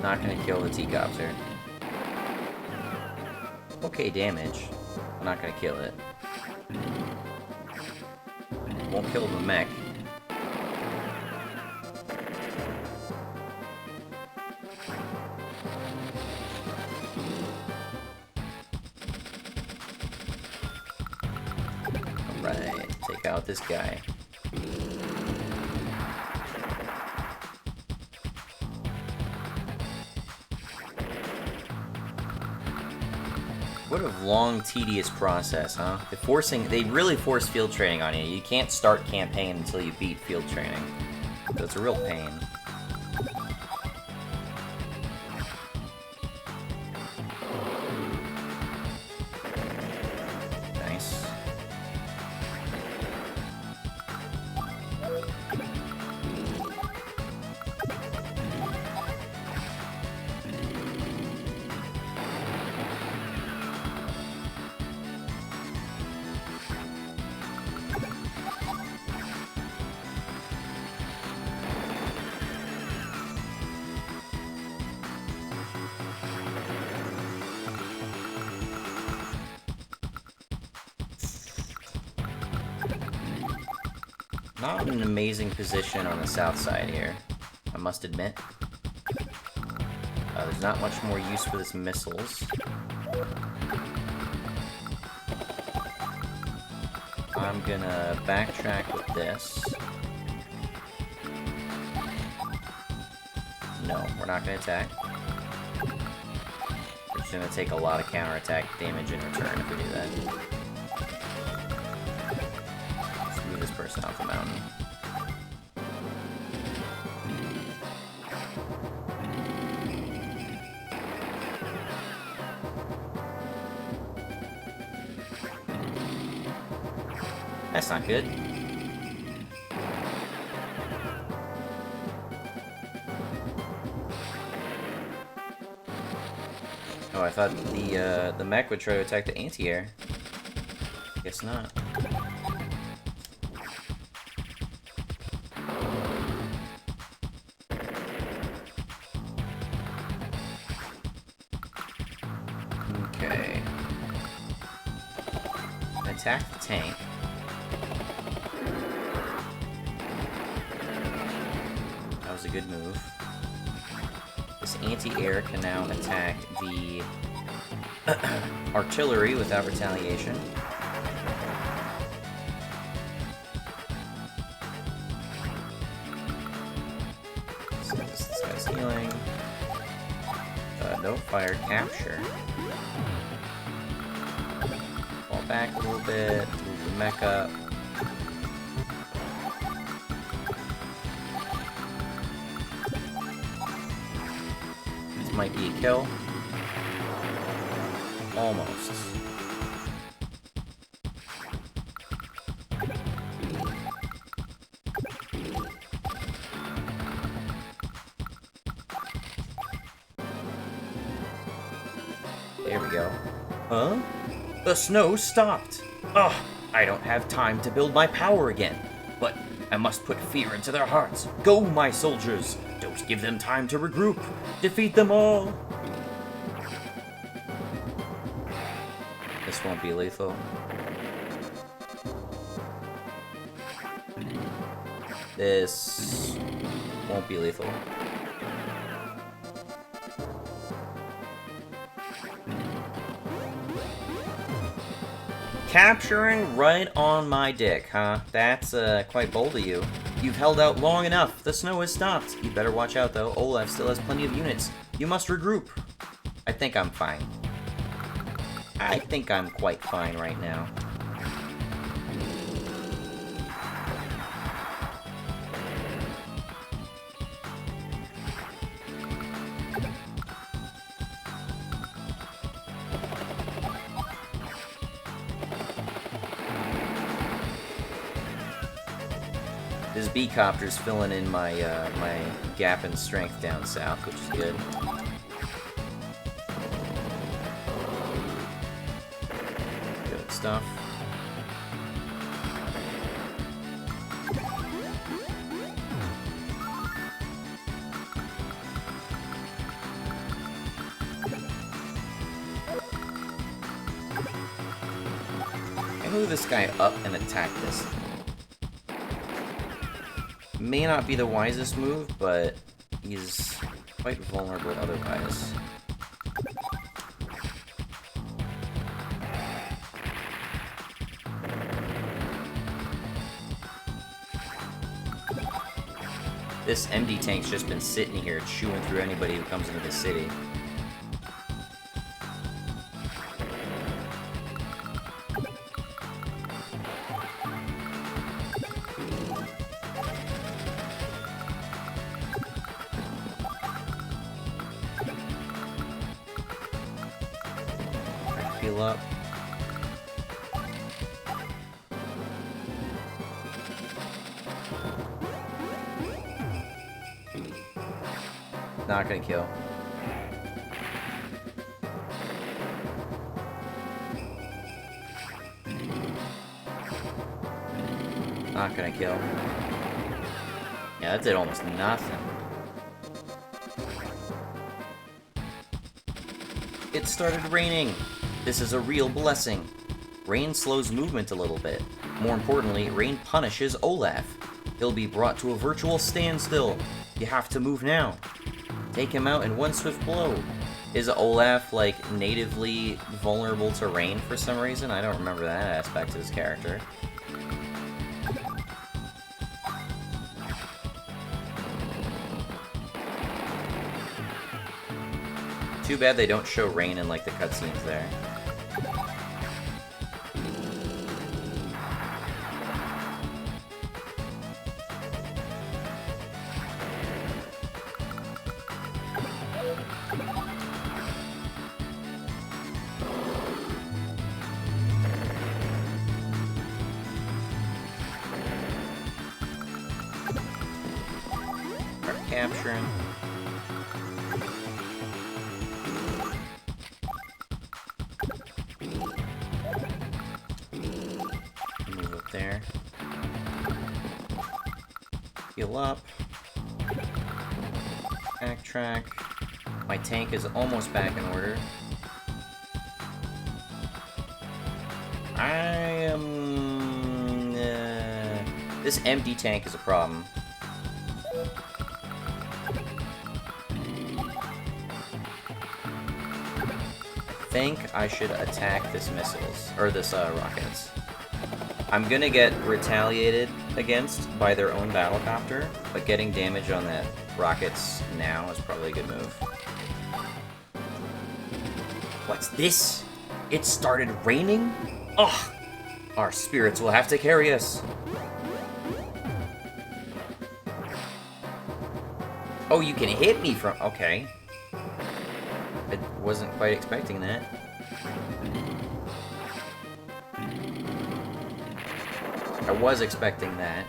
Speaker 1: Not gonna kill the T-copter. Okay damage. I'm not gonna kill it. Won't kill the mech. Alright, take out this guy. What a long, tedious process, huh? They really force field training on you. You can't start campaign until you beat field training. So it's a real pain. Nice. Not an amazing position on the south side here, I must admit. There's not much more use for this missiles. I'm gonna backtrack with this. No, we're not gonna attack. We're just gonna take a lot of counterattack damage in return if we do that. This person off the mountain. That's not good. Oh, I thought the mech would try to attack the anti-air. Guess not. Okay. Attack the tank. That was a good move. This anti-air can now attack the artillery without retaliation. So this guy's healing. No fire capture. Fall back a little bit, move the mech up. This might be a kill. Almost. There we go. Huh? The snow stopped! Ugh, I don't have time to build my power again. But I must put fear into their hearts. Go, my soldiers! Don't give them time to regroup. Defeat them all! This won't be lethal. This won't be lethal. Capturing right on my dick, huh? That's quite bold of you. You've held out long enough. The snow has stopped. You better watch out, though. Olaf still has plenty of units. You must regroup. I think I'm fine. I think I'm quite fine right now. This B-copter's filling in my my gap in strength down south, which is good. Good stuff. I move this guy up and attack this. May not be the wisest move, but he's quite vulnerable otherwise. This MD tank's just been sitting here chewing through anybody who comes into the city. Heal up. Not gonna kill. Not gonna kill. Yeah, that did almost nothing. It started raining. This is a real blessing. Rain slows movement a little bit. More importantly, rain punishes Olaf. He'll be brought to a virtual standstill. You have to move now. Take him out in one swift blow. Is Olaf, like, natively vulnerable to rain for some reason? I don't remember that aspect of his character. Too bad they don't show rain in, like, the cutscenes there. Start capturing. Move up there. Heal up. Backtrack. My tank is almost back in order. I am... this empty tank is a problem. I think I should attack this missiles, or this rockets. I'm gonna get retaliated against by their own battlecopter, but getting damage on that rockets now is probably a good move. What's this? It started raining? Ugh! Our spirits will have to carry us. Oh, you can hit me from... Okay. I wasn't quite expecting that. I was expecting that.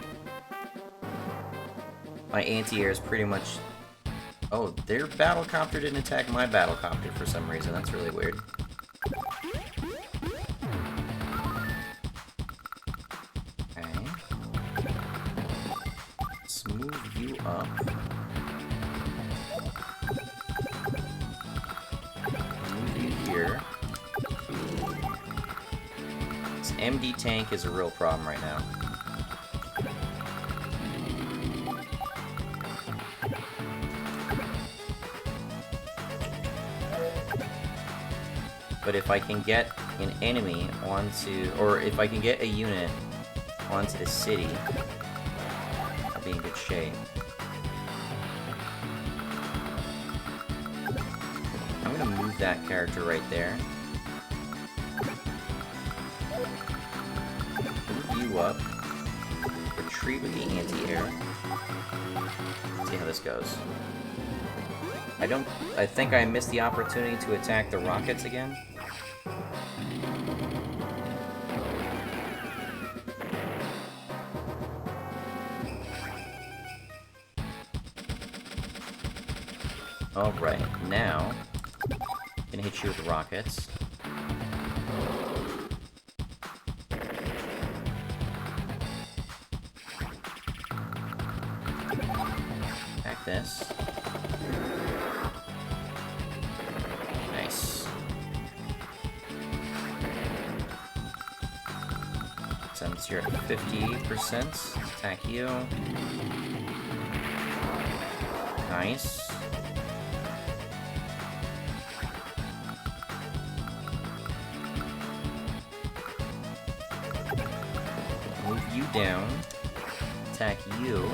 Speaker 1: My anti-air is pretty much... Oh, their battlecopter didn't attack my battlecopter for some reason. That's really weird. Okay. you up. Move you here. This MD tank is a real problem right now. But if I can get an enemy onto, or if I can get a unit onto the city, I'll be in good shape. I'm gonna move that character right there. Move you up. Retreat with the anti-air. See how this goes. I think I missed the opportunity to attack the rockets again. Alright, now, I'm gonna hit you with the rockets. Attack this. Nice. Since you're at 58%, let's attack you. Nice. Move you down. Attack you.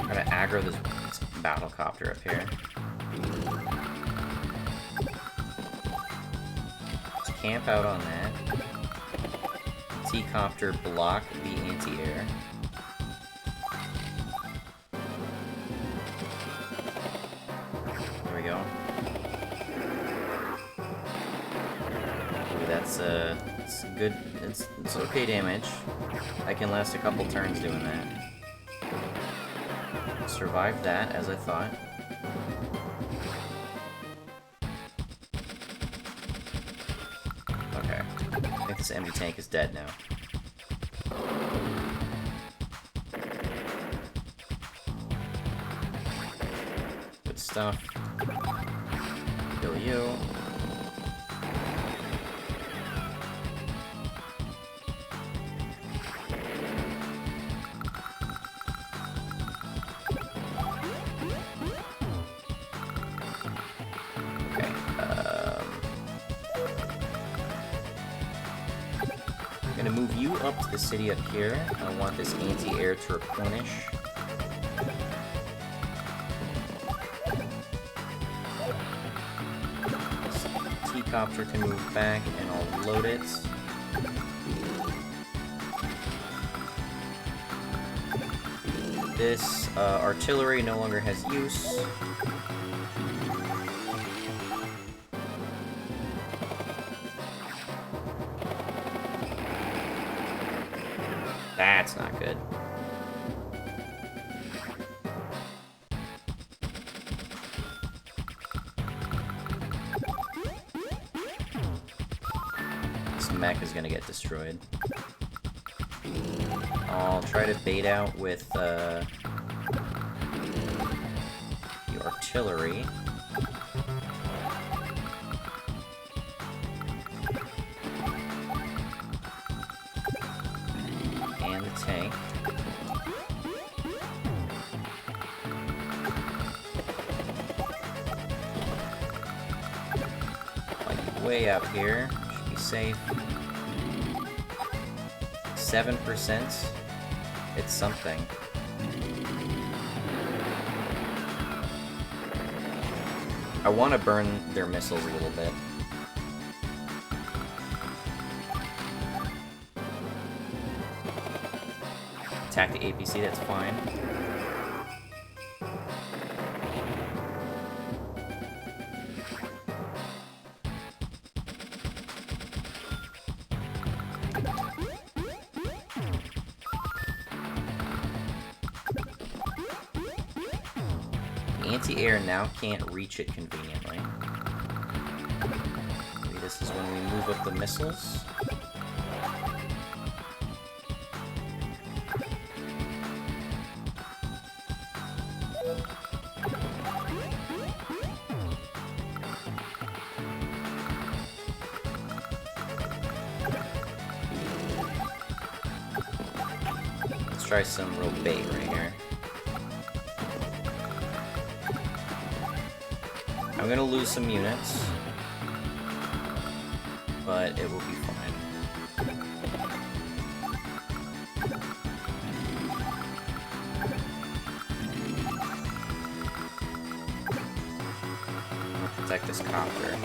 Speaker 1: Try to aggro this battlecopter up here. Just camp out on that. T-copter block the anti-air. There we go. Ooh, that's it's good. It's okay damage. I can last a couple turns doing that. Survived that, as I thought. Okay. I think this empty tank is dead now. Good stuff. Kill you. I'm gonna move you up to the city up here. I want this anti-air to replenish. This T-copter can move back and I'll load it. This artillery no longer has use. That's not good. This mech is gonna get destroyed. I'll try to bait out with the artillery. And the tank. Like way out here. Should be safe. 7%. It's something. I want to burn their missiles a little bit. Attack the APC, that's fine. anti-air now can't reach it conveniently. Maybe this is when we move up the missiles. Let's try some real bait right here. I'm gonna lose some units, but it will be fine. I'm gonna protect this copter.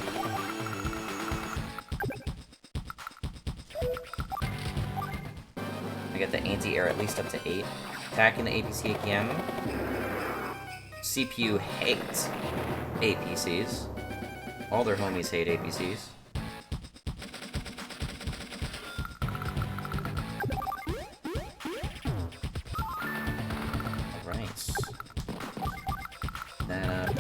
Speaker 1: I get the anti-air at least up to 8. Attacking the APC again. CPU hates APCs. All their homies hate APCs. Alright. That up.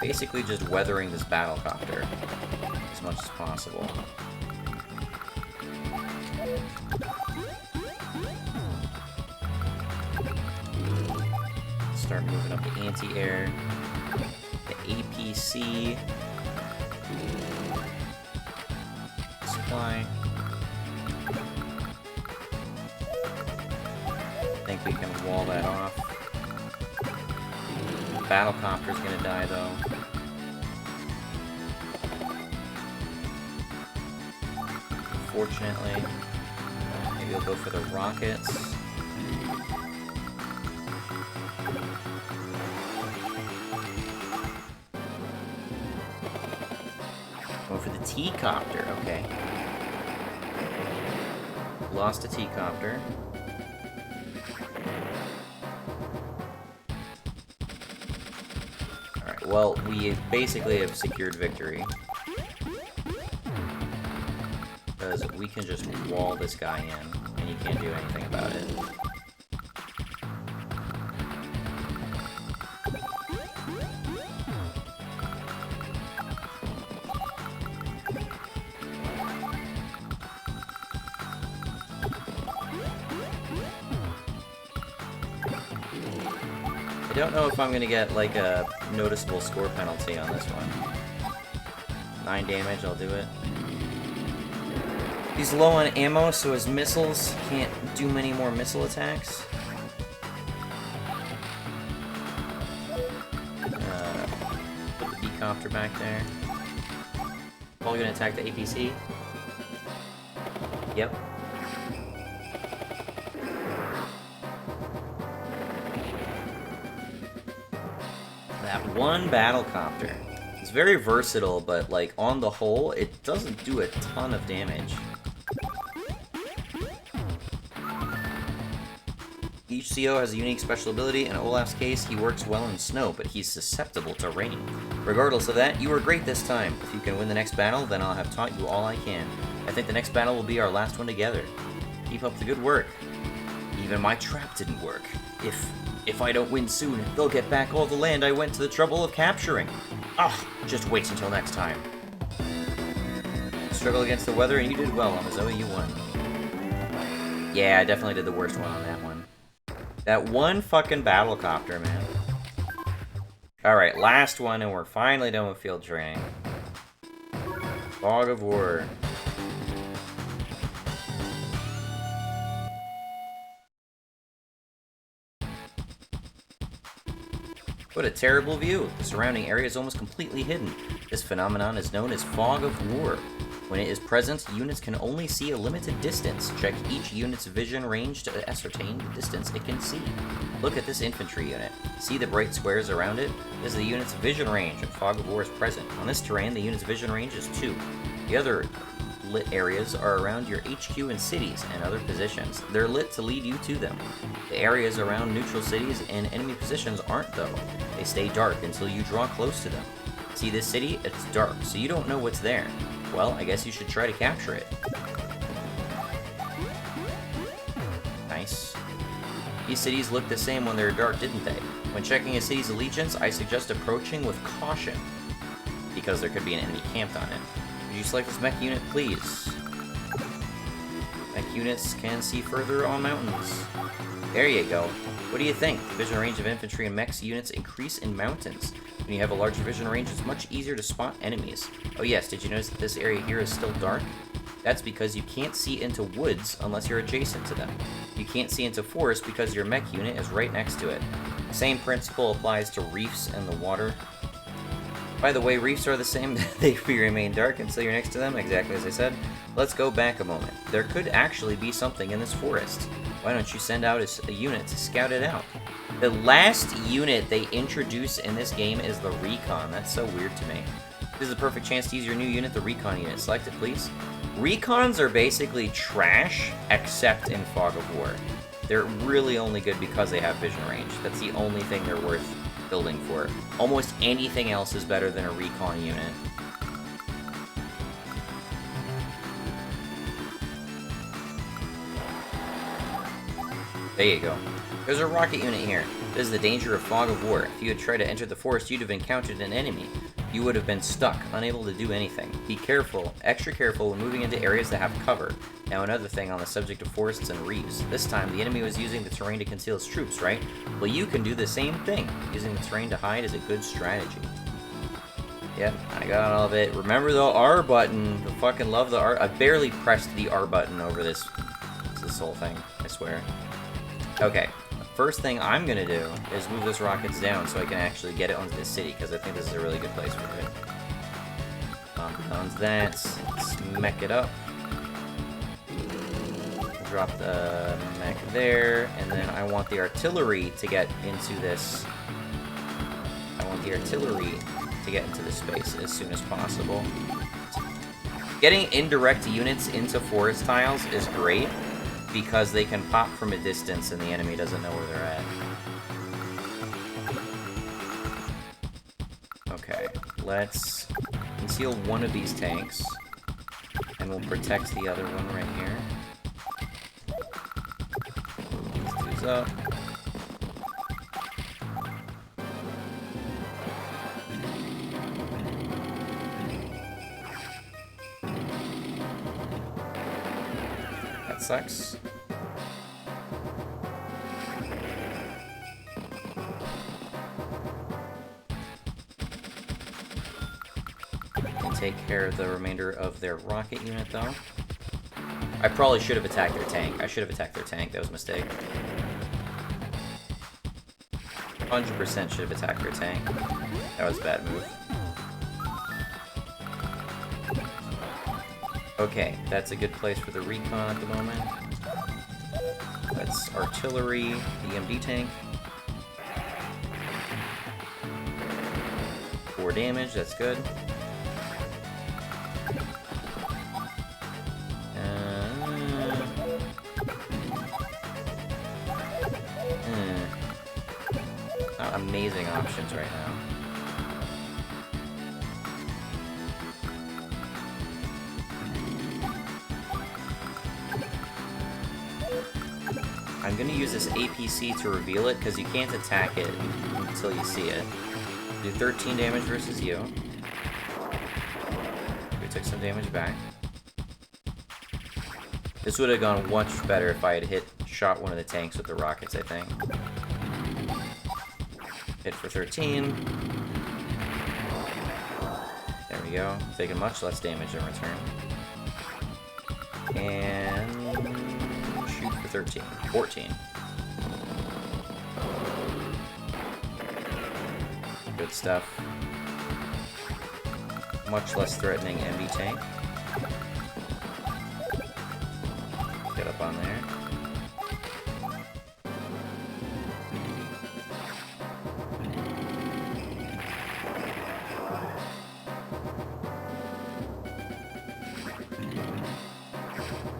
Speaker 1: Basically just weathering this battlecopter as much as possible. Start moving up the anti-air, the APC, supply. I think we can wall that off. The battlecopter's gonna die though. Unfortunately, maybe we'll go for the rockets. Going for the T-copter, okay. Lost a T-copter. Alright, well, we basically have secured victory. Because we can just wall this guy in, and you can't do anything about it. I don't know if I'm gonna get, like, a noticeable score penalty on this one. 9 damage, I'll do it. He's low on ammo, so his missiles can't do many more missile attacks. Put the B-copter back there. Probably gonna attack the APC. Yep. That one battlecopter. It's very versatile, but, like, on the whole, it doesn't do a ton of damage. Each CO has a unique special ability. In Olaf's case, he works well in snow, but he's susceptible to rain. Regardless of that, you were great this time. If you can win the next battle, then I'll have taught you all I can. I think the next battle will be our last one together. Keep up the good work. Even my trap didn't work. If I don't win soon, they'll get back all the land I went to the trouble of capturing. Ugh, just wait until next time. Struggle against the weather, and you did well, Amazoe, you won. Yeah, I definitely did the worst one on that one. That one fucking battlecopter, man. Alright, last one, and we're finally done with field training. Fog of War. What a terrible view. The surrounding area is almost completely hidden. This phenomenon is known as Fog of War. When it is present, units can only see a limited distance. Check each unit's vision range to ascertain the distance it can see. Look at this infantry unit. See the bright squares around it? This is the unit's vision range, and Fog of War is present. On this terrain, the unit's vision range is 2. The other lit areas are around your HQ and cities and other positions. They're lit to lead you to them. The areas around neutral cities and enemy positions aren't, though. They stay dark until you draw close to them. See this city? It's dark, so you don't know what's there. Well, I guess you should try to capture it. Nice. These cities looked the same when they were dark, didn't they? When checking a city's allegiance, I suggest approaching with caution, because there could be an enemy camped on it. Would you select this mech unit, please? Mech units can see further on mountains. There you go. What do you think? The vision range of infantry and mechs units increase in mountains. When you have a larger vision range, it's much easier to spot enemies. Oh yes, did you notice that this area here is still dark? That's because you can't see into woods unless you're adjacent to them. You can't see into forests because your mech unit is right next to it. The same principle applies to reefs and the water. By the way, reefs are the same. They remain dark until you're next to them, exactly as I said. Let's go back a moment. There could actually be something in this forest. Why don't you send out a unit to scout it out? The last unit they introduce in this game is the Recon. That's so weird to me. This is the perfect chance to use your new unit, the Recon unit. Select it, please. Recons are basically trash, except in Fog of War. They're really only good because they have vision range. That's the only thing they're worth building for. Almost anything else is better than a Recon unit. There you go. There's a rocket unit here. This is the danger of Fog of War. If you had tried to enter the forest, you'd have encountered an enemy. You would have been stuck, unable to do anything. Be careful, extra careful when moving into areas that have cover. Now another thing on the subject of forests and reefs. This time, the enemy was using the terrain to conceal its troops, right? Well, you can do the same thing. Using the terrain to hide is a good strategy. Yep, I got all of it. Remember the R button. I fucking love the R. I barely pressed the R button over this whole thing, I swear. Okay, first thing I'm gonna do is move this rockets down so I can actually get it onto the city, because I think this is a really good place for it. Beyond that, let's mech it up. Drop the mech there, and then I want the artillery to get into this. I want the artillery to get into this space as soon as possible. Getting indirect units into forest tiles is great, because they can pop from a distance and the enemy doesn't know where they're at. Okay, let's conceal one of these tanks, and we'll protect the other one right here. These up. That sucks. Take care of the remainder of their rocket unit, though. I probably should have attacked their tank. I should have attacked their tank. That was a mistake. 100% should have attacked their tank. That was a bad move. Okay, that's a good place for the Recon at the moment. That's artillery, the EMD tank. 4 damage, that's good. Not amazing options right now. I'm gonna use this APC to reveal it, because you can't attack it until you see it. Do 13 damage versus you. We took some damage back. This would have gone much better if I had shot one of the tanks with the rockets, I think. Hit for 13. There we go. Taking much less damage in return. And shoot for 13. 14. Good stuff. Much less threatening MB tank. Get up on there.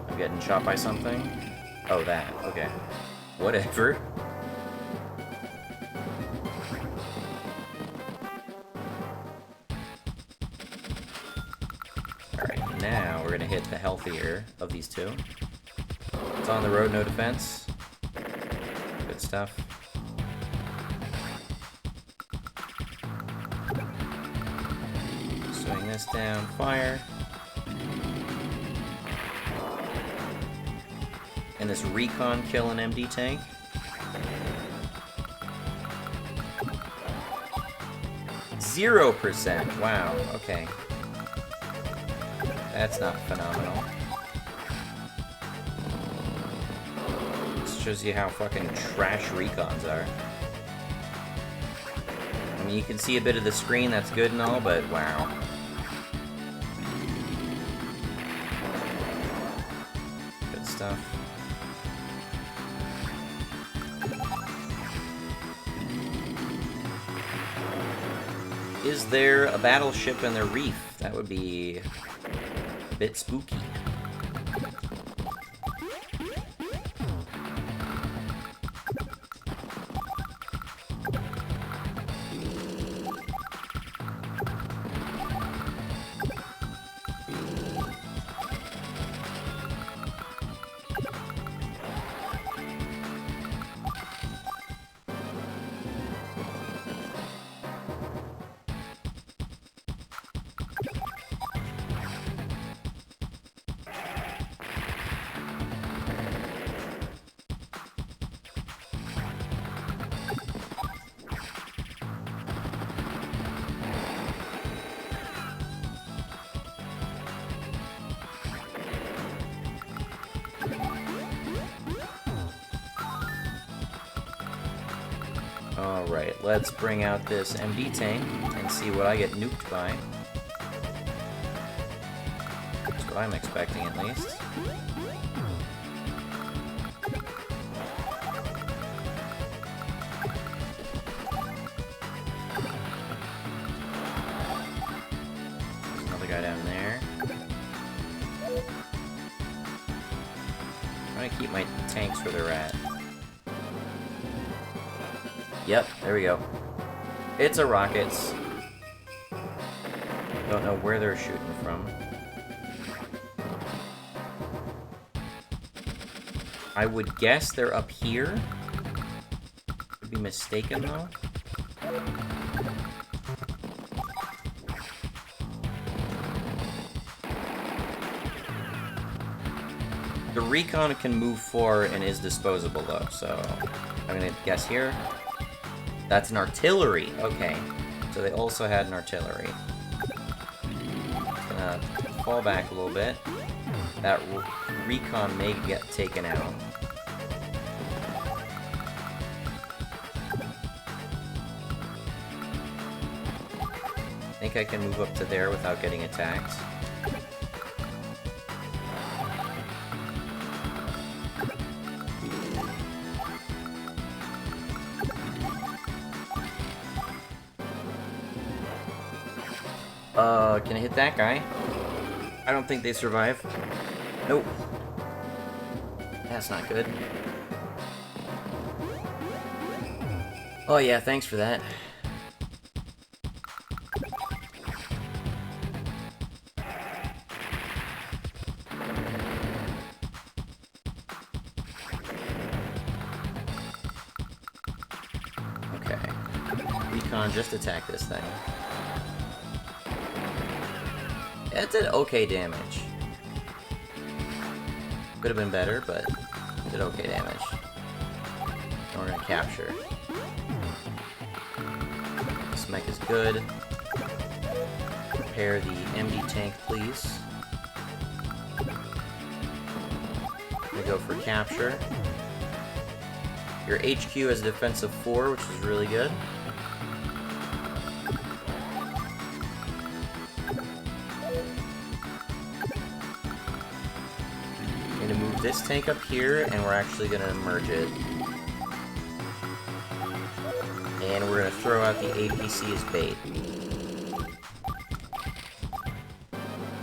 Speaker 1: I'm getting shot by something. Oh, that. Okay. Whatever. Alright, now we're gonna hit the healthier of these two. It's on the road, no defense. Good stuff. Swing this down, fire. And this recon kill an MD tank. %. Wow, okay. That's not phenomenal. This shows you how fucking trash recons are. I mean, you can see a bit of the screen, that's good and all, but wow. Good stuff. Is there a battleship in the reef? That would be a bit spooky. Alright, let's bring out this MD tank and see what I get nuked by. That's what I'm expecting, at least. There's another guy down there. I'm trying to keep my tanks where they're at. Yep, there we go. It's a rockets. Don't know where they're shooting from. I would guess they're up here. Could be mistaken though. The recon can move forward and is disposable though, so I'm gonna guess here. That's an artillery. Okay. So they also had an artillery. Gonna fall back a little bit. That recon may get taken out. I think I can move up to there without getting attacked. Can I hit that guy? I don't think they survive. Nope. That's not good. Oh yeah, thanks for that. Okay. Recon, just attack this thing. It did okay damage. Could have been better, but it did okay damage. And we're gonna capture. This mech is good. Prepare the MD tank, please. We go for capture. Your HQ has a defensive 4, which is really good. This tank up here, and we're actually gonna merge it. And we're gonna throw out the APC as bait.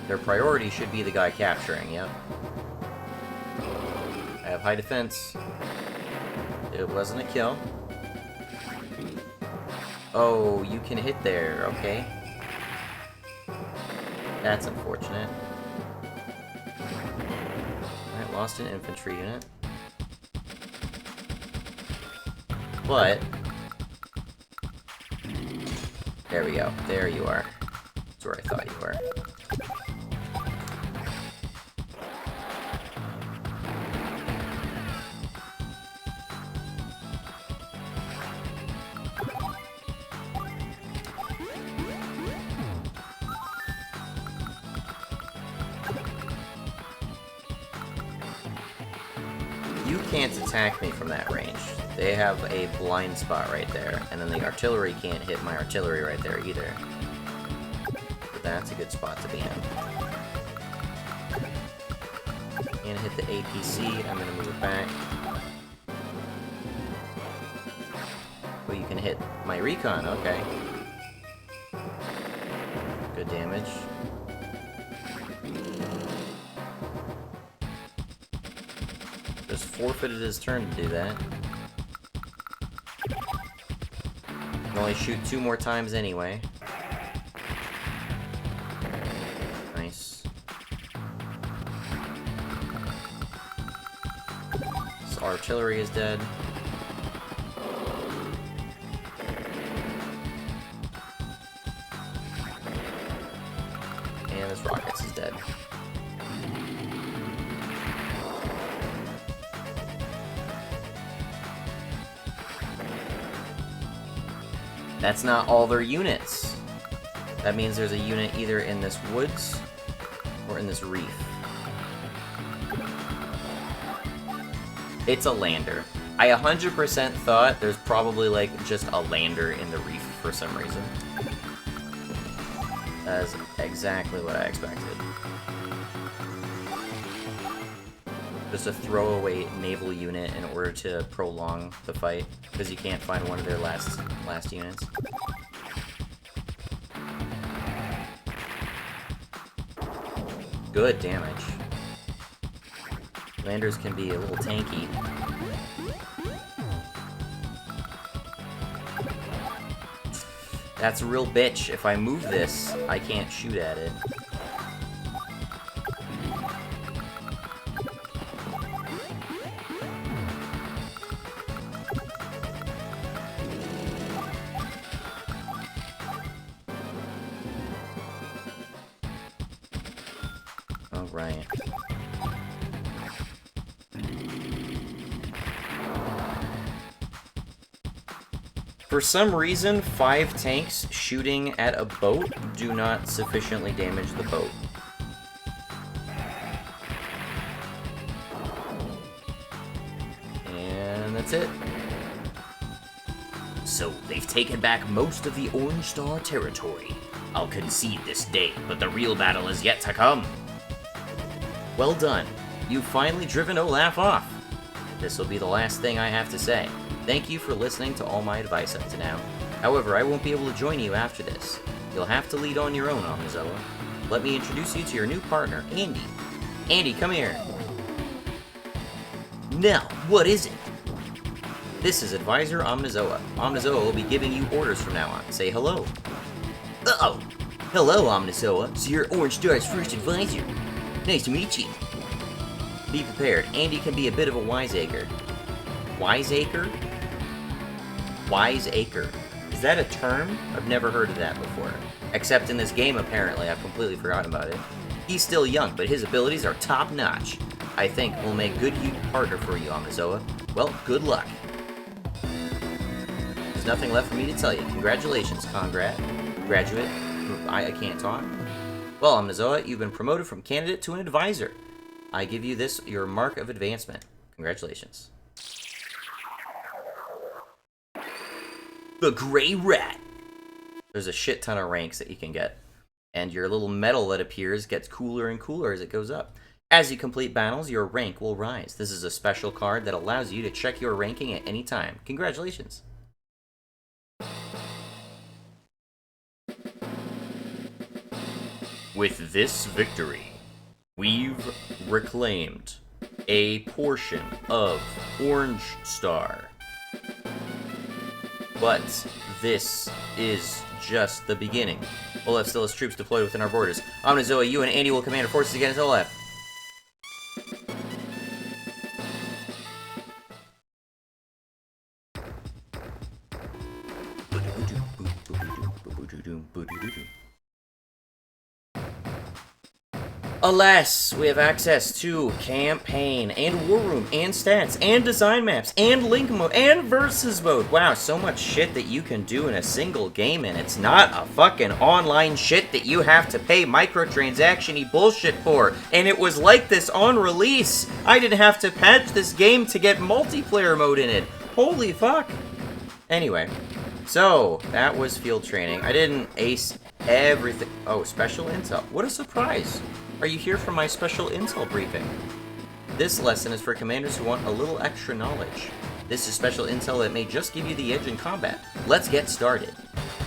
Speaker 1: Their priority should be the guy capturing, yep. I have high defense. It wasn't a kill. Oh, you can hit there, okay. That's unfortunate. Lost an infantry unit. but... There we go. There you are. That's where I thought you were. You can't attack me from that range. They have a blind spot right there, and then the artillery can't hit my artillery right there either. But that's a good spot to be in. Can't hit the APC, I'm gonna move it back. Well, you can hit my recon, okay. Good damage. Just forfeited his turn to do that. Can only shoot 2 more times anyway. Nice. This artillery is dead. And this rockets is dead. That's not all their units. That means there's a unit either in this woods or in this reef. It's a lander. I 100% thought there's probably like just a lander in the reef for some reason. That's exactly what I expected. Just a throwaway naval unit in order to prolong the fight, because you can't find one of their last units. Good damage. Landers can be a little tanky. That's a real bitch. If I move this, I can't shoot at it. Right. For some reason, 5 tanks shooting at a boat do not sufficiently damage the boat. And that's it.
Speaker 2: So, they've taken back most of the Orange Star territory. I'll concede this day, but the real battle is yet to come.
Speaker 1: Well done. You've finally driven Olaf off. This will be the last thing I have to say. Thank you for listening to all my advice up to now. However, I won't be able to join you after this. You'll have to lead on your own, Omnizoa. Let me introduce you to your new partner, Andy. Andy, come here.
Speaker 2: Now, what is it?
Speaker 1: This is Advisor Omnizoa. Omnizoa will be giving you orders from now on. Say hello.
Speaker 2: Uh-oh. Hello, Omnizoa. So you're Orange Star's first advisor. Nice to meet you.
Speaker 1: Be prepared. Andy can be a bit of a wiseacre. Wiseacre? Wiseacre. Is that a term? I've never heard of that before. Except in this game, apparently. I've completely forgotten about it. He's still young, but his abilities are top-notch. I think we'll make good partner for you, Omnizoa. Well, good luck. There's nothing left for me to tell you. Congratulations, graduate. I can't talk. Well, Omnizoa, you've been promoted from candidate to an advisor. I give you this, your mark of advancement. Congratulations.
Speaker 2: The Gray Rat.
Speaker 1: There's a shit ton of ranks that you can get. And your little medal that appears gets cooler and cooler as it goes up. As you complete battles, your rank will rise. This is a special card that allows you to check your ranking at any time. Congratulations. With this victory, we've reclaimed a portion of Orange Star. But this is just the beginning. Olaf still has troops deployed within our borders. Omnizoa, you and Andy will command our forces against Olaf. Alas, we have access to campaign, and war room, and stats, and design maps, and link mode, and versus mode. Wow, so much shit that you can do in a single game, and it's not a fucking online shit that you have to pay microtransaction-y bullshit for. And it was like this on release. I didn't have to patch this game to get multiplayer mode in it. Holy fuck. Anyway, so that was field training. I didn't ace everything. Oh, special intel. What a surprise. Are you here for my special intel briefing? This lesson is for commanders who want a little extra knowledge. This is special intel that may just give you the edge in combat. Let's get started.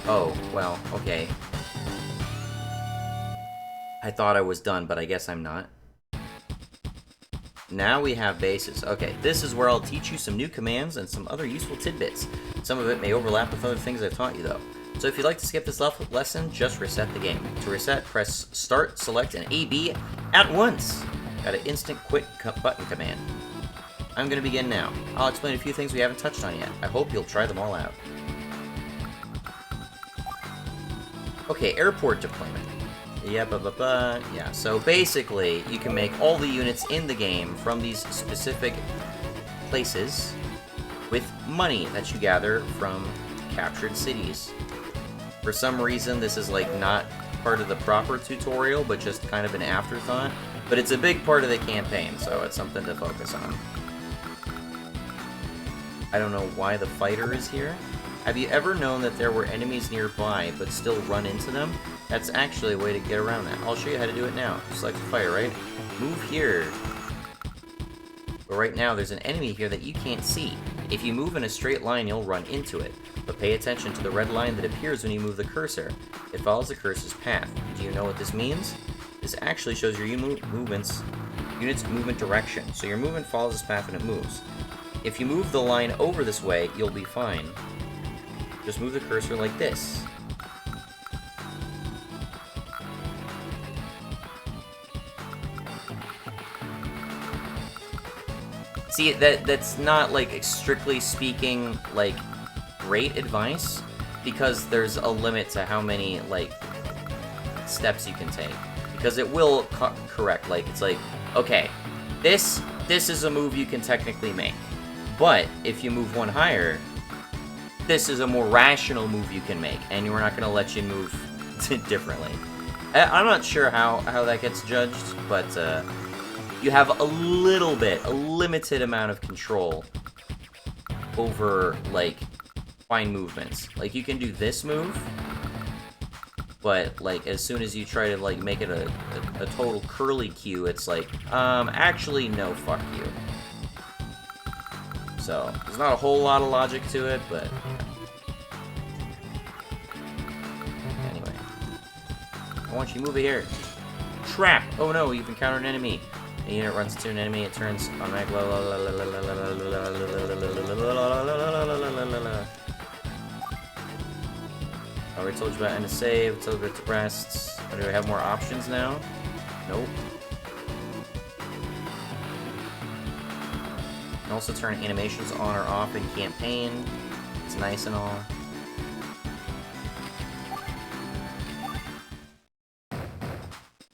Speaker 1: Oh, well, okay. I thought I was done, but I guess I'm not. Now we have bases. Okay, this is where I'll teach you some new commands and some other useful tidbits. Some of it may overlap with other things I've taught you, though. So if you'd like to skip this lesson, just reset the game. To reset, press Start, select an AB at once. Got an instant quit button command. I'm going to begin now. I'll explain a few things we haven't touched on yet. I hope you'll try them all out. Okay, airport deployment. Yeah, so basically, you can make all the units in the game from these specific places with money that you gather from captured cities. For some reason, this is like not part of the proper tutorial, but just kind of an afterthought. But it's a big part of the campaign, so it's something to focus on. I don't know why the fighter is here. Have you ever known that there were enemies nearby, but still run into them? That's actually a way to get around that. I'll show you how to do it now. Select the fighter, right? Move here. But right now, there's an enemy here that you can't see. If you move in a straight line, you'll run into it. But pay attention to the red line that appears when you move the cursor. It follows the cursor's path. Do you know what this means? This actually shows your unit's movement direction. So your movement follows this path and it moves. If you move the line over this way, you'll be fine. Just move the cursor like this. See, that's not, like, strictly speaking, like, great advice, because there's a limit to how many, like, steps you can take. Because it will correct, like, it's like, okay, this is a move you can technically make. But, if you move one higher, this is a more rational move you can make, and we're not going to let you move differently. I'm not sure how that gets judged, but, you have a limited amount of control over, like, fine movements. Like, you can do this move, but, like, as soon as you try to, like, make it a total curly Q, it's like, actually, no, fuck you. So, there's not a whole lot of logic to it, but... Anyway. I want you to move it here. Trap! Oh no, you've encountered an enemy. The unit runs into an enemy, it turns automatic. I already told you about end of save, told you about rests. Do I have more options now? Nope. You can also turn animations on or off in campaign. It's nice and all.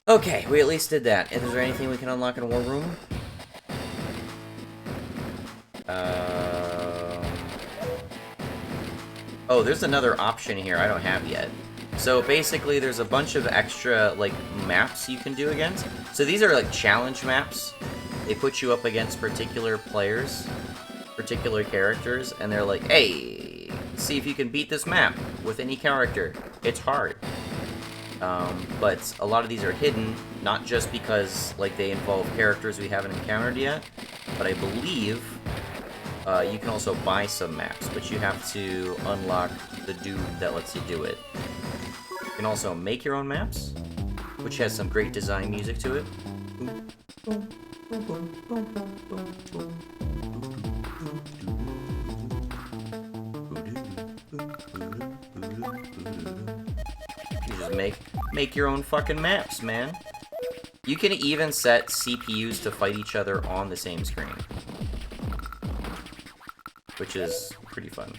Speaker 1: Okay, we at least did that. Is there anything we can unlock in War Room? Oh, there's another option here I don't have yet. So basically, there's a bunch of extra, like, maps you can do against. So these are, like, challenge maps. They put you up against particular players, particular characters, and they're like, hey, see if you can beat this map with any character. It's hard. But a lot of these are hidden, not just because, like, they involve characters we haven't encountered yet, but I believe you can also buy some maps, but you have to unlock the dude that lets you do it. You can also make your own maps, which has some great design music to it. You just make your own fucking maps, man. You can even set CPUs to fight each other on the same screen, which is pretty fun.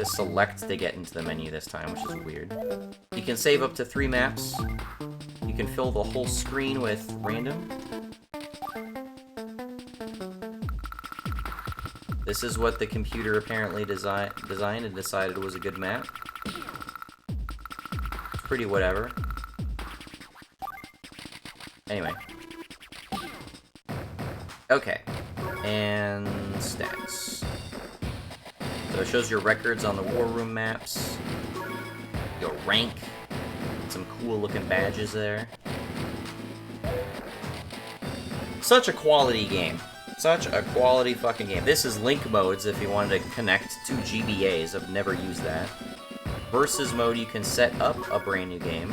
Speaker 1: to select to get into the menu this time, which is weird. You can save up to 3 maps. You can fill the whole screen with random. This is what the computer apparently designed and decided was a good map. Pretty whatever. Anyway. Okay. And stats. So it shows your records on the war room maps. Your rank. Some cool looking badges there. Such a quality game. Such a quality fucking game. This is link modes if you wanted to connect two GBAs. I've never used that. Versus mode, you can set up a brand new game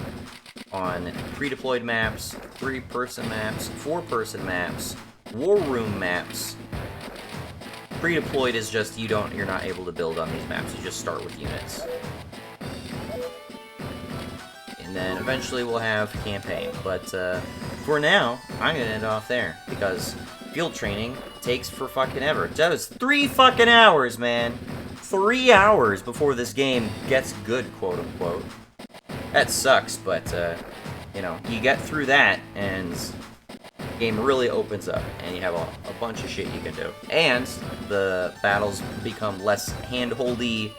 Speaker 1: on pre-deployed maps, 3-person maps, 4-person maps, war room maps. Pre-deployed is just you're not able to build on these maps. You just start with units. And then eventually we'll have campaign. But for now, I'm gonna end off there because field training takes for fucking ever. That was 3 fucking hours, man. 3 hours before this game gets good, quote unquote. That sucks, but you know, you get through that and the game really opens up and you have a bunch of shit you can do. And the battles become less hand-holdy.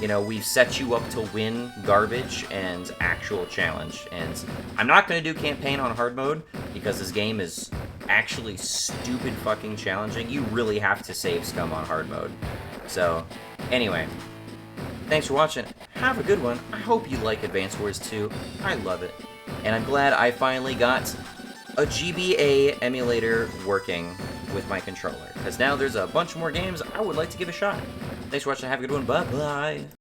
Speaker 1: You know, we've set you up to win garbage and actual challenge. And I'm not going to do campaign on hard mode because this game is actually stupid fucking challenging. You really have to save scum on hard mode. So, anyway, thanks for watching. Have a good one. I hope you like Advance Wars 2. I love it. And I'm glad I finally got a GBA emulator working with my controller. Because now there's a bunch more games I would like to give a shot. Thanks for watching. Have a good one. Bye-bye.